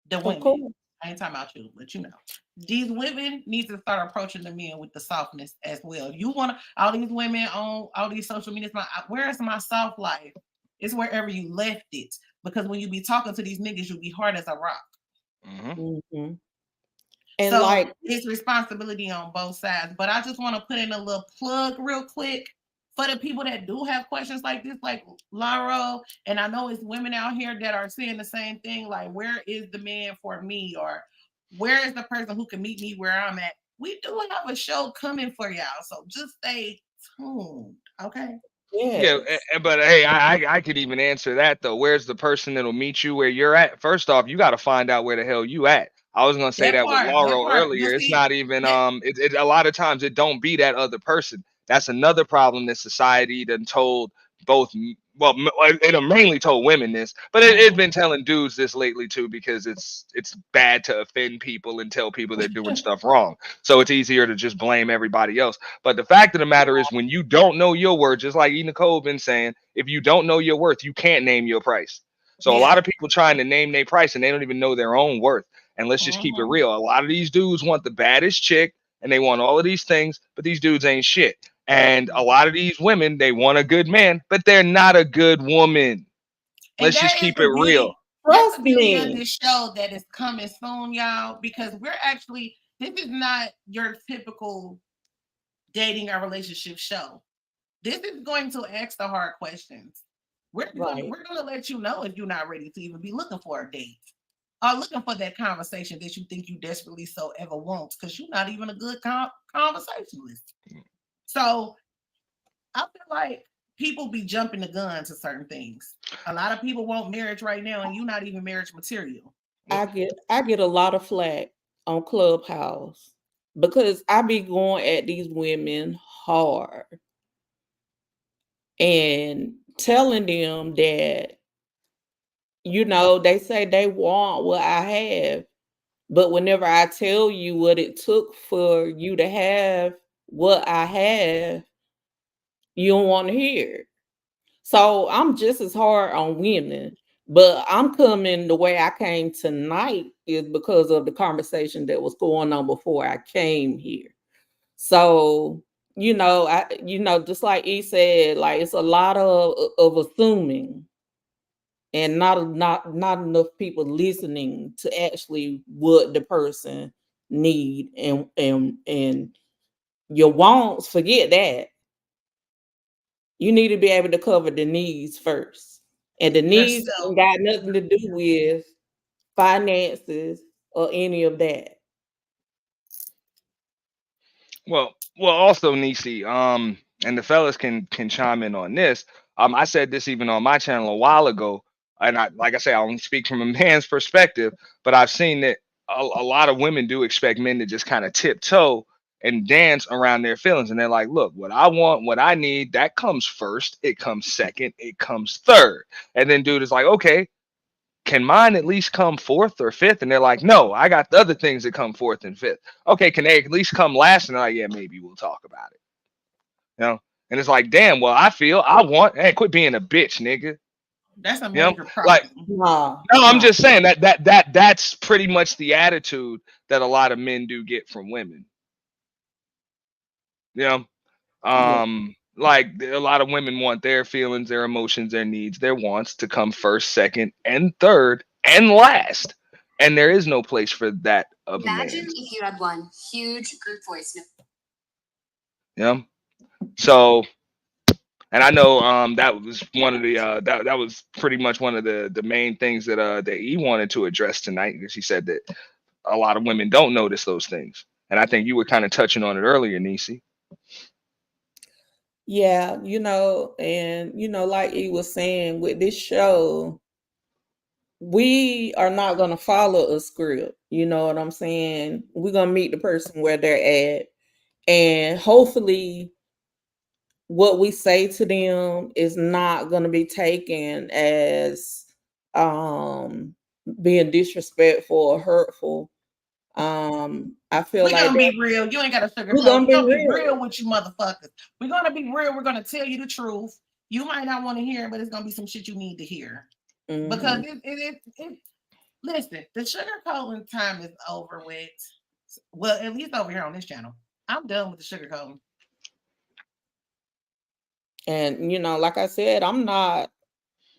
The women. I ain't talking about you, but you know. These women need to start approaching the men with the softness as well. You want all these women on all these social media, where is my soft life? It's wherever you left it. Because when you be talking to these niggas, you'll be hard as a rock. Mm-hmm. And so like, it's responsibility on both sides. But I just want to put in a little plug real quick for the people that do have questions like this, like Laura, and I know it's women out here that are saying the same thing, like, where is the man for me? Or where is the person who can meet me where I'm at? We do have a show coming for y'all, so just stay tuned, okay? Yeah, but hey, I could even answer that though. Where's the person that'll meet you where you're at? First off, you got to find out where the hell you at. I was gonna say that with Laura earlier. It's not even it a lot of times it don't be that other person. That's another problem that society done told both well, it mainly told women this, but it's been telling dudes this lately too, because it's bad to offend people and tell people they're doing stuff wrong. So it's easier to just blame everybody else. But the fact of the matter is, when you don't know your worth, just like TheeEnicole been saying, if you don't know your worth, you can't name your price. So a lot of people trying to name their price and they don't even know their own worth. And let's just keep it real. A lot of these dudes want the baddest chick and they want all of these things, but these dudes ain't shit. And a lot of these women, they want a good man, but they're not a good woman. Let's just keep it real. Trust me. On this show that is coming soon, y'all, because this is not your typical dating or relationship show. This is going to ask the hard questions. We're going to let you know if you're not ready to even be looking for a date or looking for that conversation that you think you desperately so ever want, because you're not even a good conversationalist. So I feel like people be jumping the gun to certain things. A lot of people want marriage right now, and you're not even marriage material. I get a lot of flack on Clubhouse because I be going at these women hard and telling them that, you know, they say they want what I have, but whenever I tell you what it took for you to have what I have, you don't want to hear it. So I'm just as hard on women, but I'm coming the way I came tonight is because of the conversation that was going on before I came here. So, just like E said, like it's a lot of assuming and not enough people listening to actually what the person need and your wants, forget that. You need to be able to cover the needs first. And the needs ain't got nothing to do with finances or any of that. Well, also Nisi, and the fellas can chime in on this. I said this even on my channel a while ago, and like I say, I only speak from a man's perspective, but I've seen that a lot of women do expect men to just kind of tiptoe and dance around their feelings, and they're like, look, what I want, what I need, that comes first, it comes second, it comes third. And then dude is like, okay, can mine at least come fourth or fifth? And they're like, no, I got the other things that come fourth and fifth. Okay, can they at least come last? And they're like, yeah, maybe we'll talk about it. You know? And it's like, damn, well, I want, hey, quit being a bitch, nigga. That's a major problem. Like, no, I'm just saying that's pretty much the attitude that a lot of men do get from women. You know? Like a lot of women want their feelings, their emotions, their needs, their wants to come first, second, and third, and last. And there is no place for that of Imagine if you had one huge group voice. Yeah. So, and I know that was one of the that was pretty much one of the main things that E wanted to address tonight, because he said that a lot of women don't notice those things. And I think you were kind of touching on it earlier, Nisi. Yeah, and like he was saying with this show, we are not going to follow a script. You know what I'm saying? We're going to meet the person where they're at. And hopefully what we say to them is not going to be taken as being disrespectful or hurtful. I feel we're like gonna be real. You ain't got to sugarcoat. We're gonna be real with you motherfuckers. We're gonna be real. We're gonna tell you the truth. You might not want to hear it, but it's gonna be some shit you need to hear. Because listen, the sugarcoating time is over with. Well, at least over here on this channel, I'm done with the sugarcoating. And like I said, I'm not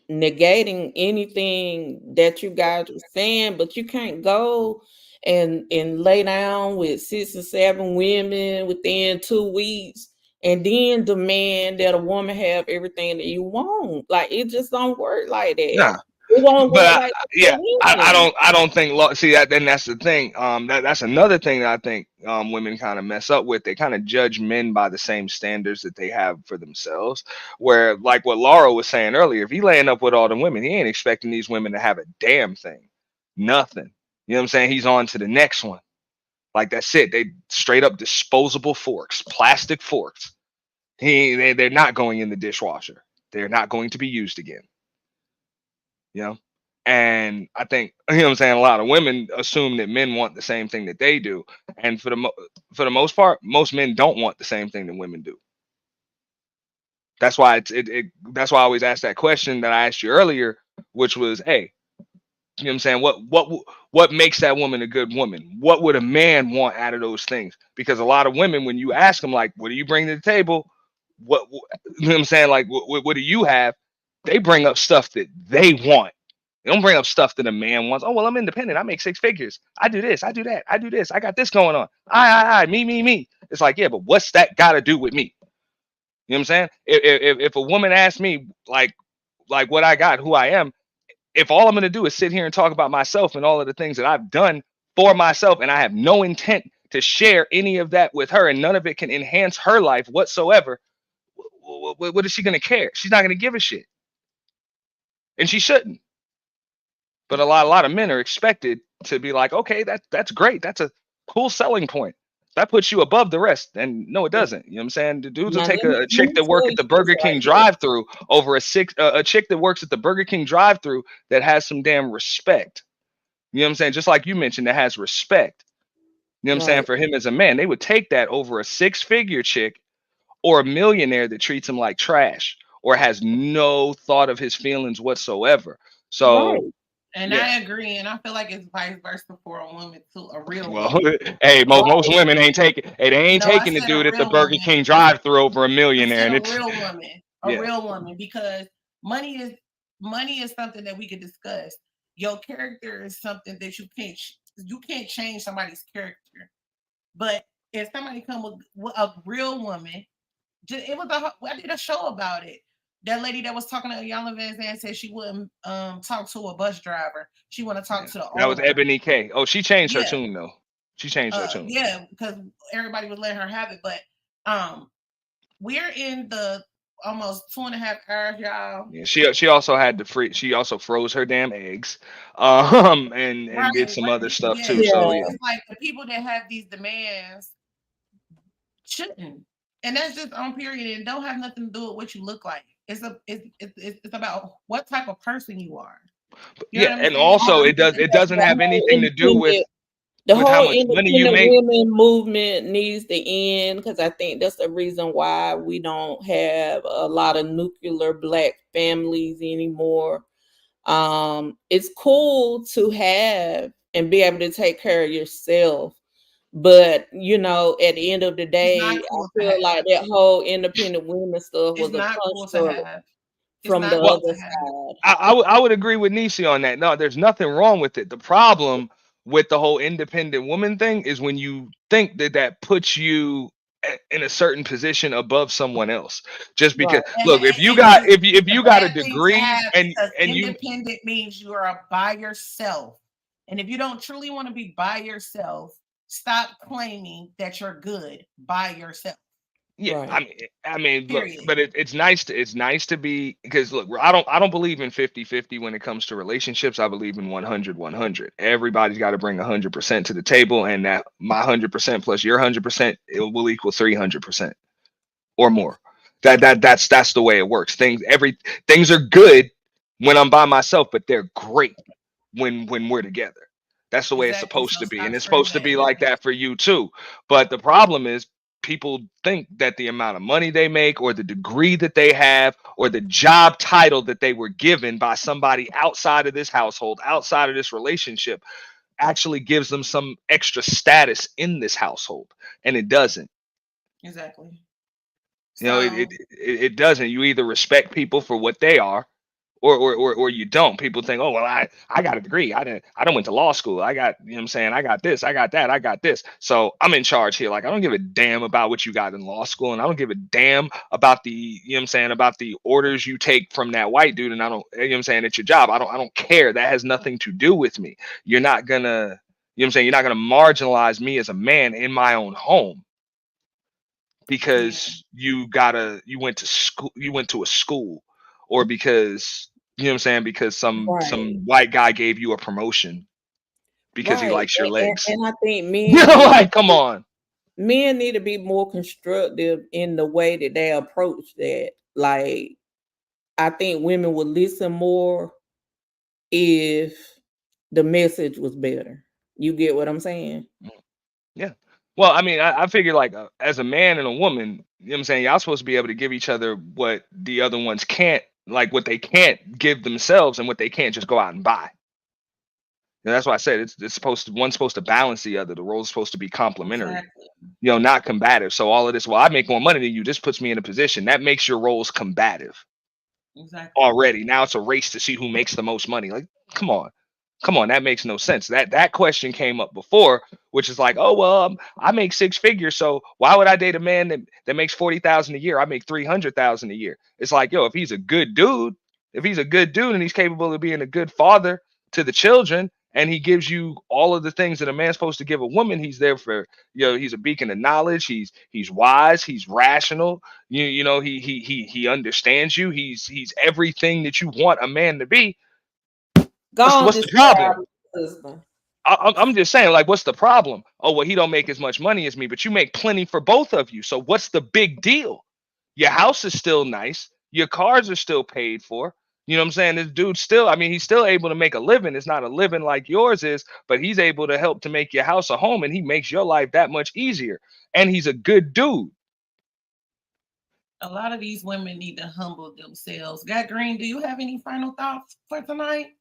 negating anything that you guys are saying, but you can't go and lay down with 6 or 7 women within 2 weeks and then demand that a woman have everything that you want. Like, it just don't work like that. Nah. It won't work like that. I don't think, see that, then that's the thing. That's another thing that I think women kind of mess up with. They kind of judge men by the same standards that they have for themselves, where, like what Laura was saying earlier, if he laying up with all the women, he ain't expecting these women to have a damn thing. Nothing. You know what I'm saying? He's on to the next one. Like, that's it. They straight up disposable forks, plastic forks. They're not going in the dishwasher. They're not going to be used again. You know? And I think, you know what I'm saying, a lot of women assume that men want the same thing that they do. And for the most part, most men don't want the same thing that women do. That's why that's why I always ask that question that I asked you earlier, which was, hey, you know what I'm saying, what makes that woman a good woman? What would a man want out of those things? Because a lot of women, when you ask them, like, what do you bring to the table? You know what I'm saying? Like, what do you have? They bring up stuff that they want. They don't bring up stuff that a man wants. Oh, well, I'm independent. I make 6 figures. I do this. I do that. I do this. I got this going on. Me. It's like, yeah, but what's that got to do with me? You know what I'm saying? If a woman asks me, like what I got, who I am, if all I'm going to do is sit here and talk about myself and all of the things that I've done for myself, and I have no intent to share any of that with her, and none of it can enhance her life whatsoever, what is she going to care? She's not going to give a shit. And she shouldn't. But a lot of men are expected to be like, okay, that's great. That's a cool selling point. That puts you above the rest. And no, it doesn't. You know what I'm saying? The dudes will take a chick that work at the Burger King drive-thru over a chick that works at the Burger King drive-thru that has some damn respect. You know what I'm saying? Just like you mentioned, that has respect. You know what I'm saying? For him as a man, they would take that over a 6-figure chick or a millionaire that treats him like trash or has no thought of his feelings whatsoever. So and I agree, and I feel like it's vice versa for a woman too, a real well, woman. Hey, most women ain't taking. Hey, they ain't taking the dude at the Burger King drive-thru over a millionaire. And it's a real woman, real woman, because money is something that we could discuss. Your character is something that you can't change somebody's character. But if somebody come with a real woman, I did a show about it. That lady that was talking to Iyanla Vanzant said she wouldn't talk to a bus driver. She want to talk to the owner. That was Ebony K. Oh, she changed her tune though. She changed her tune. Yeah, because everybody was letting her have it. But we're in the almost 2.5 hours, y'all. Yeah, she also had the free. She also froze her damn eggs, and did some other stuff too. Yeah. So it's like the people that have these demands shouldn't, and that's just on period. And don't have nothing to do with what you look like. It's about what type of person you are. You know and also it doesn't have anything to do with the whole how much money you make. Women movement needs to end, because I think that's the reason why we don't have a lot of nuclear Black families anymore. It's cool to have and be able to take care of yourself, but you know, at the end of the day, cool I feel like that whole independent women stuff was a construct from the other side. I would agree with Nisi on that. No, there's nothing wrong with it. The problem with the whole independent woman thing is when you think that puts you in a certain position above someone else. Just because look, if you got a degree and independent means you are by yourself. And if you don't truly want to be by yourself, stop claiming that you're good by yourself. Yeah, I mean, look, but it's nice to be, because look, I don't believe in 50-50 when it comes to relationships. I believe in 100-100. Everybody's got to bring 100% to the table, and that my 100% plus your 100% it will equal 300% or more. That's the way it works. Things are good when I'm by myself, but they're great when we're together. That's the way it's supposed to be, and it's supposed to be like that for you too. But the problem is, people think that the amount of money they make or the degree that they have or the job title that they were given by somebody outside of this household, outside of this relationship, actually gives them some extra status in this household. And it doesn't. Exactly. You know, it doesn't. You either respect people for what they are, or you don't. People think, oh, well, I got a degree. I went to law school. I got, you know what I'm saying? I got this, I got that, I got this. So I'm in charge here. Like, I don't give a damn about what you got in law school. And I don't give a damn about the, you know what I'm saying, about the orders you take from that white dude. And I don't, you know what I'm saying, it's your job. I don't care. That has nothing to do with me. You're not gonna, you know what I'm saying? You're not gonna marginalize me as a man in my own home because you went to a school, or because, you know what I'm saying, because some white guy gave you a promotion because he likes your legs. And I think men like, come on. Men need to be more constructive in the way that they approach that. Like, I think women would listen more if the message was better. You get what I'm saying? Yeah. Well, I mean, I figure like as a man and a woman, you know what I'm saying? Y'all supposed to be able to give each other what the other ones can't, like what they can't give themselves and what they can't just go out and buy. And that's why I said it's supposed to, one's supposed to balance the other. The role's supposed to be complementary, Exactly. you know, not combative. So all of this, well, I make more money than you. This puts me in a position that makes your roles combative. Exactly. Already. Now it's a race to see who makes the most money. Like, come on, that makes no sense. That question came up before, which is like, oh well, I make 6 figures, so why would I date a man that makes 40,000 a year? I make 300,000 a year. It's like, yo, if he's a good dude and he's capable of being a good father to the children, and he gives you all of the things that a man's supposed to give a woman, he's there for, you know, he's a beacon of knowledge, he's wise, he's rational, you know, he understands you, he's everything that you want a man to be. What's the problem? I'm just saying, like, what's the problem? Oh, well, he don't make as much money as me, but you make plenty for both of you. So what's the big deal? Your house is still nice. Your cars are still paid for. You know what I'm saying? This dude still, I mean, he's still able to make a living. It's not a living like yours is, but he's able to help to make your house a home, and he makes your life that much easier. And he's a good dude. A lot of these women need to humble themselves. Got Green, do you have any final thoughts for tonight?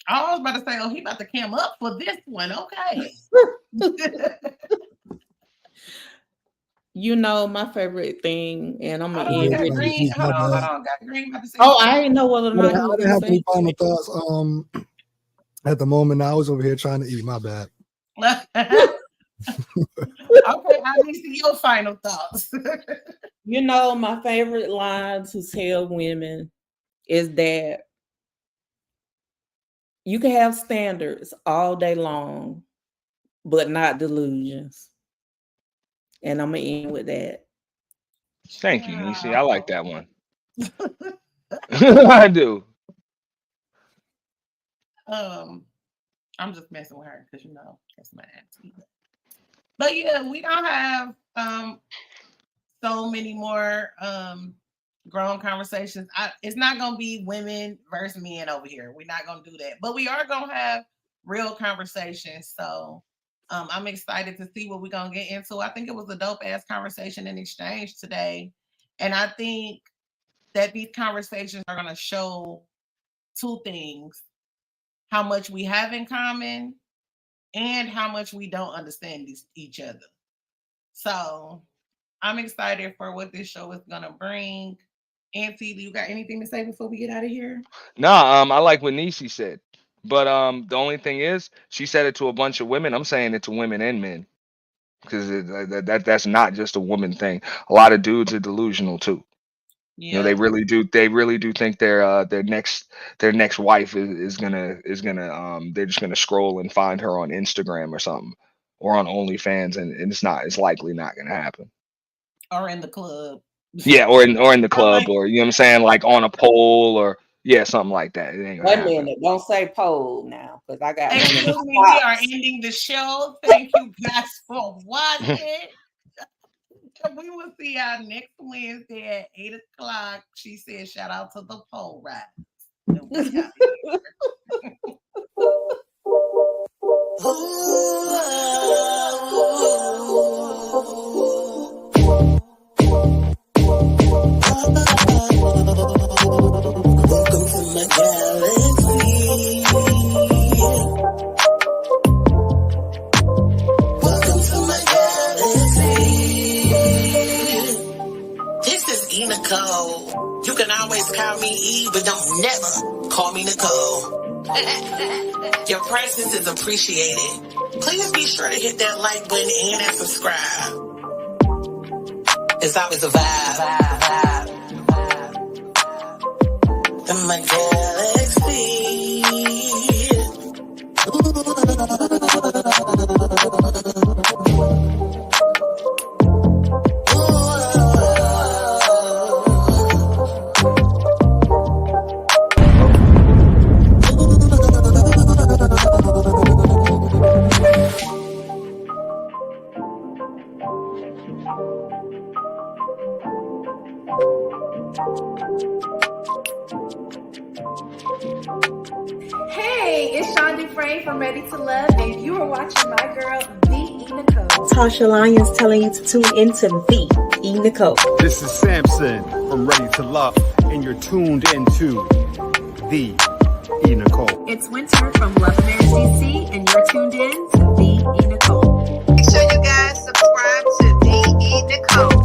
I was about to say, oh, he about to cam up for this one. Okay. You know, my favorite thing, and I'm gonna end with Green. Hold on. Got Green about to say. Oh, I didn't know whether or not I didn't have any final thoughts. At the moment, I was over here trying to eat. My bad. Okay, I need to see your final thoughts. You know, my favorite line to tell women is that you can have standards all day long, but not delusions. And I'm gonna end with that. Thank you, Niecy. I like that one. I do. I'm just messing with her because, you know, that's my auntie. But yeah, we don't have so many more grown conversations. It's not gonna be women versus men over here. We're not gonna do that, but we are gonna have real conversations. So I'm excited to see what we're gonna get into. I think it was a dope ass conversation and exchange today, and I think that these conversations are gonna show 2 things: how much we have in common and how much we don't understand each other. So I'm excited for what this show is gonna bring. Auntie, do you got anything to say before we get out of here? Nah, I like what Niecy said. But the only thing is, she said it to a bunch of women. I'm saying it to women and men, because that's not just a woman thing. A lot of dudes are delusional too. Yeah. You know, they really do think their next wife is gonna they're just gonna scroll and find her on Instagram or something, or on OnlyFans, and it's likely not gonna happen. Or in the club. Yeah, or in the club, or you know what I'm saying, like on a pole, or yeah, something like that. It ain't gonna happen. Wait a minute, don't say pole now, because I got. Excuse me, we are ending the show. Thank you guys for watching. We will see y'all next Wednesday at 8:00. She said, "Shout out to the pole ride." Welcome to my galaxy. Welcome to my galaxy. This is TheeEnicole. You can always call me E, but don't never call me Nicole. Your presence is appreciated. Please be sure to hit that like button and that subscribe. It's always a vibe. In my galaxy. It's Sean Dufresne from Ready to Love, and you are watching my girl, TheeEnicole. Tasha Lyons telling you to tune into TheeEnicole. This is Samson from Ready to Love, and you're tuned into TheeEnicole. It's Winter from Love America DC, and you're tuned in to TheeEnicole. Make sure you guys subscribe to TheeEnicole.